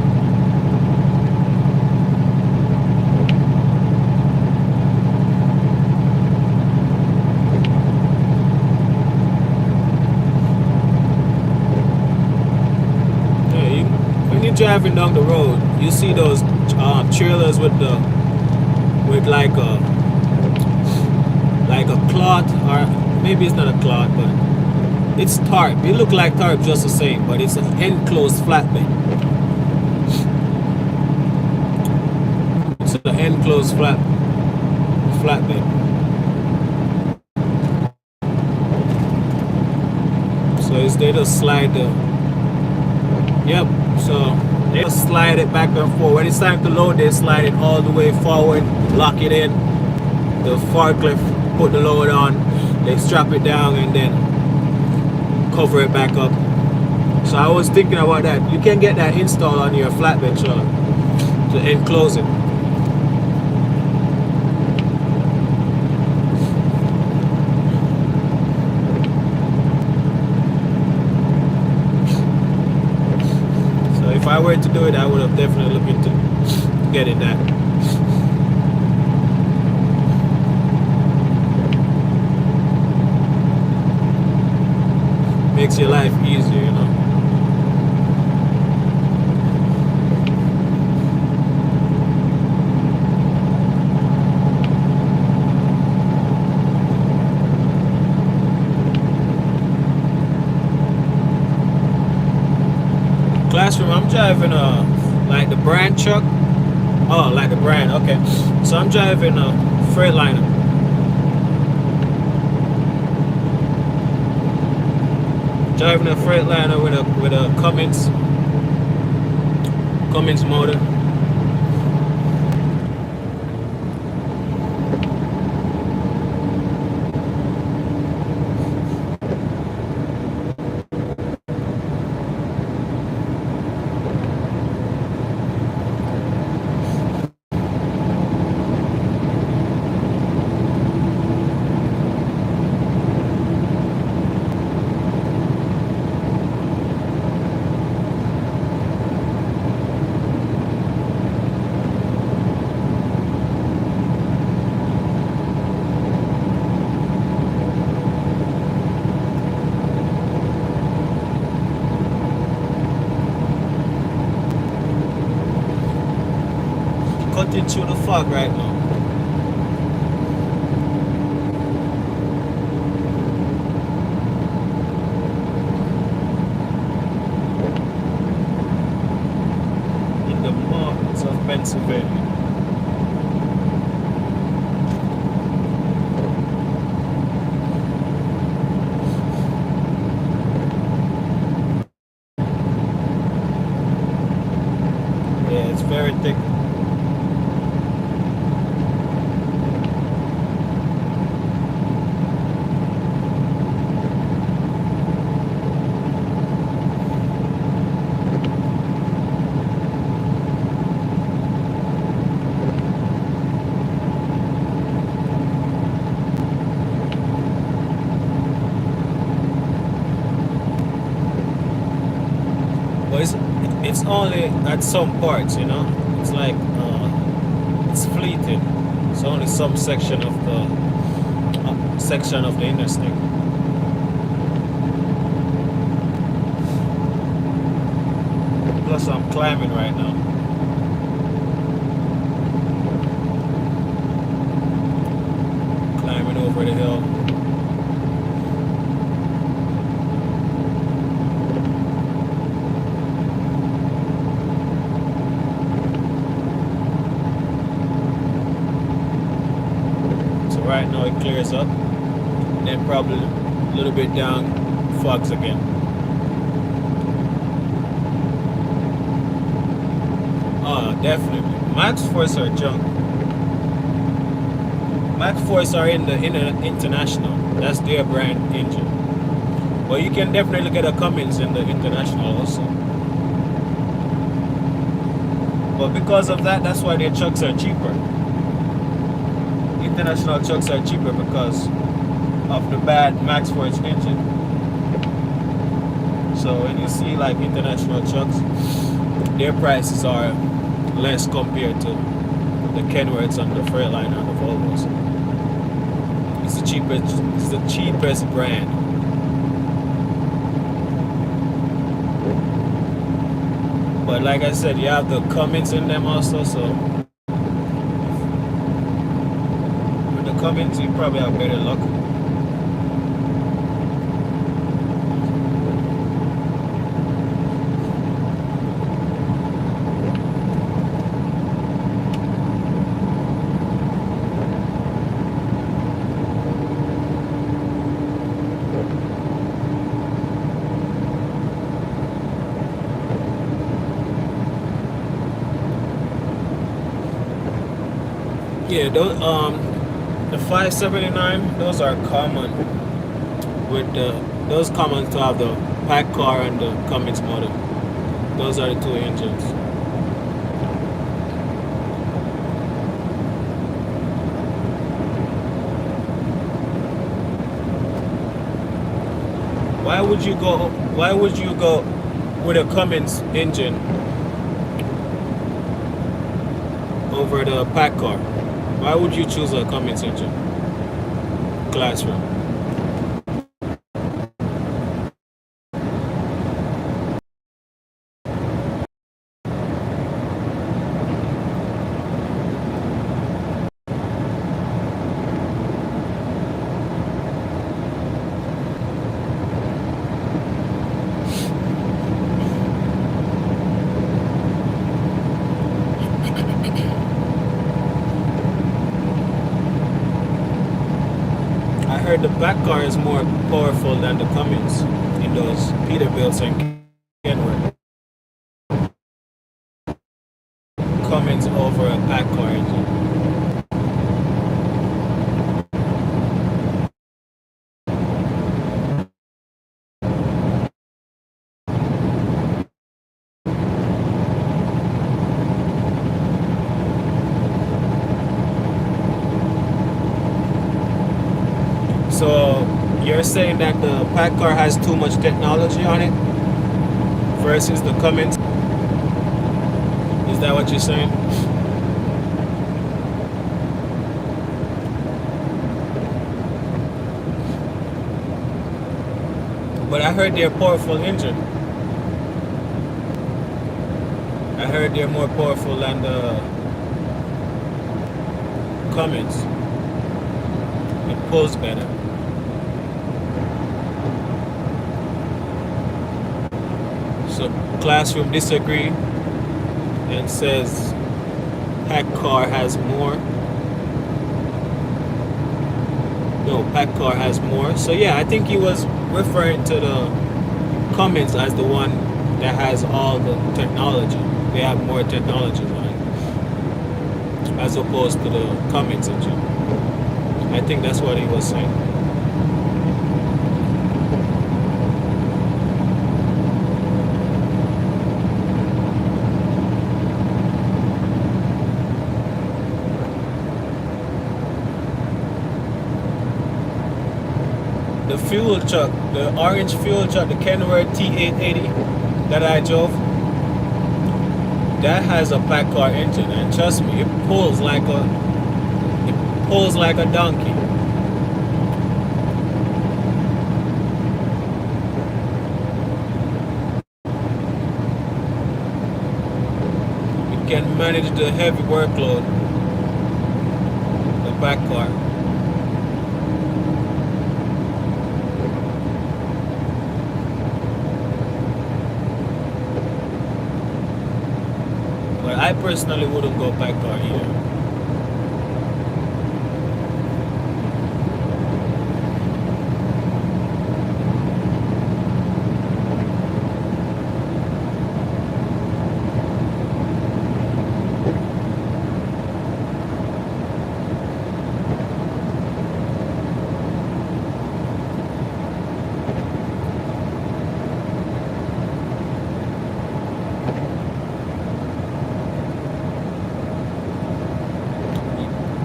Driving down the road, you see those trailers with like a cloth, or maybe it's not a cloth, but it's tarp. It look like tarp just the same, but it's an enclosed flatbed. It's an enclosed flatbed. So it's they just slide the. Yep. So they just slide it back and forth. When it's time to load, they slide it all the way forward, lock it in. The forklift put the load on, they strap it down and then cover it back up. So I was thinking about that. You can get that installed on your flatbed trailer to enclose it. If I were to do it, I would have definitely looked into getting that. Makes your life easier, you know. Classroom, I'm driving like the brand truck. Oh, like the brand, okay. So I'm driving a Freightliner. Driving a Freightliner with a Cummins motor. drifting through the fog right now. In the mountains of Pennsylvania. Yeah, it's very thick. But it's only at some parts, you know. It's like it's fleeting. It's only some section of the interstate. Plus, I'm climbing right now. Climbing over the hill. Right now it clears up, and then probably a little bit down, fogs again. Definitely. Max Force are junk. Max Force are in the International. That's their brand engine. But you can definitely get a Cummins in the International also. But because of that, that's why their trucks are cheaper. International trucks are cheaper because of the bad Max Force engine. So when you see like international trucks, their prices are less compared to the Kenworths and the Freightliner and the Volvos. It's the cheapest brand. But like I said, you have the Cummins in them also, so Cummins, you probably have better luck. Yeah, those the 579, those are common with those common to have the PACCAR and the Cummins motor. Those are the two engines. Why would you go with a Cummins engine over the PACCAR? Why would you choose a Cummins engine? Classroom. I heard the PACCAR is more powerful than the Cummins in those Peterbilts and Kenworth. Cummins over a PACCAR engine. So you're saying that the PACCAR has too much technology on it versus the Cummins? Is that what you're saying? But I heard they're a powerful engine. I heard they're more powerful than comments. It pulls better. So Classroom disagree and says Packard has more. No, Packard has more. So yeah, I think he was referring to the comments as the one that has all the technology. They have more technology on it, as opposed to the comments engine. I think that's what he was saying. The fuel truck, the orange fuel truck, the Kenworth T880 that I drove, that has a Packard engine, and trust me, it pulls like a donkey. It can manage the heavy workload, the Packard. But I personally wouldn't go Packard either.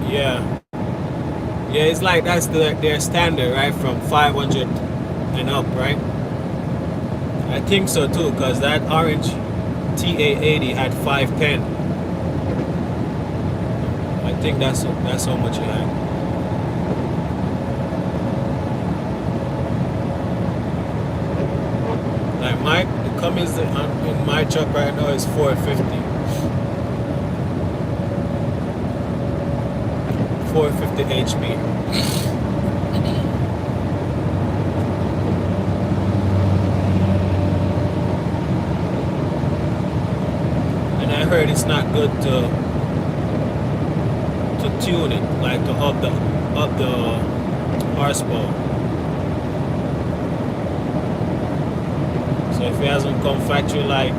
Yeah, yeah, it's like that's their standard, right? From 500 and up, right? I think so too, because that orange TA80 had 510. I think that's how much it had. Like the Cummins in my truck right now is 450. 450 HP. And I heard it's not good to tune it, like to up the horsepower. So if it hasn't come factory, like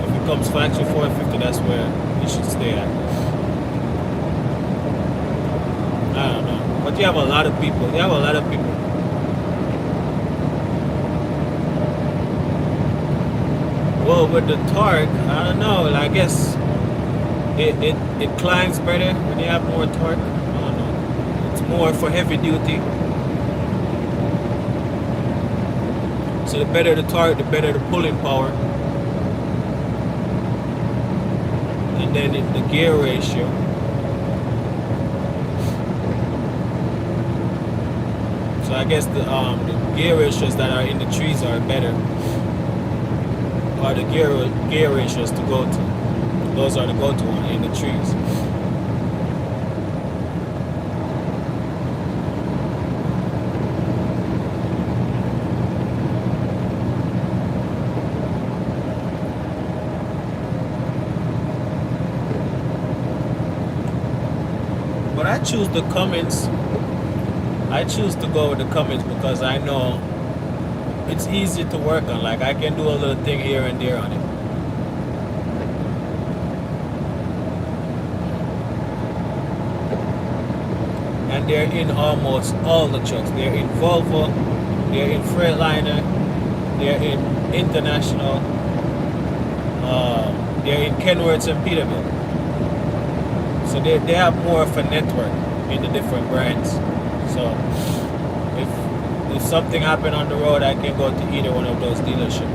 if it comes factory 450, that's where it should stay at. I don't know, but you have a lot of people. Well, with the torque, I don't know. I guess it climbs better when you have more torque. I don't know. It's more for heavy duty. So the better the torque, the better the pulling power, and then the gear ratio. So I guess the gear ratios that are in the trees are better, or the gear ratios to go to. Those are the go-to one in the trees. But I choose the Cummins. I choose to go with the Cummins because I know it's easy to work on. Like I can do a little thing here and there on it. And they're in almost all the trucks. They're in Volvo, they're in Freightliner, they're in International, they're in Kenworth and Peterbilt. So they have more of a network in the different brands. So if something happened on the road, I can go to either one of those dealerships.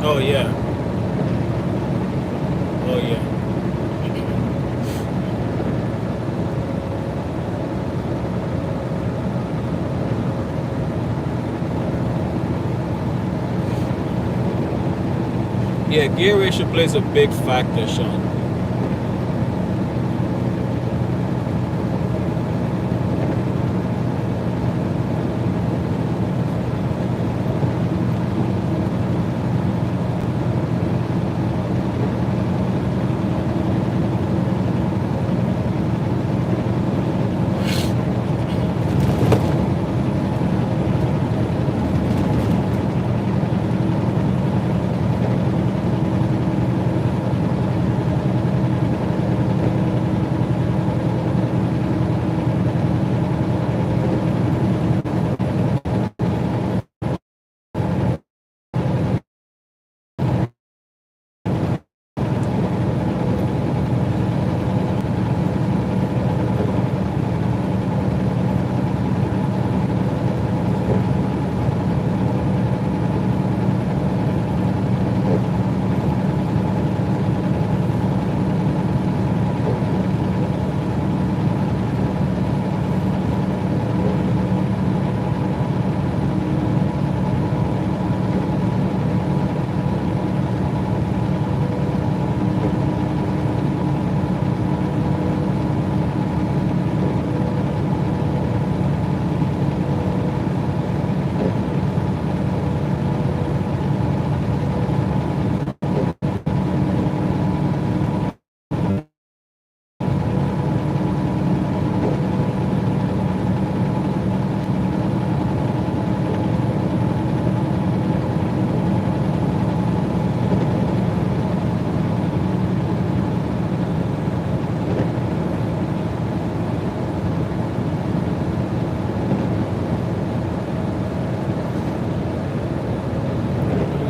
Oh yeah. Oh yeah. Yeah, gear ratio plays a big factor, Sean.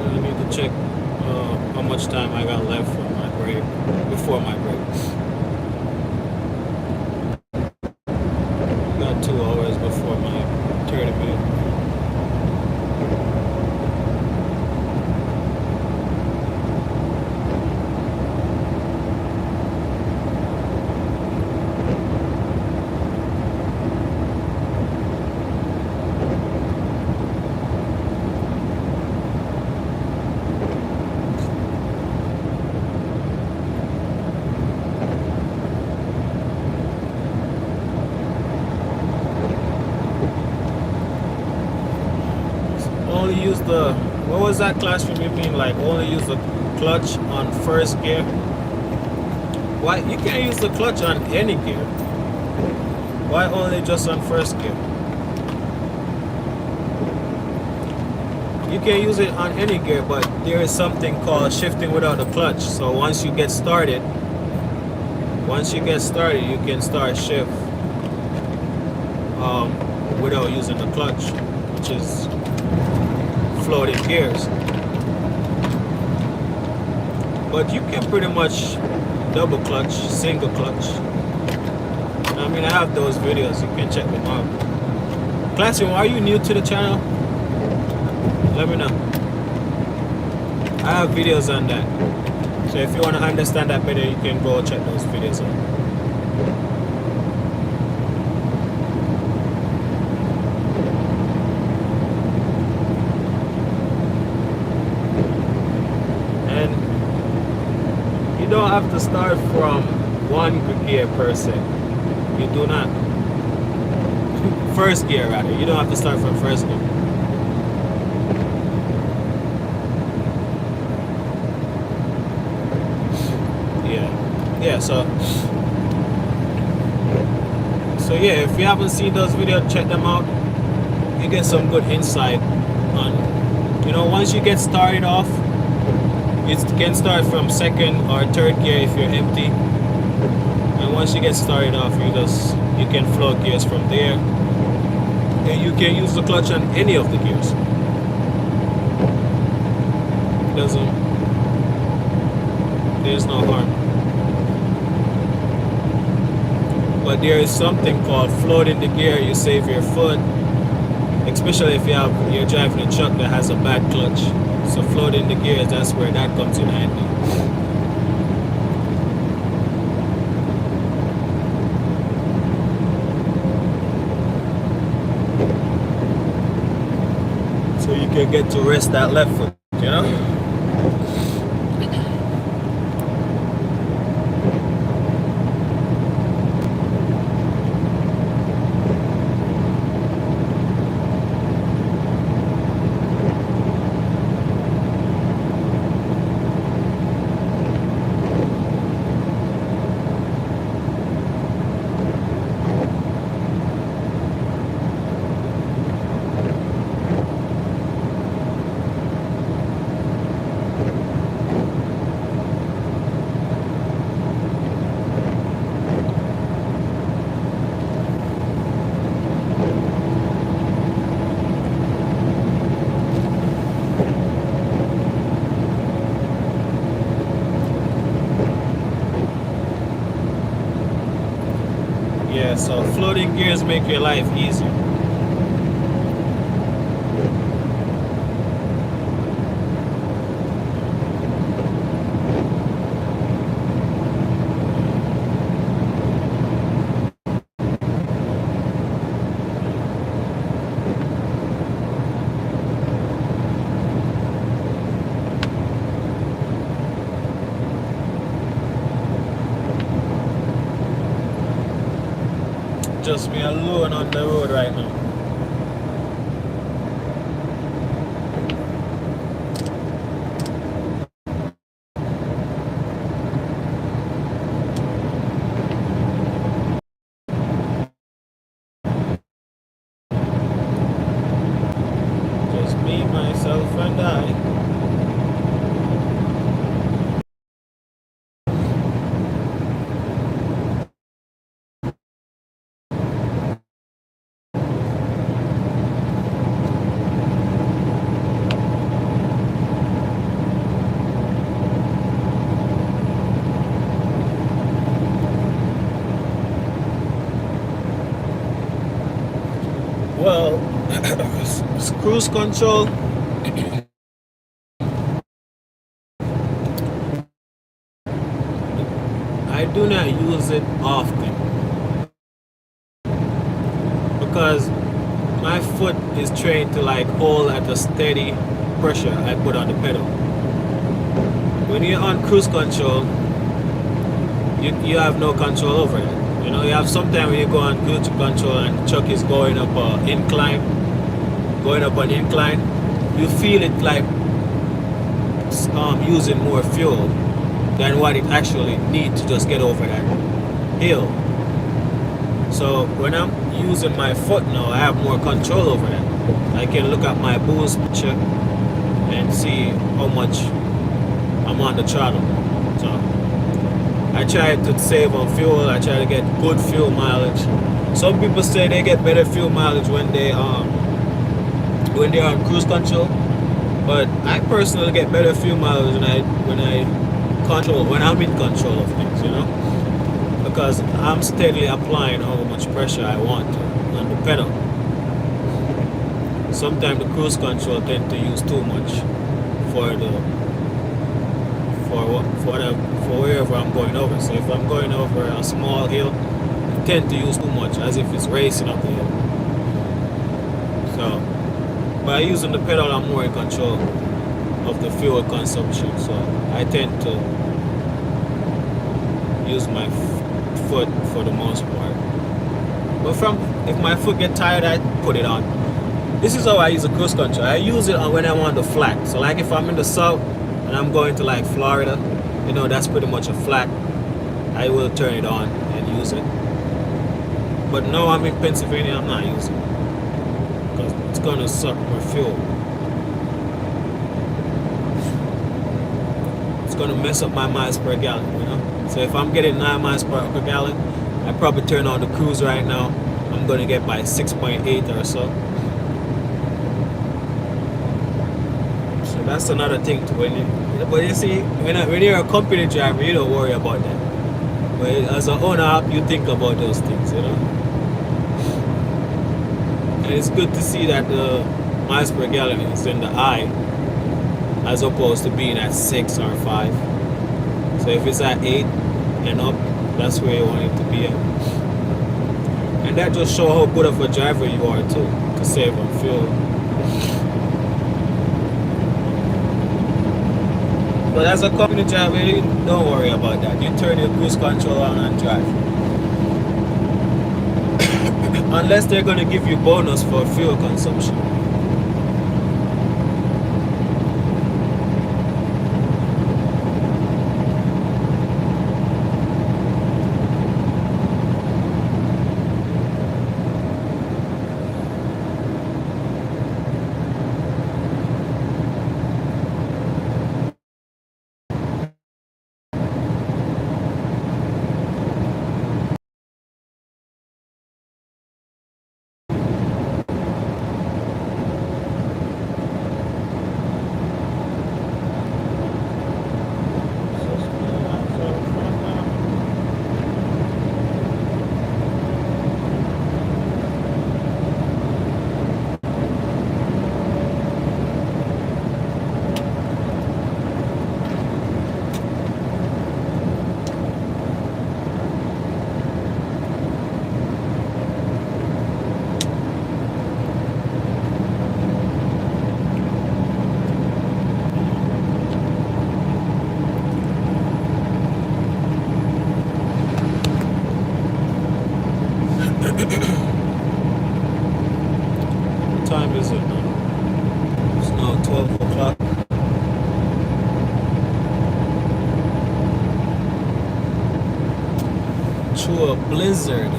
I need to check how much time I got left for my break, before my break. Got 2 hours before my 30 minute. Only use the, what was that classroom you mean, like only use the clutch on first gear? Why you can't use the clutch on any gear? Why only just on first gear? You can use it on any gear, but there is something called shifting without the clutch. So once you get started, you can start shift without using the clutch, which is floating gears. But you can pretty much double clutch, single clutch. I mean, I have those videos, you can check them out. Classroom, are you new to the channel? Let me know. I have videos on that. So if you want to understand that better, you can go check those videos out. You don't have to start from one gear per se. You do not. First gear rather. You don't have to start from first gear. Yeah, so yeah, if you haven't seen those videos, check them out. You get some good insight on, once you get started off, you can start from second or third gear if you're empty, and once you get started off, you can float gears from there, and you can use the clutch on any of the gears. There's no harm. But there is something called floating the gear. You save your foot, especially if you're driving a truck that has a bad clutch. So floating the gears, that's where that comes in handy. So you can get to rest that left foot, Yeah, so floating gears make your life easier. Just me alone on the road right now. Just me, myself, and I. Well, cruise control. I do not use it often because my foot is trained to like hold at a steady pressure I put on the pedal. When you're on cruise control, you have no control over it. You know, you have sometimes when you go on cruise control and the truck is going up an incline, you feel it like using more fuel than what it actually needs to just get over that hill. So when I'm using my foot now, I have more control over that. I can look at my boost picture and see how much I'm on the throttle. So I try to save on fuel. I try to get good fuel mileage. Some people say they get better fuel mileage when they're on cruise control, but I personally get better fuel mileage when I'm in control of things, you know, because I'm steadily applying how much pressure I want on the pedal. Sometimes the cruise control tend to use too much for wherever I'm going over. So if I'm going over a small hill, I tend to use too much as if it's racing up the hill. So by using the pedal, I'm more in control of the fuel consumption. So I tend to use my foot for the most part. But if my foot get tired, I put it on. This is how I use a cruise control. I use it when I'm on the flat. So like if I'm in the south and I'm going to like Florida, you know, that's pretty much a flat, I will turn it on and use it. But now I'm in Pennsylvania, I'm not using it because it's gonna suck more fuel. It's gonna mess up my miles per gallon, you know. So if I'm getting 9 miles per gallon, I probably turn on the cruise right now. I'm gonna get by 6.8 or so. So that's another thing too. But you see, when you're a company driver, you don't worry about that. But as an owner, you think about those things, you know. And it's good to see that the miles per gallon is in the I, as opposed to being at 6 or 5. So if it's at 8 and up, that's where you want it to be at. And that just shows how good of a driver you are too, to save on fuel. But as a company driver, you don't worry about that. You turn your cruise control on and drive. Unless they're going to give you bonus for fuel consumption. through a blizzard.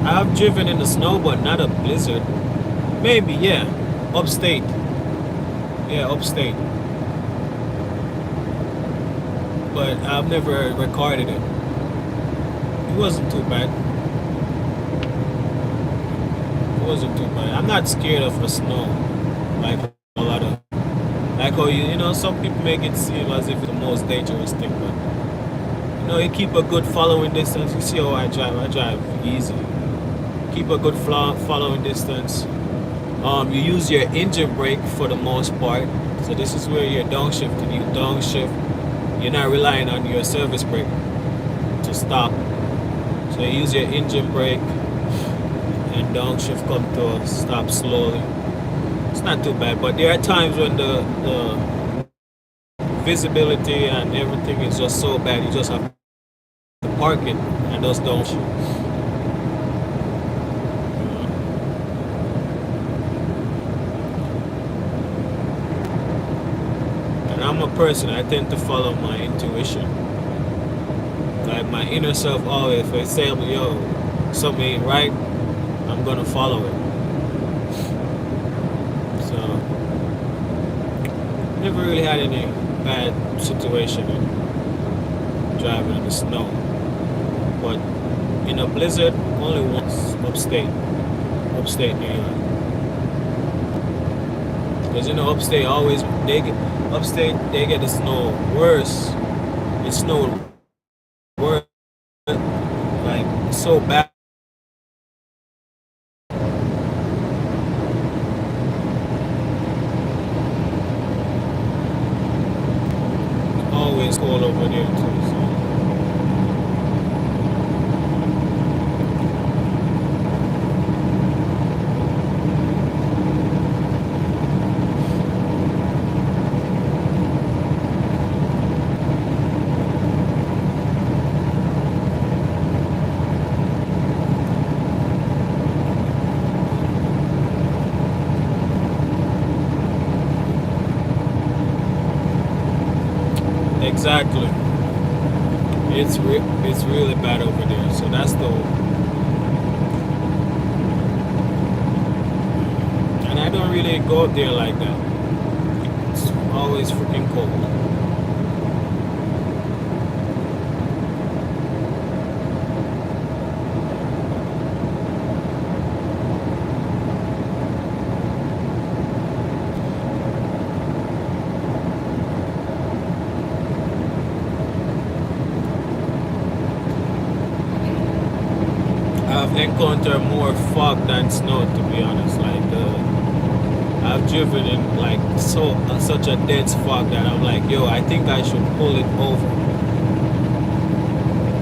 I've driven in the snow, but not a blizzard. Maybe, yeah. Upstate. Yeah, upstate. But I've never recorded it. It wasn't too bad. It wasn't too bad. I'm not scared of the snow. Like a lot of, like how some people make it seem as if it's the most dangerous thing, but you keep a good following distance. You see how I drive easy. Keep a good following distance. You use your engine brake for the most part. So this is where you're downshifting. You downshift. You're not relying on your service brake to stop. So you use your engine brake and downshift come to a stop slowly. It's not too bad, but there are times when the visibility and everything is just so bad, you just have to park it and just downshift. And I'm a person, I tend to follow my intuition. Like my inner self always, if they say, yo, something ain't right, I'm gonna follow it. So, never really had any bad situation in driving in the snow. But in a blizzard, only once upstate New York. Because upstate always they get the snow worse. It snowed worse, like so bad. Always cold over there too. So. Exactly. It's really bad over there. So that's and I don't really go up there like that. It's always freaking cold. I've encountered more fog than snow, to be honest. Like I've driven in like such a dense fog that I'm like, yo, I think I should pull it over.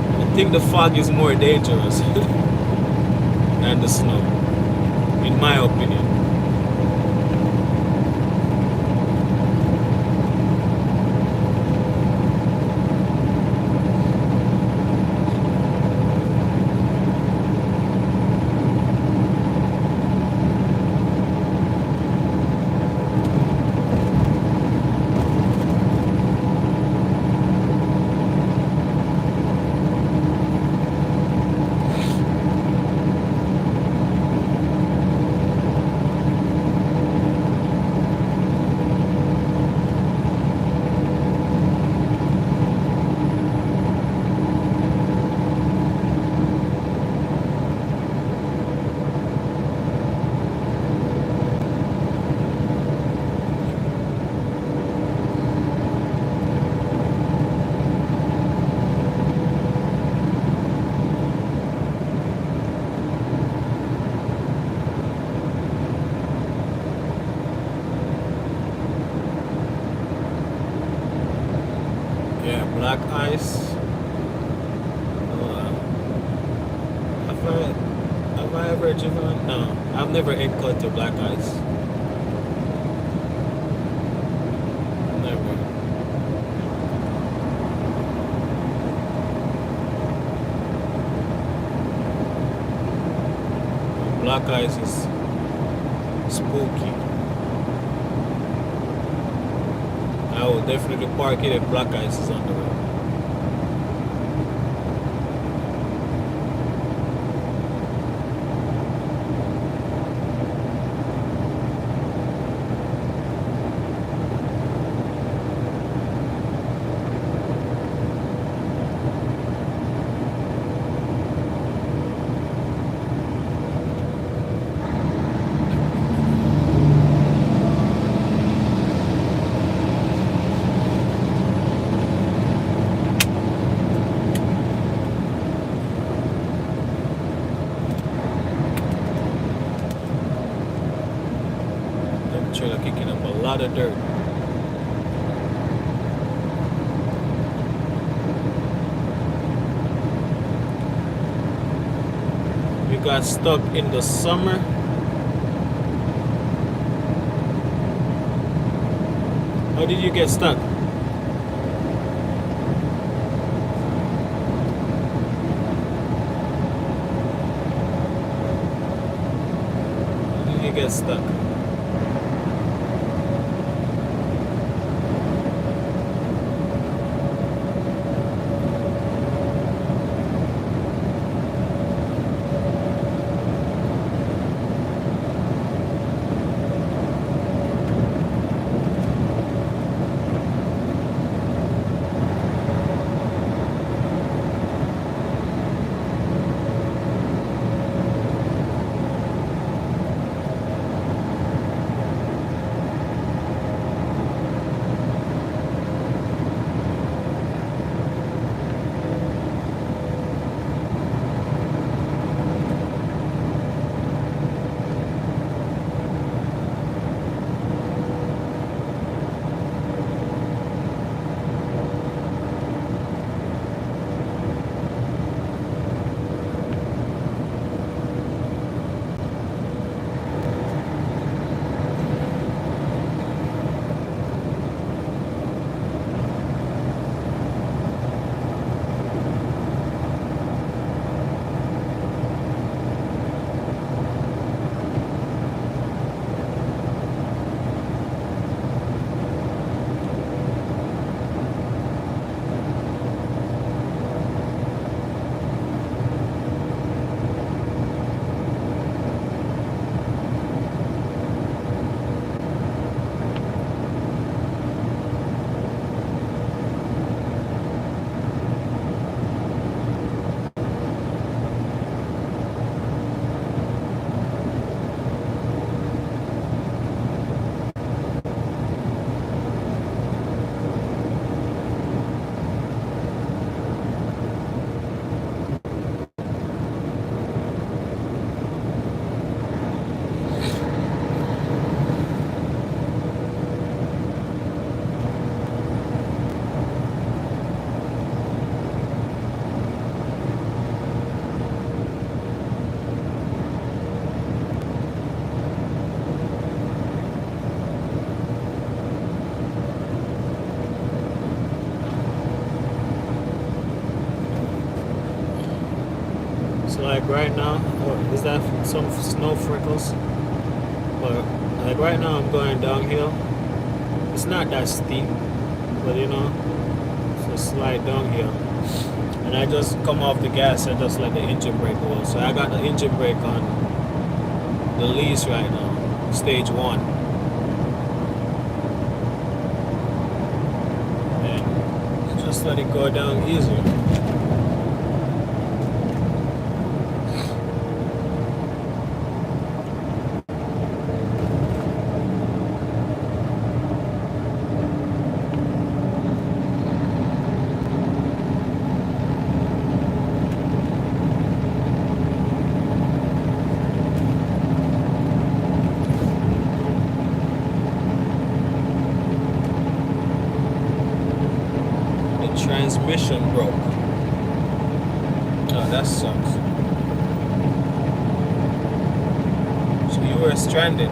I think the fog is more dangerous than the snow, in my opinion. Yeah, black ice. Have I ever driven? No, I've never encountered black ice. Never. Black ice is spooky. I will definitely park it if black ice is on the road. picking up a lot of dirt. We got stuck in the summer. How did you get stuck? How did you get stuck? So like right now, is that some snow freckles? But like right now I'm going downhill. It's not that steep, but you know, it's a slight downhill. And I just come off the gas and just let the engine brake go. So I got the engine brake on the lease right now, stage 1. And just let it go down easier. Transmission broke. Oh, that sucks. So you were stranded.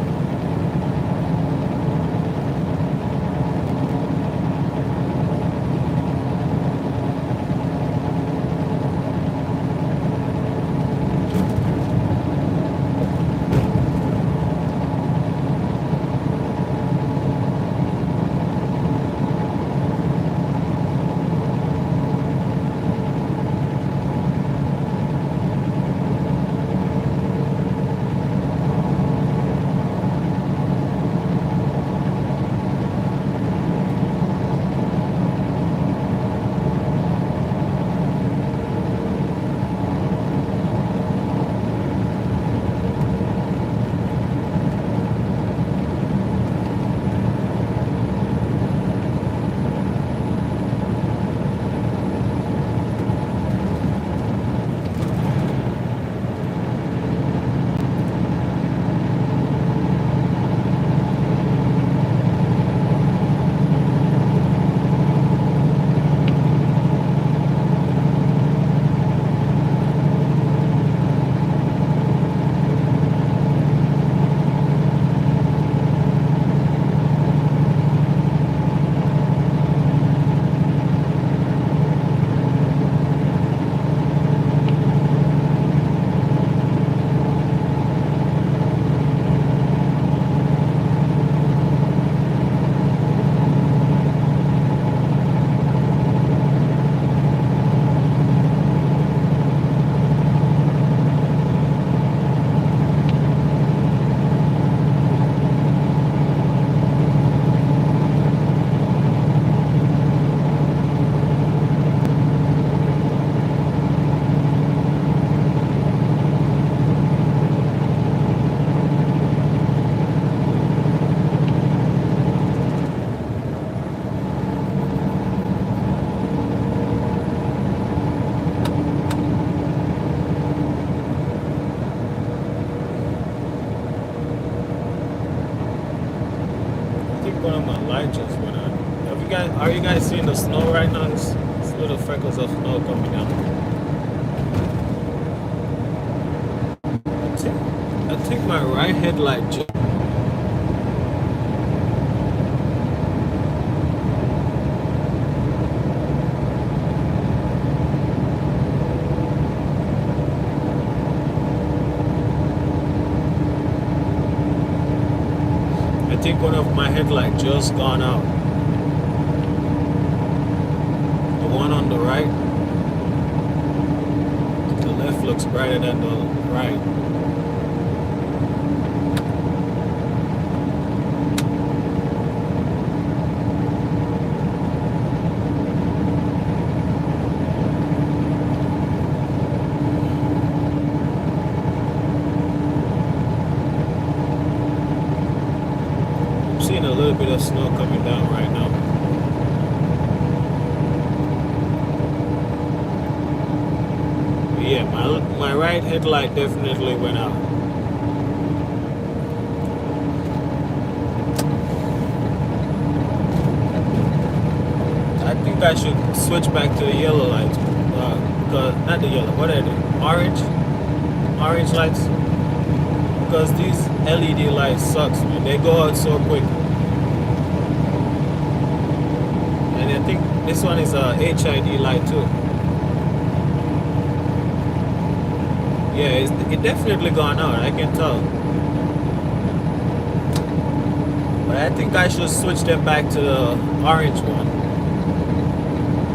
think one of my lights just went out. Are you guys seeing the snow right now? It's little freckles of snow coming down. I think my right headlight just. I think one of my headlights just gone out. The one on the right. The left looks brighter than the right. Seeing a little bit of snow coming down right now. But yeah, my right headlight definitely went out. I think I should switch back to the yellow lights. Because not the yellow, what are they? Orange lights. Because these LED lights sucks, man. They go out so quick. And I think this one is a HID light too. Yeah, it definitely gone out, I can tell. But I think I should switch them back to the orange one.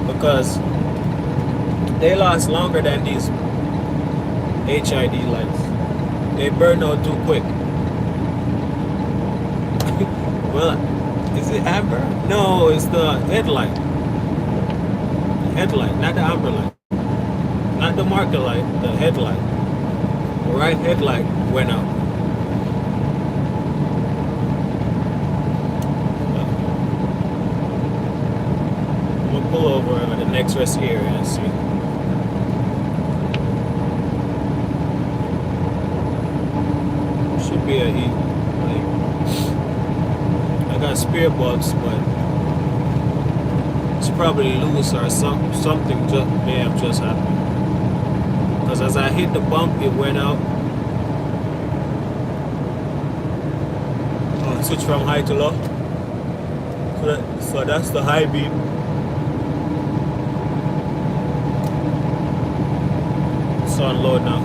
Because they last longer than these HID lights. They burn out too quick. Well, is it amber? No, it's the headlight. Headlight, not the amber light. Not the marker light, the headlight. The right headlight went out. I'm gonna pull over at the next rest area and see. Should be a heat. I got spare bolts, but it's probably loose or something may have just happened. Because as I hit the bump, it went out. Switch from high to low. So that's the high beam. It's on low now.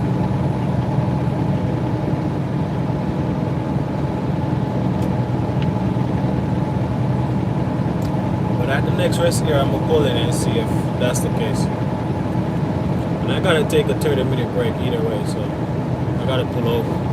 At the next rest here, I'm gonna pull in and see if that's the case. And I gotta take a 30-minute break either way, so I gotta pull over.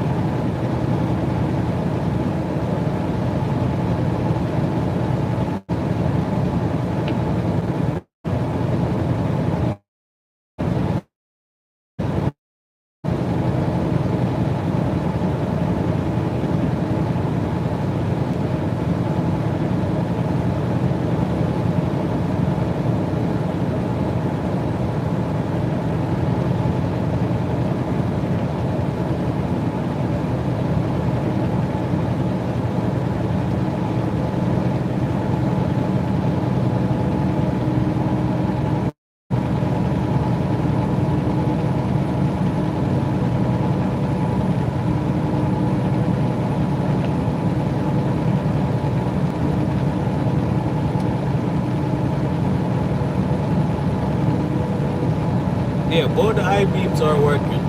Yeah, both the high beams are working.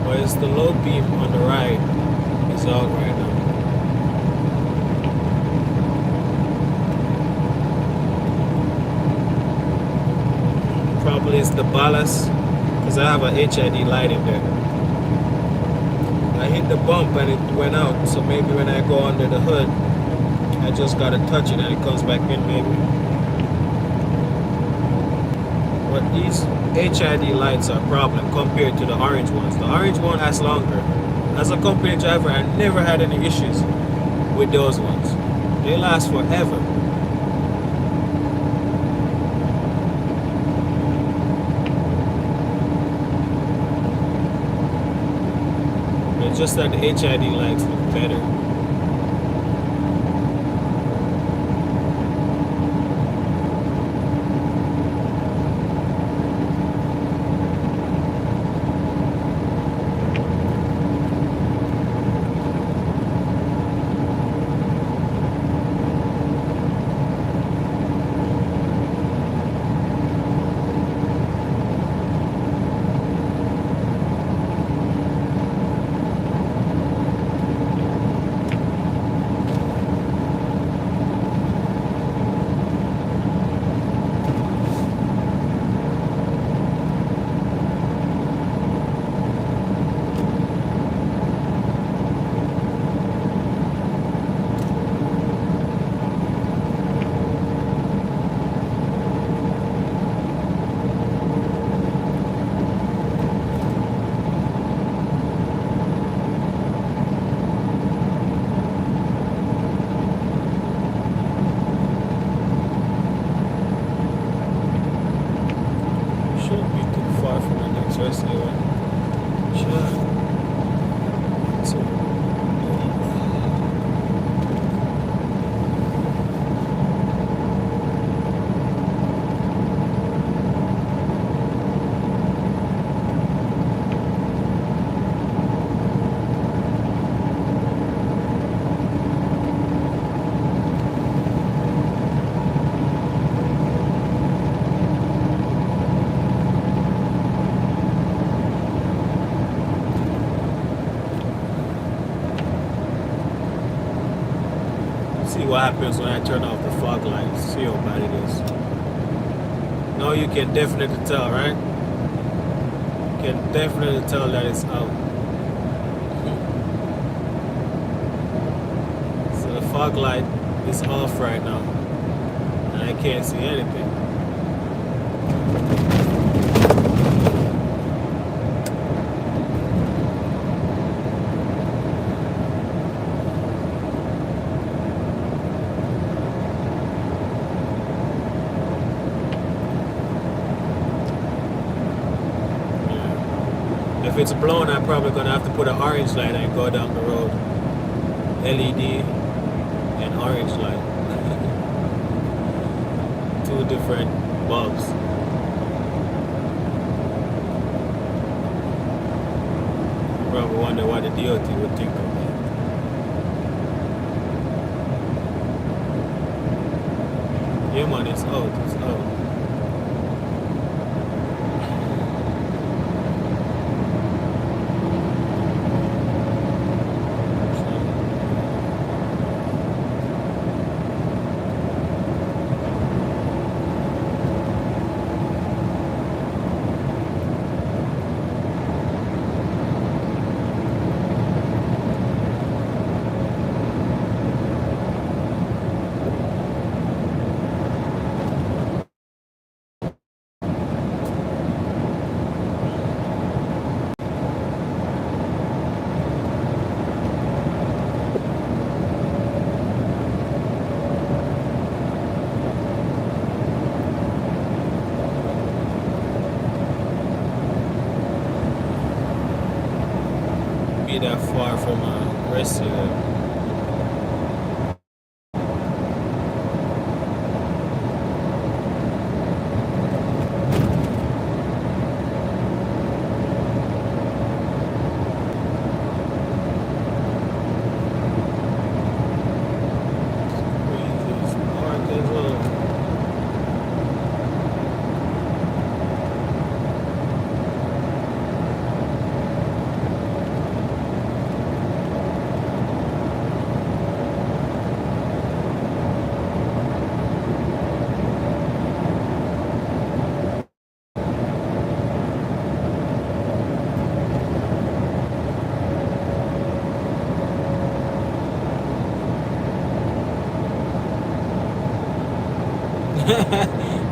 But it's the low beam on the right is out right now. Probably it's the ballast, because I have a HID light in there. I hit the bump and it went out, so maybe when I go under the hood, I just gotta touch it and it comes back in maybe. But these HID lights are a problem compared to the orange ones. The orange one lasts longer. As a company driver, I never had any issues with those ones. They last forever. It's just that the HID lights look better. See what happens when I turn off the fog lights. See how bad it is. Now you can definitely tell, right? You can definitely tell that it's out. So the fog light is off right now. And I can't see anything. If it's blown, I'm probably gonna have to put an orange light and go down the road. LED and orange light. Two different bulbs. Probably wonder what the DOT would think of that. Yeah man, it's out, it's out. Be that far from a rest area.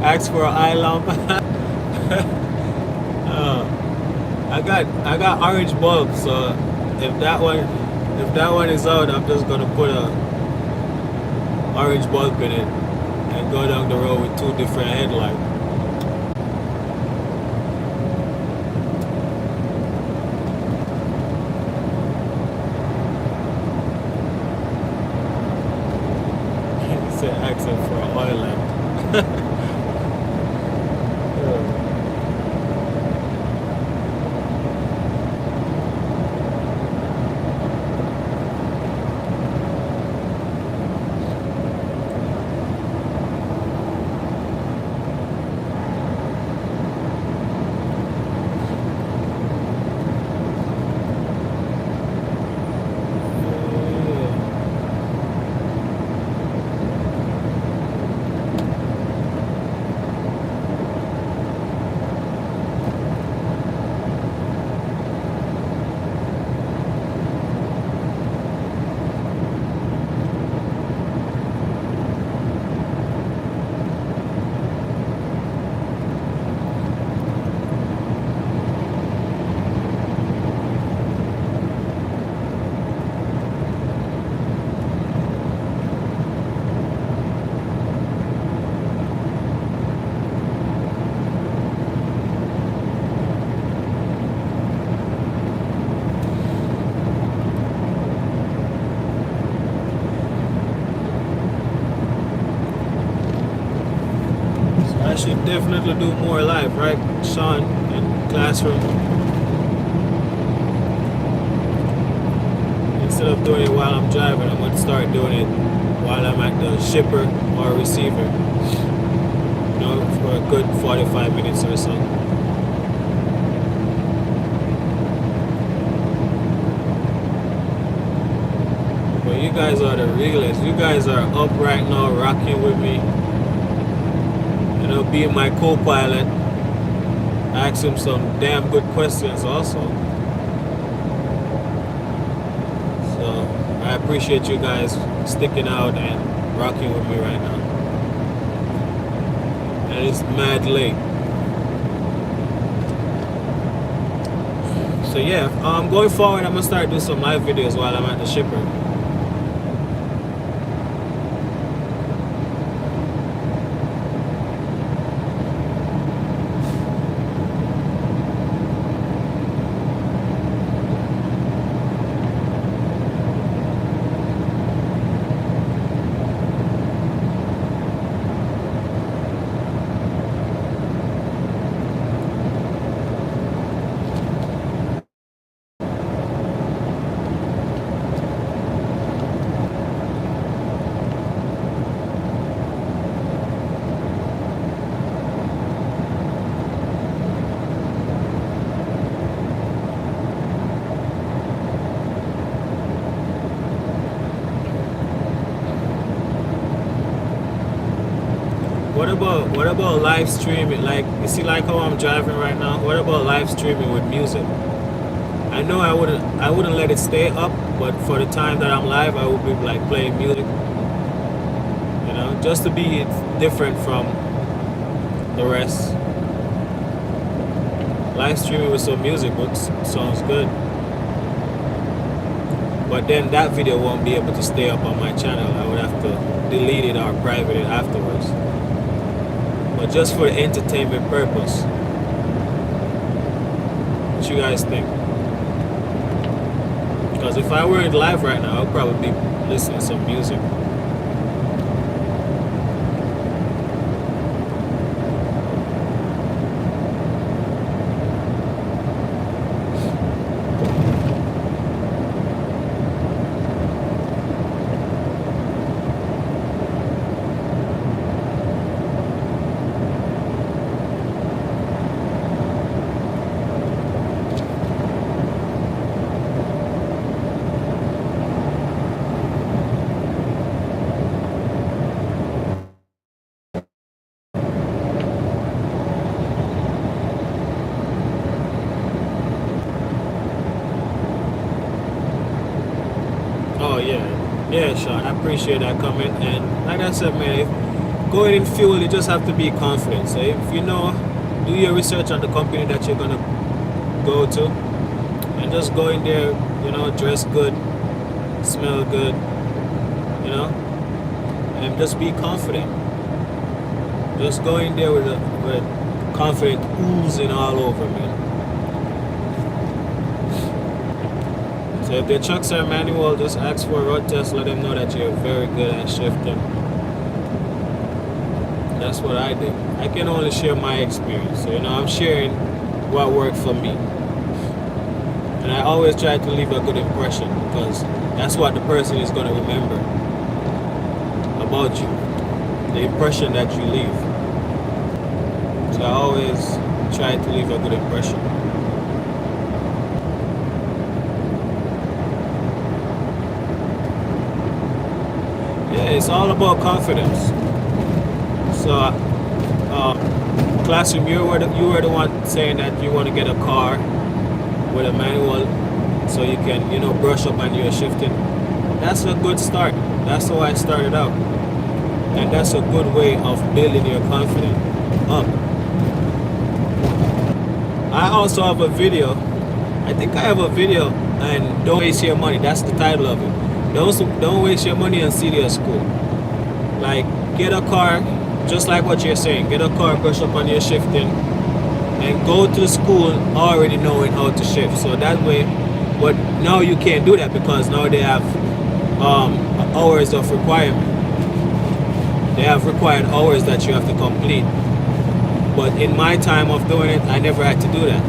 Ask for an eye lamp. I got orange bulbs, so if that one is out, I'm just gonna put a orange bulb in it and go down the road with two different headlights. He said asking for an oil lamp. I should definitely do more live, right, Sean, in classroom. Instead of doing it while I'm driving, I'm going to start doing it while I'm at the shipper or receiver. You know, for a good 45 minutes or so. But you guys are the realest. You guys are up right now, rocking with me. You know, being my co-pilot. I asked him some damn good questions also. So I appreciate you guys sticking out and rocking with me right now. And it's mad late. So yeah, going forward, I'm gonna start doing some live videos while I'm at the shipper. What about live streaming? Like, you see, like how I'm driving right now. What about live streaming with music? I know I wouldn't let it stay up, but for the time that I'm live, I would be like playing music. You know, just to be different from the rest. Live streaming with some music sounds good. But then that video won't be able to stay up on my channel. I would have to delete it or private it afterwards. But just for entertainment purpose. What you guys think? Because if I weren't live right now, I'd probably be listening to some music. Oh yeah, Sean. I appreciate that comment. And like I said, man, if going in fuel, you just have to be confident. So if you know, do your research on the company that you're gonna go to, and just go in there. You know, dress good, smell good. You know, and just be confident. Just go in there with confident oozing all over me. So if the trucks are manual, just ask for a road test. Let them know that you're very good at shifting. That's what I did. I can only share my experience. So, you know, I'm sharing what worked for me. And I always try to leave a good impression because that's what the person is going to remember about you. The impression that you leave. So I always try to leave a good impression. Yeah, it's all about confidence. So, Classroom, you were the one saying that you want to get a car with a manual so you can, you know, brush up on your shifting. That's a good start. That's how I started out. And that's a good way of building your confidence up. I also have a video. I think I have a video, and don't waste your money. That's the title of it. Don't waste your money on CDL school. Like, get a car, just like what you're saying. Get a car, brush up on your shifting, and go to the school already knowing how to shift. So that way, but now you can't do that because now they have hours of requirement. They have required hours that you have to complete. But in my time of doing it, I never had to do that.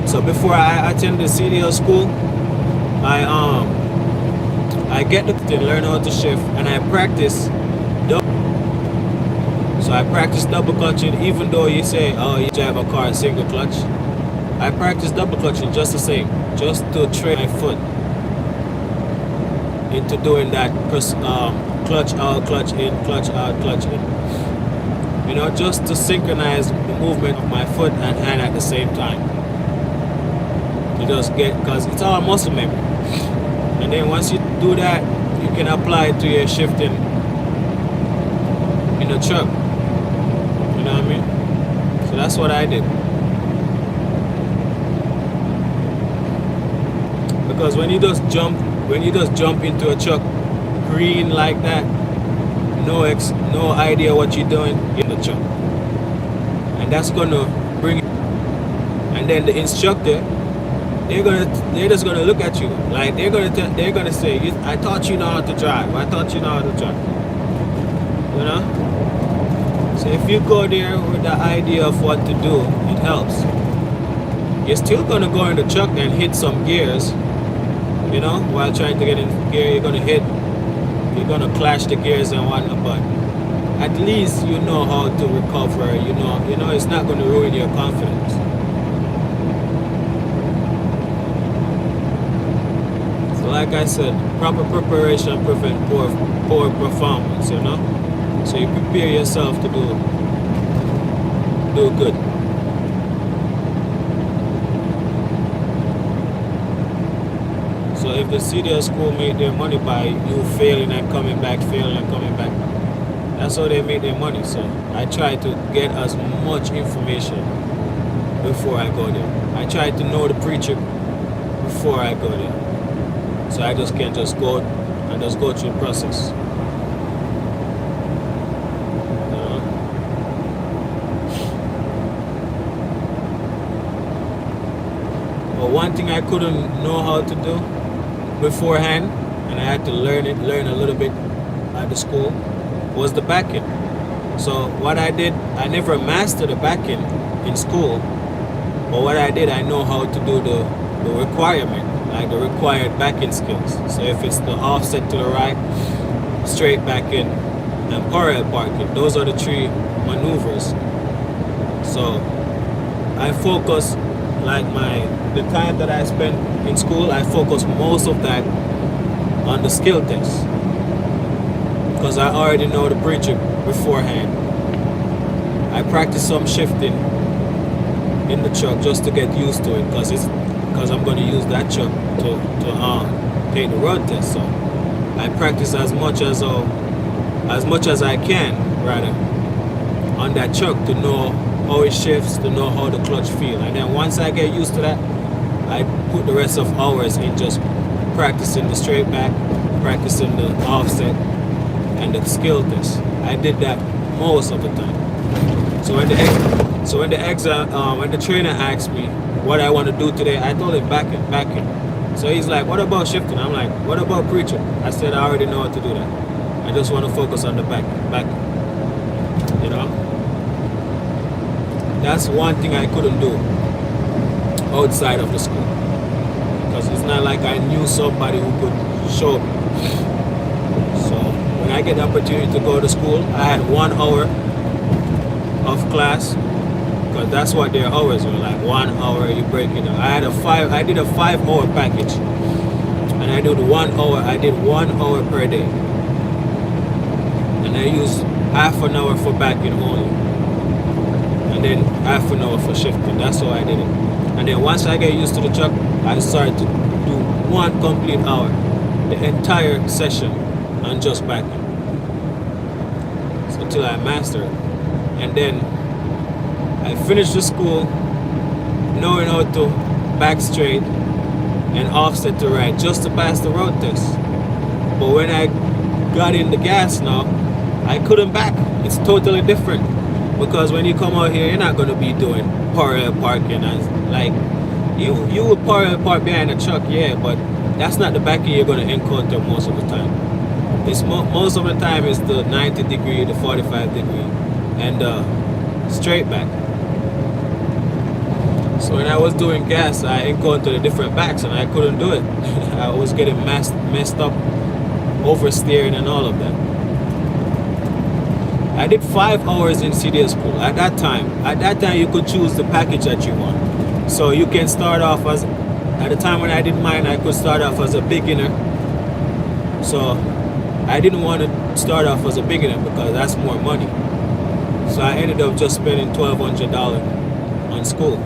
So before I attend the CDL school, I get to learn how to shift, and I practice. So I practice double clutching, even though you say, oh, you drive a car single clutch. I practice double clutching just the same, just to train my foot. into doing that clutch out, clutch in, clutch out, clutch in. You know, just to synchronize the movement of my foot and hand at the same time. You just get, because it's all muscle memory. And then once you do that, you can apply it to your shifting in the truck. You know what I mean? So that's what I did. Because when you just jump into a truck green like that, no idea what you're doing in the truck, and that's gonna bring. And then the instructor, they're just gonna look at you like they're gonna say, "I taught you know how to drive. I taught you know how to drive." You know. So if you go there with the idea of what to do, it helps. You're still gonna go in the truck and hit some gears. You know, while trying to get in gear, you're gonna clash the gears and whatnot, but at least you know how to recover. You know it's not gonna ruin your confidence. So like I said, proper preparation prevents poor performance, you know? So you prepare yourself to do good. So if the CDL school made their money by you failing and coming back, that's how they make their money. So I try to get as much information before I go there. I try to know the preacher before I go there. So I just can't just go through the process. But one thing I couldn't know how to do beforehand, and I had to learn a little bit at the school, was the backing. So what I did, I never mastered the backing in school, but what I did, I know how to do the requirement, like the required backing skills. So if it's the offset to the right, straight backing, and parallel parking, those are the three maneuvers. So I focus, like the time that I spent in school, I focus most of that on the skill test, because I already know the preacher beforehand. I practice some shifting in the truck just to get used to it, because I'm going to use that truck to take the road test. So I practice as much as I can, rather, on that truck to know how it shifts, to know how the clutch feel. And then once I get used to that, I put the rest of hours in just practicing the straight back, practicing the offset, and the skill test. I did that most of the time. So when the trainer asked me what I want to do today, I told him backing. So he's like, "What about shifting?" I'm like, "What about preacher?" I said, "I already know how to do that. I just want to focus on the back. You know." That's one thing I couldn't do outside of the school, because it's not like I knew somebody who could show me. So when I get the opportunity to go to school, I had 1 hour of class, because that's what their hours were, like 1 hour you break it down. I did a 5-hour package, and I did 1 hour. I did 1 hour per day, and I used half an hour for backing only, and then half an hour for shifting. That's how I did it. And then once I get used to the truck, I started to do 1 complete hour, the entire session, on just backing. So until I master it. And then I finished the school knowing how to back straight and offset to right just to pass the road test. But when I got in the gas now, I couldn't back. It's totally different. Because when you come out here, you're not going to be doing parallel parking. Like, you will parallel park behind a truck, yeah, but that's not the backing you're going to encounter most of the time. It's most of the time it's the 90 degree, the 45 degree, and straight back. So when I was doing gas, I encountered the different backs, and I couldn't do it. I was getting messed up, oversteering and all of that. I did 5 hours in CDL school at that time. At that time, you could choose the package that you want. So you can start off as, at the time when I did mine, I could start off as a beginner. So I didn't want to start off as a beginner because that's more money. So I ended up just spending $1,200 on school.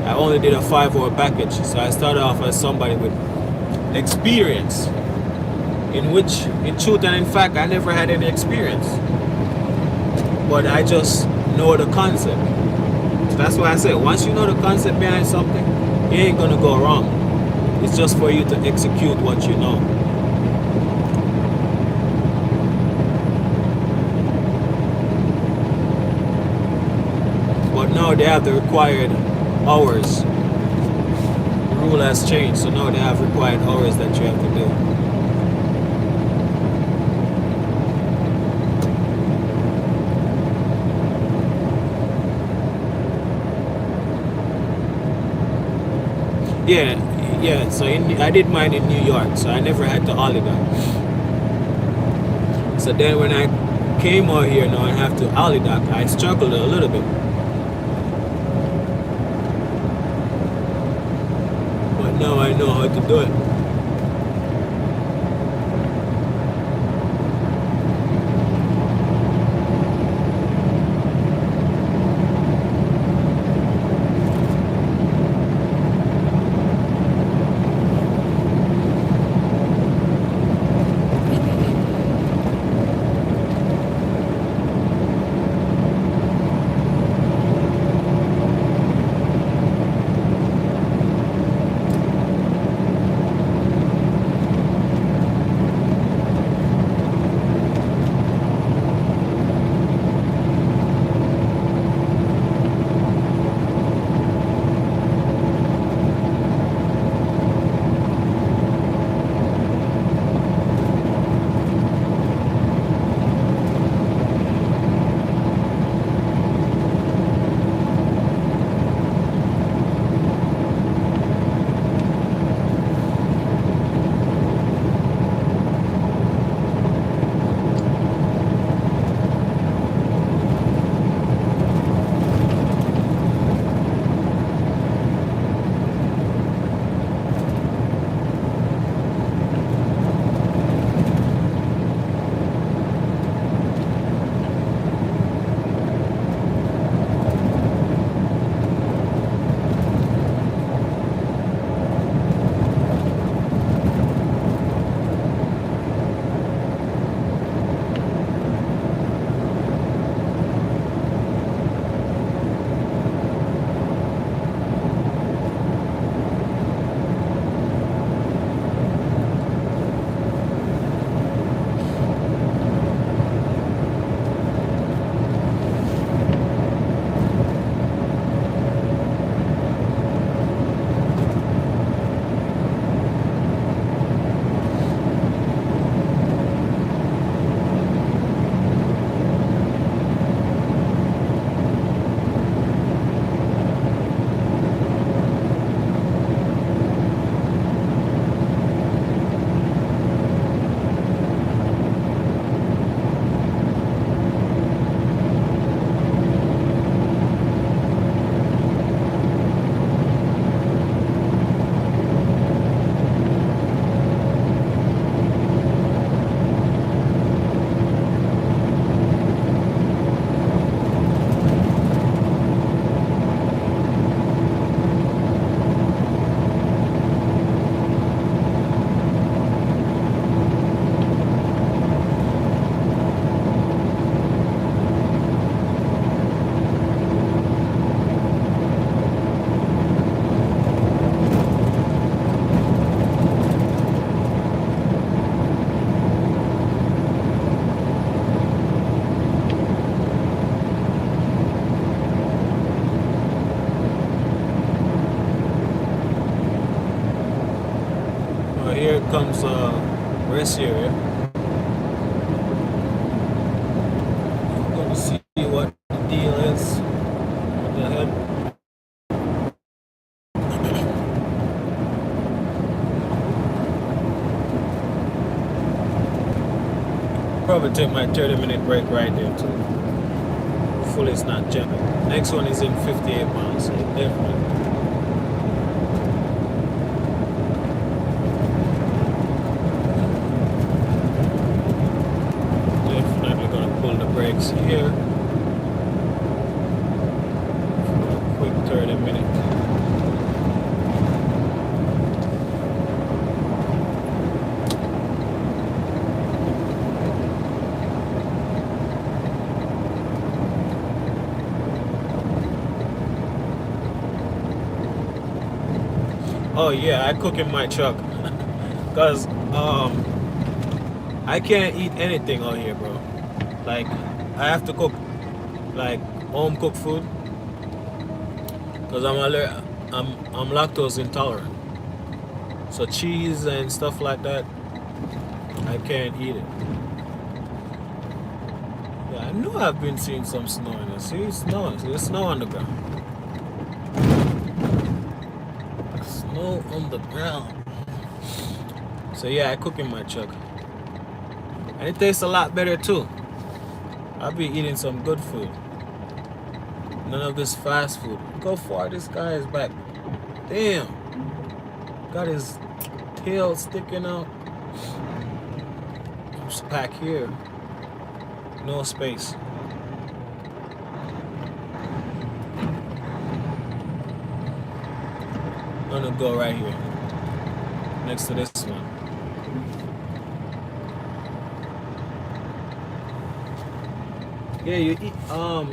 I only did a 5-hour package, so I started off as somebody with experience, in truth and in fact, I never had any experience, but I just know the concept. So that's why I said, once you know the concept behind something, it ain't gonna go wrong. It's just for you to execute what you know. But now they have the required hours. The rule has changed, so now they have required hours that you have to do. Yeah. So I did mine in New York, so I never had to Holiday. So then when I came out here now and have to Holiday, I struggled a little bit. But now I know how to do it. Here comes rest area. I'm going to see what the deal is. What the hell? Probably take my 30-minute break right there too. Hopefully it's not jumping. Next one is in 58 miles, so definitely. breaks here for a quick 30 minutes. Oh yeah, I cook in my truck. Cause I can't eat anything out here, bro. Like I have to cook like home cooked food because I'm lactose intolerant. So cheese and stuff like that, I can't eat it. Yeah, I know I've been seeing some snow in there. See, snow. There's snow on the ground. Snow on the ground. So yeah, I cook in my truck. And it tastes a lot better too. I'll be eating some good food. None of this fast food. Look how far this guy is back. Damn. Got his tail sticking out. Just back here. No space. I'm gonna go right here. Next to this one. Yeah, you eat,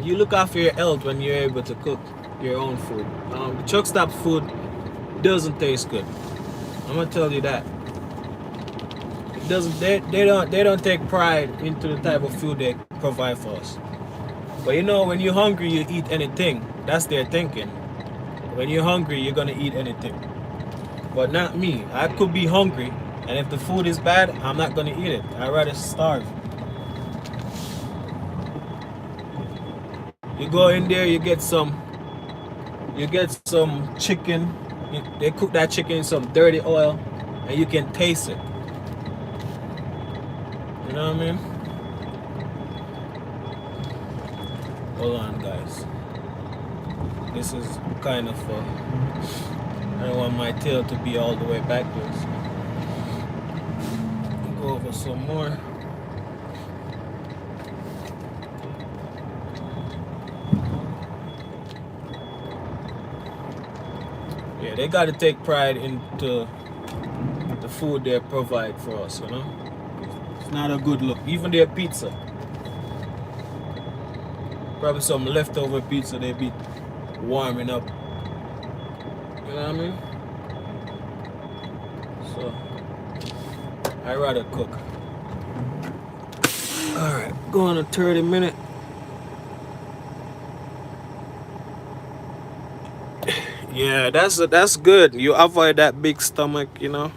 you look after your health when you're able to cook your own food. The truck stop food doesn't taste good. I'm gonna tell you that. It doesn't. They don't take pride into the type of food they provide for us. But you know, when you're hungry, you eat anything. That's their thinking. When you're hungry, you're gonna eat anything. But not me. I could be hungry, and if the food is bad, I'm not gonna eat it. I'd rather starve. You go in there, you get some chicken. They cook that chicken in some dirty oil, and you can taste it. You know what I mean? Hold on, guys. This is kind of I don't want my tail to be all the way backwards. Go over some more. Yeah, they got to take pride into the food they provide for us, you know? It's not a good look. Even their pizza. Probably some leftover pizza they be warming up. You know what I mean? So, I rather cook. Alright, go on a 30 minute. Yeah, that's good. You avoid that big stomach, you know,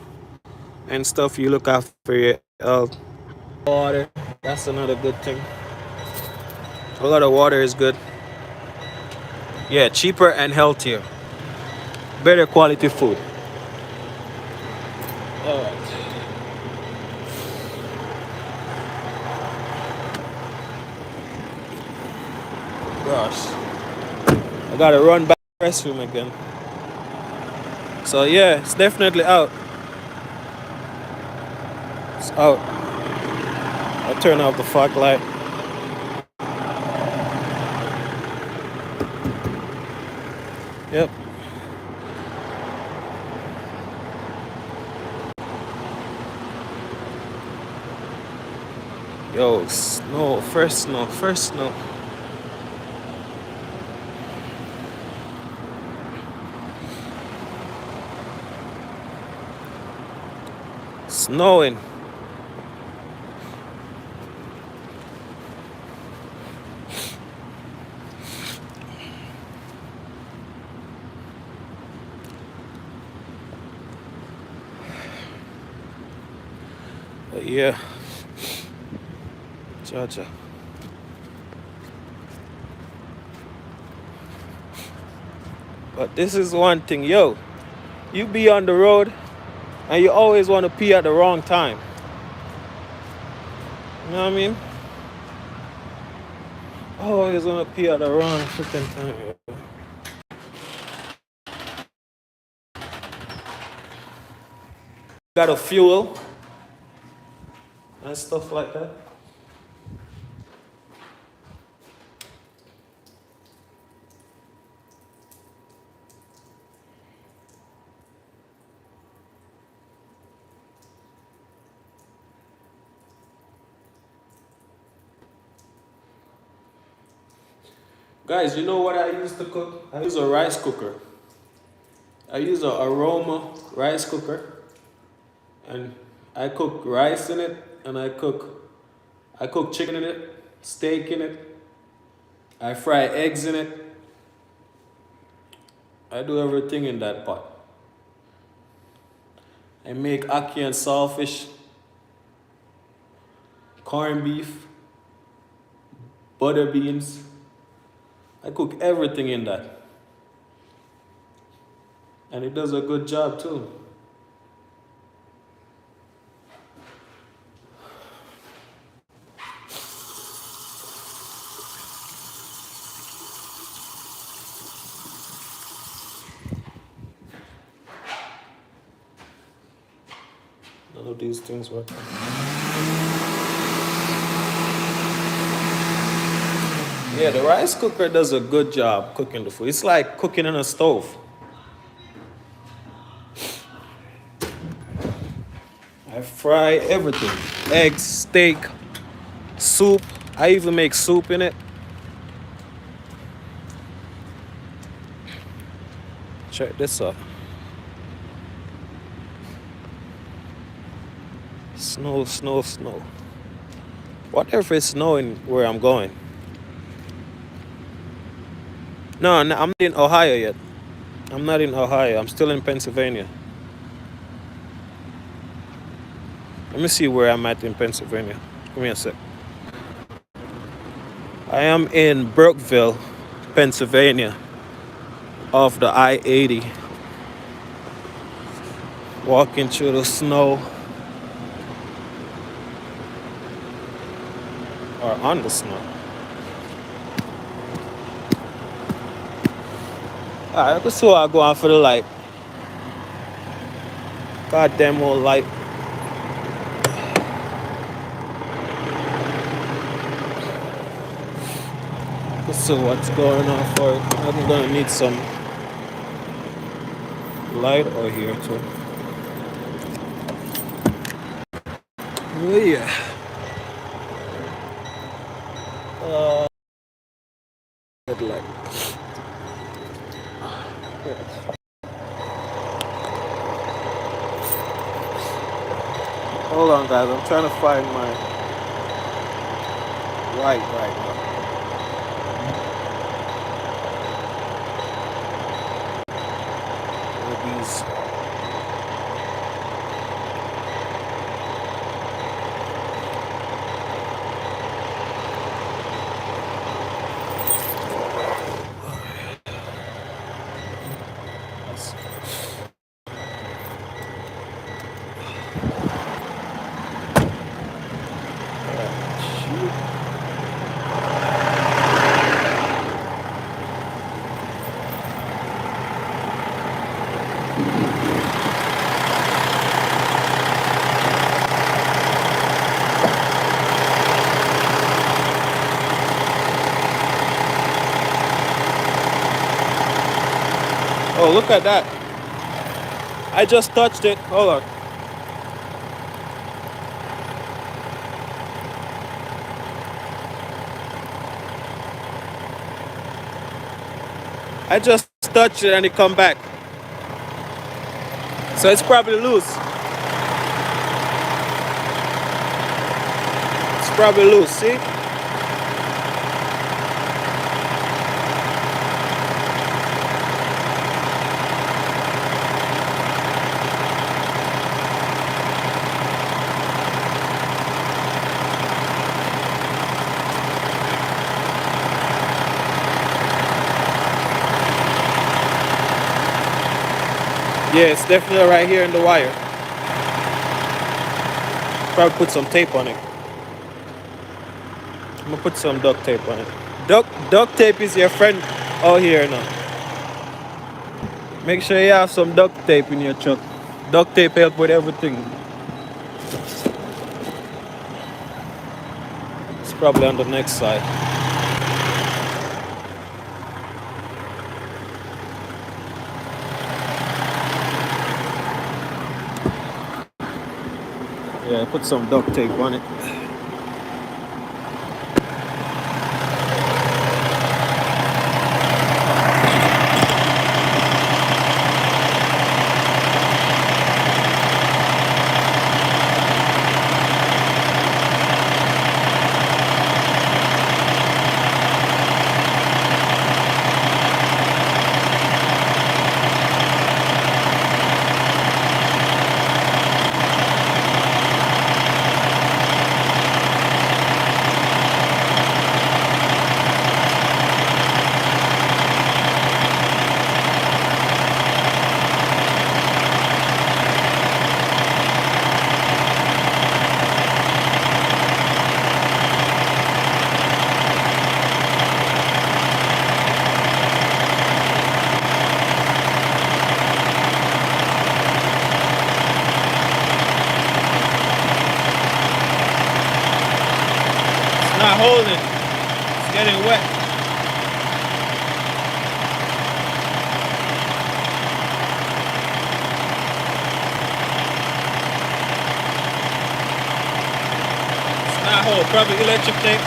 and stuff. You look after your health. Water, that's another good thing. A lot of water is good. Yeah, cheaper and healthier. Better quality food. Alright. Gosh. I gotta run back to the restroom again. So yeah, it's definitely out. It's out. I'll turn off the fog light. Yep. Yo, snow, first snow, first snow. Snowing. But yeah. Cha-cha. But this is one thing, yo. You be on the road and you always want to pee at the wrong time. You know what I mean? Always want to pee at the wrong freaking time. Yo. Gotta fuel and stuff like that. Guys, you know what I used to cook? I use a rice cooker. I use a aroma rice cooker, and I cook rice in it, and I cook chicken in it, steak in it. I fry eggs in it. I do everything in that pot. I make ackee and saltfish, corned beef, butter beans. I cook everything in that, and it does a good job too. None of these things work. Yeah, the rice cooker does a good job cooking the food. It's like cooking in a stove. I fry everything: eggs, steak, soup. I even make soup in it. Check this out. Snow, snow, snow. What if it's snowing where I'm going? No, no, I'm not in Ohio yet. I'm not in Ohio. I'm still in Pennsylvania. Let me see where I'm at in Pennsylvania. Give me a sec. I am in Brookville, Pennsylvania, off the I-80. Walking through the snow, or on the snow. Alright, let's see what I go on for the light. Goddamn old light. Let's see what's going on for it. I'm gonna need some light over here too. Oh yeah. Good light. Hold on, guys. I'm trying to find my light right now. One of these. Oh, look at that. I just touched it. Hold on. I just touched it and it come back. So it's probably loose. It's probably loose, see? Yeah, it's definitely right here in the wire. Probably put some tape on it. I'm gonna put some duct tape on it. Duct tape is your friend out here now. Make sure you have some duct tape in your truck. Duct tape help with everything. It's probably on the next side. Yeah, put some duct tape on it. not holding. It's getting wet. It's not holding. Probably electric tape.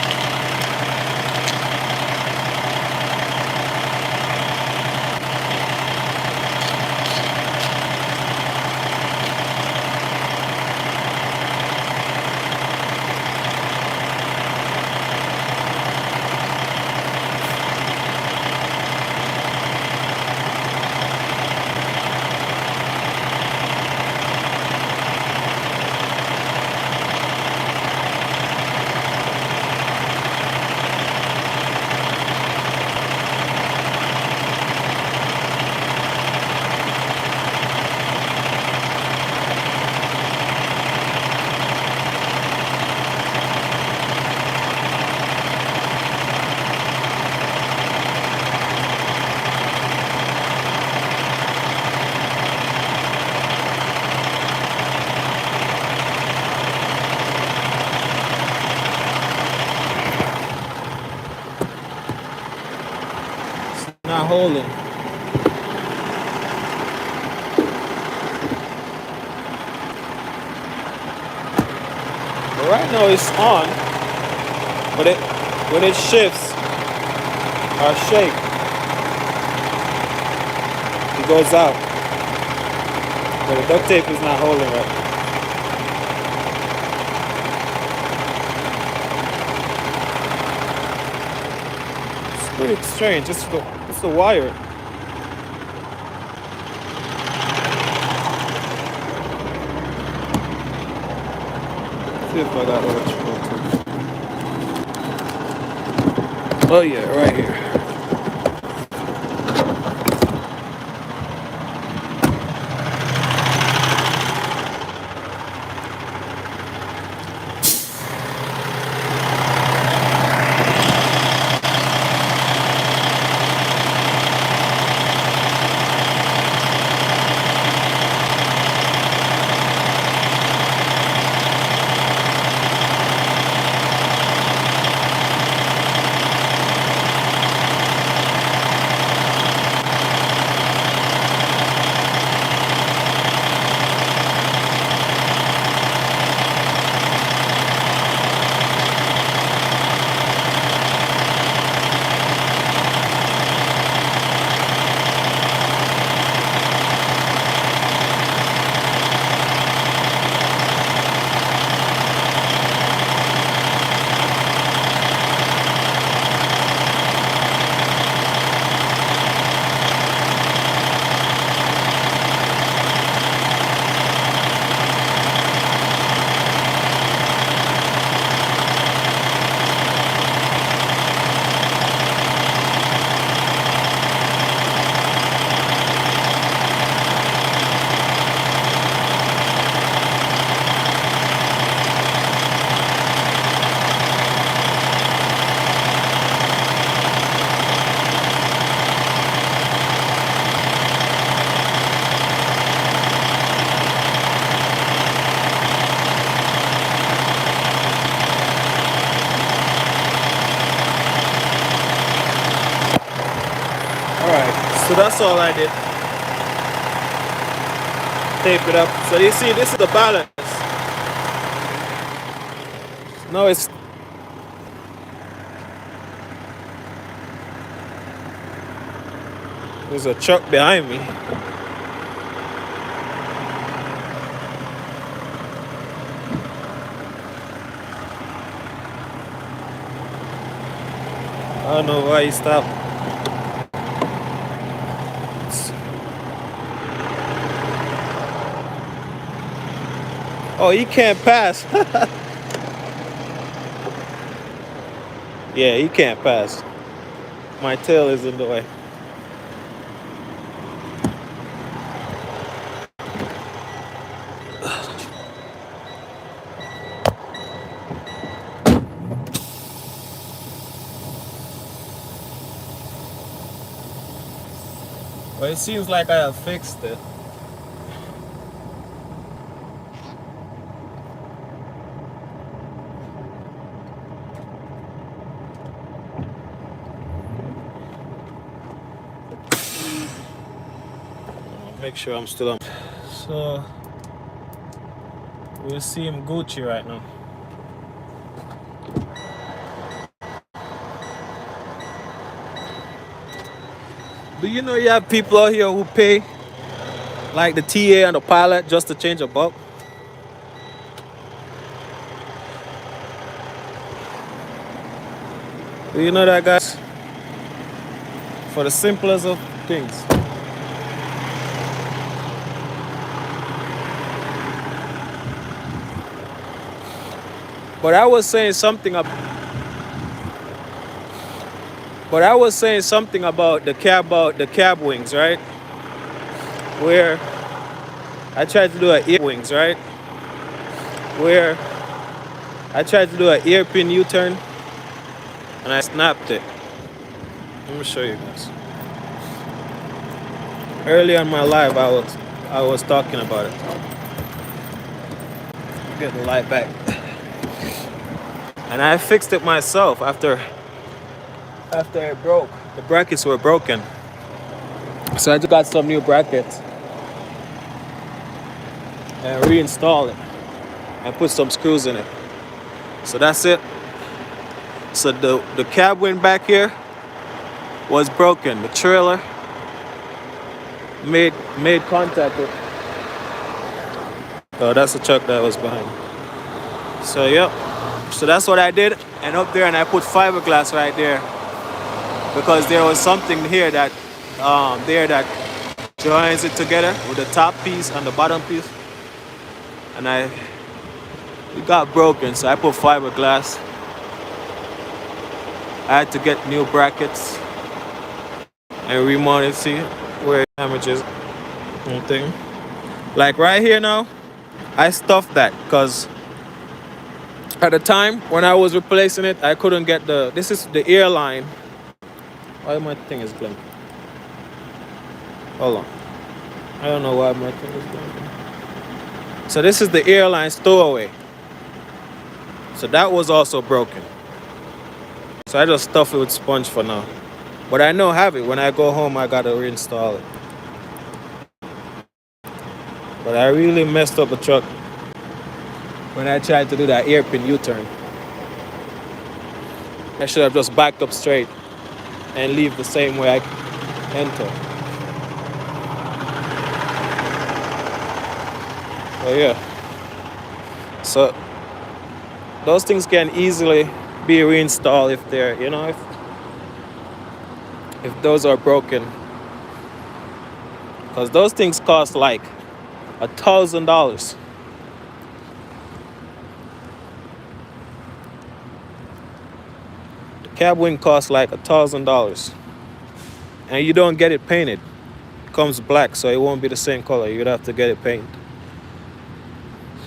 Not holding. But right now it's on, but when it shifts or shake, it goes out. But the duct tape is not holding right. It's pretty strange. It's the wire. See if I got electrical too. Oh yeah, right here. So that's all I did. Tape it up. So you see, this is the balance. No, there's a truck behind me. I don't know why he stopped. Oh, he can't pass. Yeah, he can't pass. My tail is in the way. Well, it seems like I have fixed it. make sure I'm still on. So we'll see him Gucci right now. Do you know you have people out here who pay like the TA and the pilot just to change a bulb? Do you know that, guys? For the simplest of things. But I was saying something about the cab wings, right? Where I tried to do a hairpin U-turn and I snapped it. Let me show you guys. Earlier in my life I was talking about it. Get the light back. And I fixed it myself after it broke. The brackets were broken. So I just got some new brackets and reinstalled it and put some screws in it. So that's it. So the cab wing back here was broken. The trailer made contact with. Oh, that's the truck that was behind. So yep. So that's what I did. And up there, and I put fiberglass right there because there was something here that joins it together with the top piece and the bottom piece. And it got broken, so I put fiberglass. I had to get new brackets and remount it. See where it damages and thing. Like right here now, I stuffed that because at the time when I was replacing it, I couldn't get this is the airline. Why my thing is blinking? Hold on. I don't know why my thing is blinking. So this is the airline stowaway. So that was also broken. So I just stuff it with sponge for now. But I know I have it. When I go home, I gotta reinstall it. But I really messed up the truck when I tried to do that hairpin U-turn. I should have just backed up straight and leave the same way I entered. But yeah. So those things can easily be reinstalled if they're, if those are broken. Because those things cost like $1,000. The cab wing costs like $1,000. And you don't get it painted. It comes black, so it won't be the same color. You'd have to get it painted.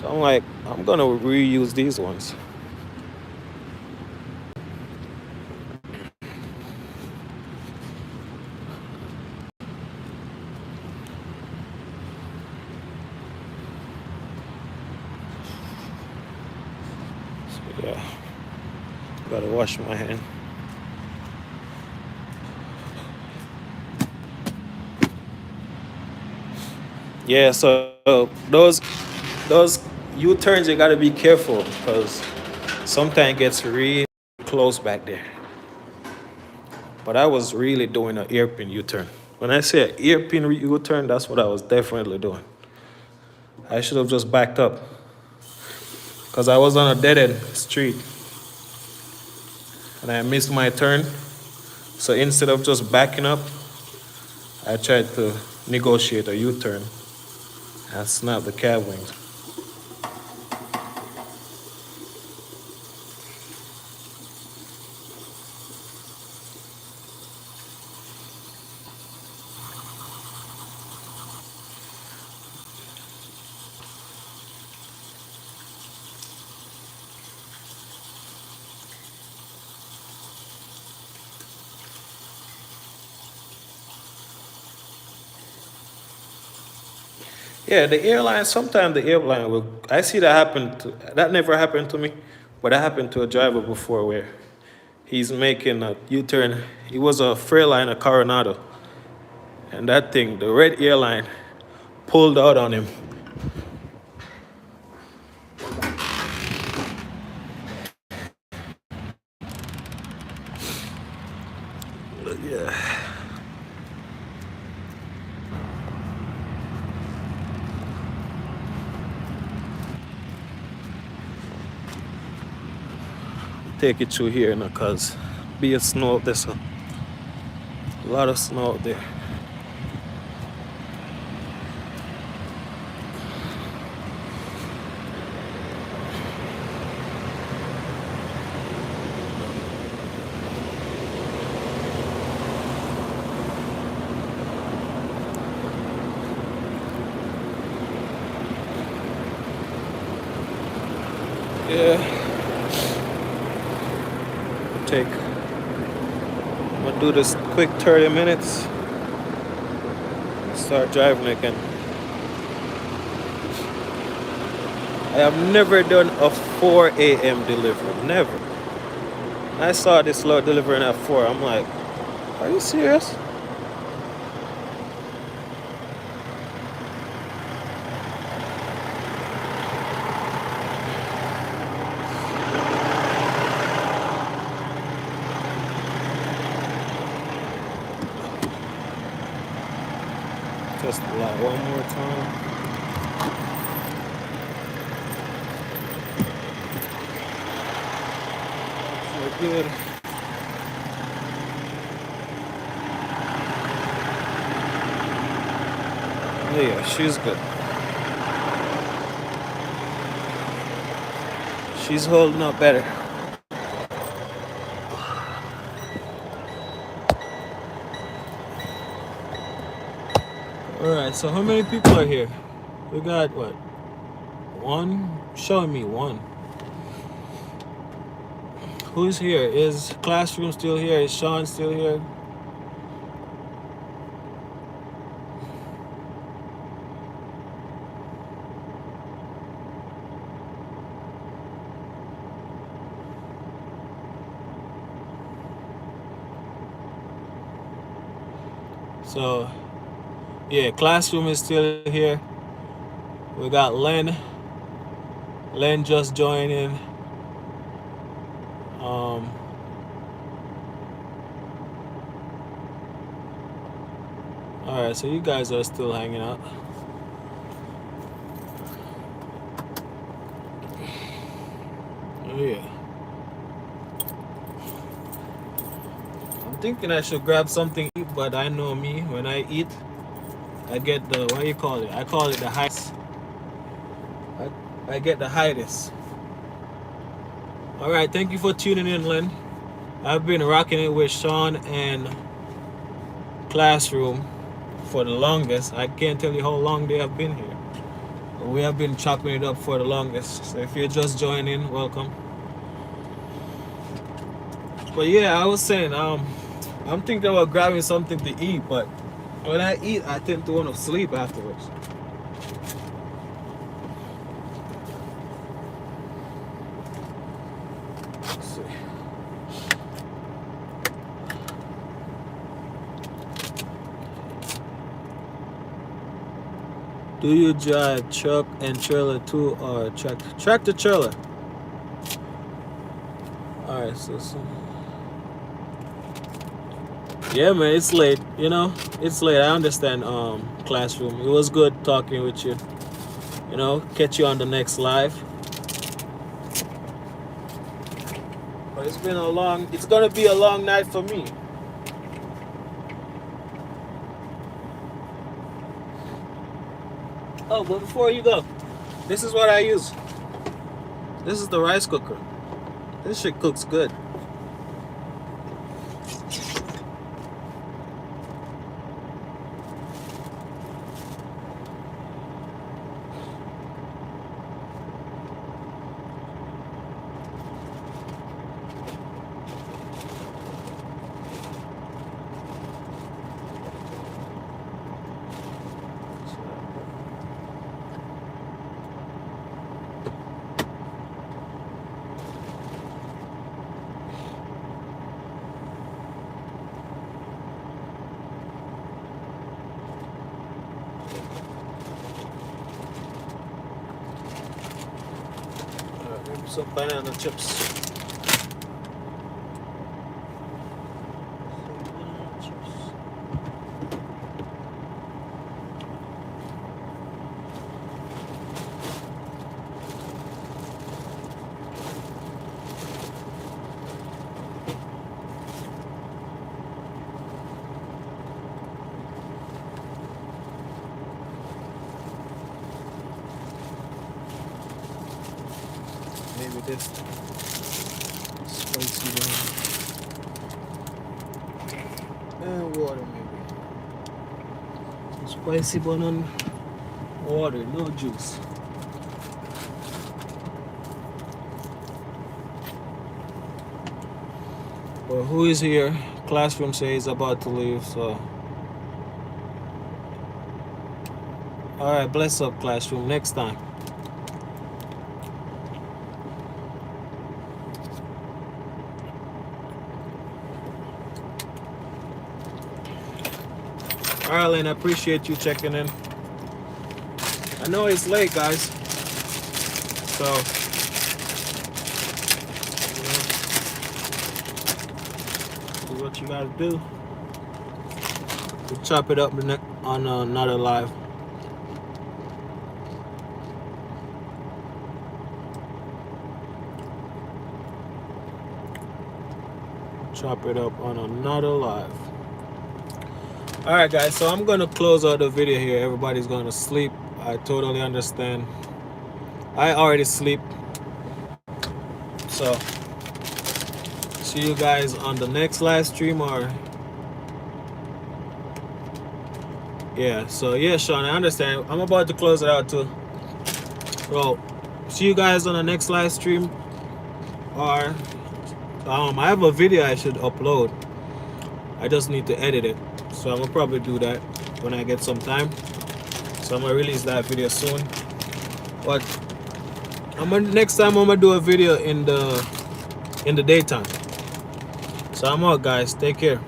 So I'm like, I'm gonna reuse these ones. So yeah, gotta wash my hand. Yeah, so those U-turns, you gotta be careful because sometimes it gets really close back there. But I was really doing an hairpin U-turn. When I say hairpin U-turn, that's what I was definitely doing. I should have just backed up because I was on a dead-end street and I missed my turn. So instead of just backing up, I tried to negotiate a U-turn and snap the cab wings. Yeah, sometimes the airline will, I see that never happened to me, but that happened to a driver before where he's making a U-turn. It was a Freightliner Coronado. And that thing, the red airline, pulled out on him. But yeah. Take it through here now, cause be a snow out there, so a lot of snow out there. Yeah. I'm gonna do this quick 30 minutes. Start driving again. I have never done a 4 a.m. delivery. Never. I saw this load delivering at 4. I'm like, are you serious? Just like one more time. So good. Oh yeah, she's good. She's holding up better. Alright, so how many people are here? We got what? One? Showing me one. Who's here? Is Classroom still here? Is Sean still here? So, yeah, Classroom is still here. We got Len. Len just joined in. Alright, so you guys are still hanging out. Oh yeah. I'm thinking I should grab something to eat, but I know me, when I eat, I get the, what do you call it? I call it the hiatus. I get the hiatus. Alright, thank you for tuning in, Len. I've been rocking it with Sean and Classroom for the longest. I can't tell you how long they have been here. We have been chopping it up for the longest. So if you're just joining, welcome. But yeah, I was saying, I'm thinking about grabbing something to eat, but when I eat, I tend to want to sleep afterwards. Let's see. Do you drive truck and trailer too, or tractor trailer? Alright, so yeah, man, it's late. You know, it's late. I understand. Classroom. It was good talking with you. You know, catch you on the next live. But it's been a long. It's gonna be a long night for me. Oh, but before you go, this is what I use. This is the rice cooker. This shit cooks good. some banana chips. Maybe this spicy one. And water maybe. Spicy banana, water, no juice. Well, who is here? Classroom says about to leave, so. Alright, bless up, classroom. Next time. Arlen, I appreciate you checking in. I know it's late, guys. So, do what you gotta do. We'll chop it up on another live. Chop it up on another live. Alright guys, so I'm gonna close out the video here. Everybody's gonna sleep. I totally understand. I already sleep. So see you guys on the next live stream, or yeah, so yeah, Sean, I understand. I'm about to close it out too. So see you guys on the next live stream, or I have a video I should upload. I just need to edit it. So I'm gonna probably do that when I get some time. So I'm gonna release that video soon. But next time I'm gonna do a video in the daytime. So I'm out, guys. Take care.